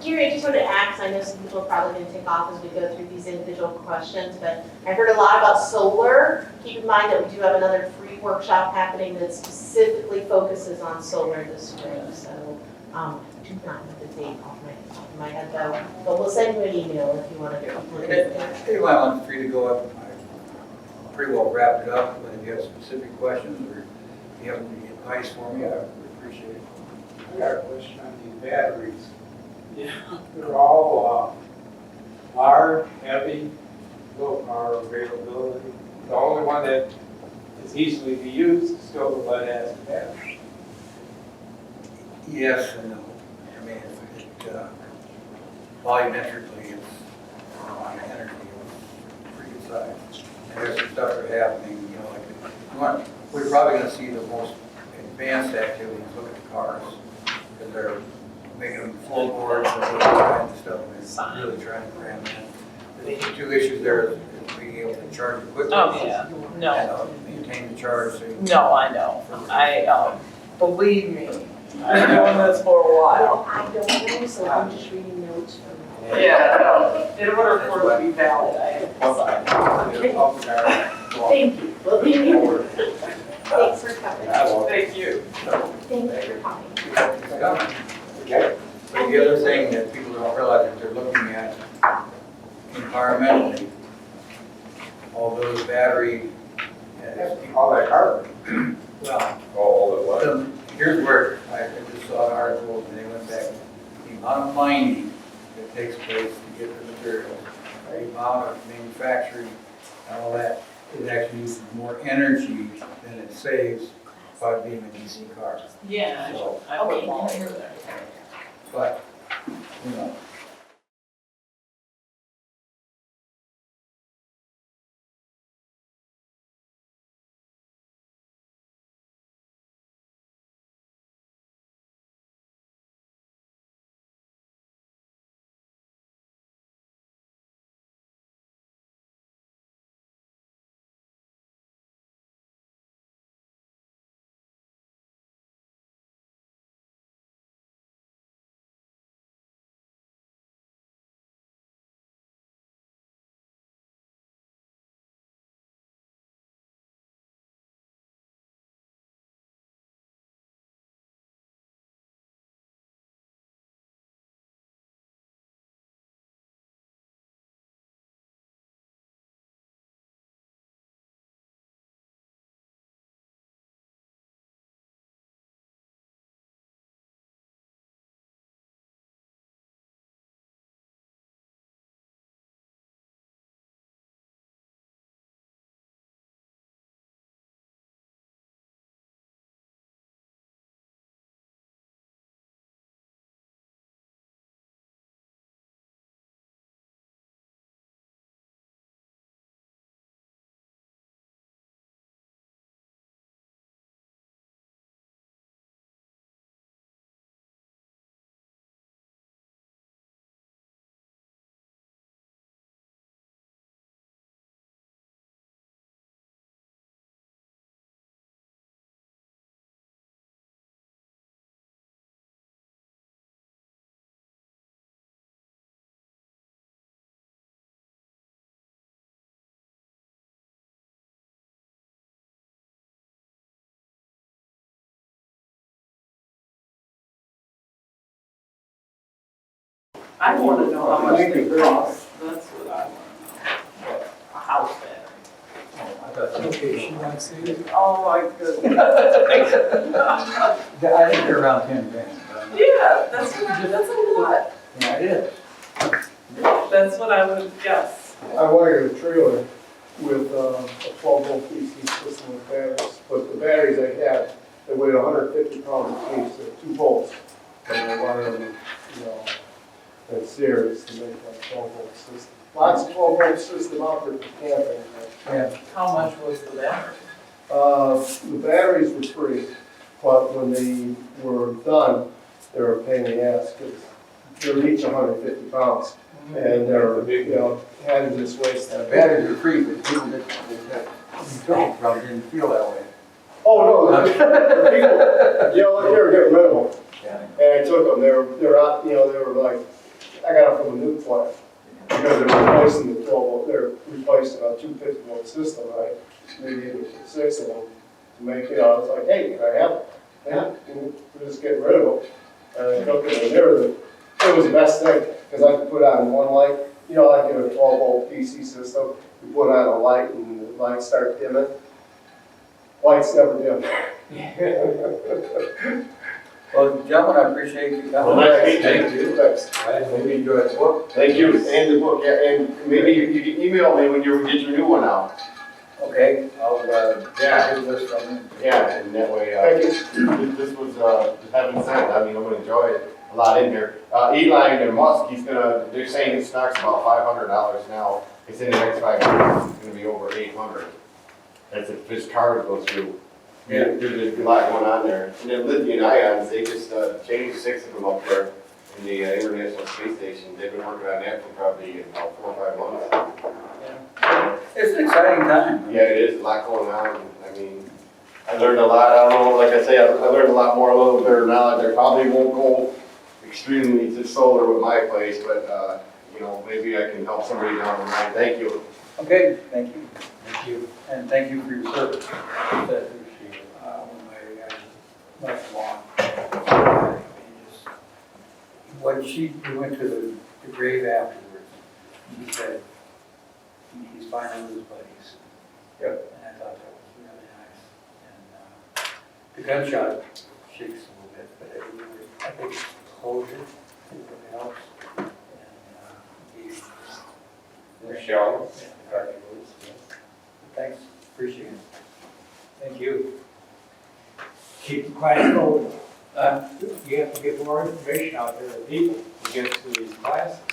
Gary, I just wanted to ask, 'cause I know some people are probably going to take off as we go through these individual questions, but I heard a lot about solar. Keep in mind that we do have another free workshop happening that specifically focuses on solar this spring. So do not know the date off my head though, but we'll send you an email if you want to. Anyway, I'm free to go up. I pretty well wrapped it up, but if you have specific questions or if you have any advice for me, I would appreciate it. I got a question on these batteries. Yeah. They're all large, heavy, low power availability. The only one that is easily to use is still the lead acid battery. Yes and no. I mean, volumetrically, it's on energy, it's pretty good size. And there's some stuff that are happening, you know, like, we're probably gonna see the most advanced activities, look at the cars. Because they're making them floorboards and all kinds of stuff, and it's really trying to cram in. The two issues there is being able to charge it quickly. Oh, yeah, no, And maintain the charge, so you no, I know. Believe me, I've been doing this for a while. I don't know, so I'm just reading notes from. Yeah, no, in order for it to be valid, I have to sign. Thank you. Well, thanks for coming. Thank you. Thanks for coming. it's coming. But the other thing that people don't realize that they're looking at environmentally, all those battery, All that carbon. well, All at once. here's where I just saw an article and they went back, the amount of mining that takes place to get the materials, the amount of manufacturing and all that, it actually uses more energy than it saves by being a DC car. Yeah, So, I put them all over there. but, you know, I want to know how much they cost, that's what I want. Okay, she wants to see it. Oh, my goodness. I think they're around 10 grand. Yeah, that's a lot. Yeah, it is. That's what I would guess. I wanted a trailer with a 12-volt DC system with batteries, but the batteries I had, they weighed 150 pounds each, so 2 volts. And I wanted them, you know, in series to make that 12-volt system. Lots of 12-volt system out there for camping. Yeah. How much was the battery? The batteries were free, but when they were done, they were a pain in the ass because they're each 150 pounds. And they're, you know, hazardous waste. The batteries are free, but people that probably didn't feel that way. Oh, no, the people, you know, like they were getting rid of them. Yeah. And I took them, they're out, you know, they were like, I got them from a nuke plant. Because they're replacing the 12-volt, they're replacing a 250-volt system, right? Maybe even 6 of them to make, you know, it's like, hey, can I have them? Yeah, and we're just getting rid of them. And I took them, and it was the best thing, because I could put on one light, you know, like in a 12-volt PC system, you put on a light and the lights start dimming. Lights never dim. Well, gentlemen, I appreciate you Well, coming. nice meeting you. Thanks. Maybe enjoy the book. Thank you, and the book, yeah, and maybe you can email me when you get your new one out. Okay, I'll, Yeah. do this from you. Yeah, and that way, Thank you. this was, heaven sent, I mean, I'm gonna enjoy it, a lot in here. Eli and Musk, they're saying his stock's about $500 now, it's in the next 5 years, it's gonna be over 800. That's if his card goes through. Yeah. There's a lot going on there. And then lithium ions, they just, changed 6 of them up there in the International Space Station. They've been working on that for probably about 4 or 5 months. It's an exciting time. Yeah, it is, a lot going on. I mean, I learned a lot, I don't know, like I say, I learned a lot more, a little better knowledge. I probably won't go extremely to solar with my place, but, you know, maybe I can help somebody down the line. Thank you. Okay, thank you. Thank you. And thank you for your service. I appreciate it. When I left Juan, we went to the grave afterwards, he said, he's finding his buddies. Yep. And I thought that was really nice. And the gunshot shakes a little bit, but it really, I think it's closure, it really helps. And he's Michelle. Thanks, appreciate it. Thank you. Keep the class going. You have to get more information out there to people to get to these classes.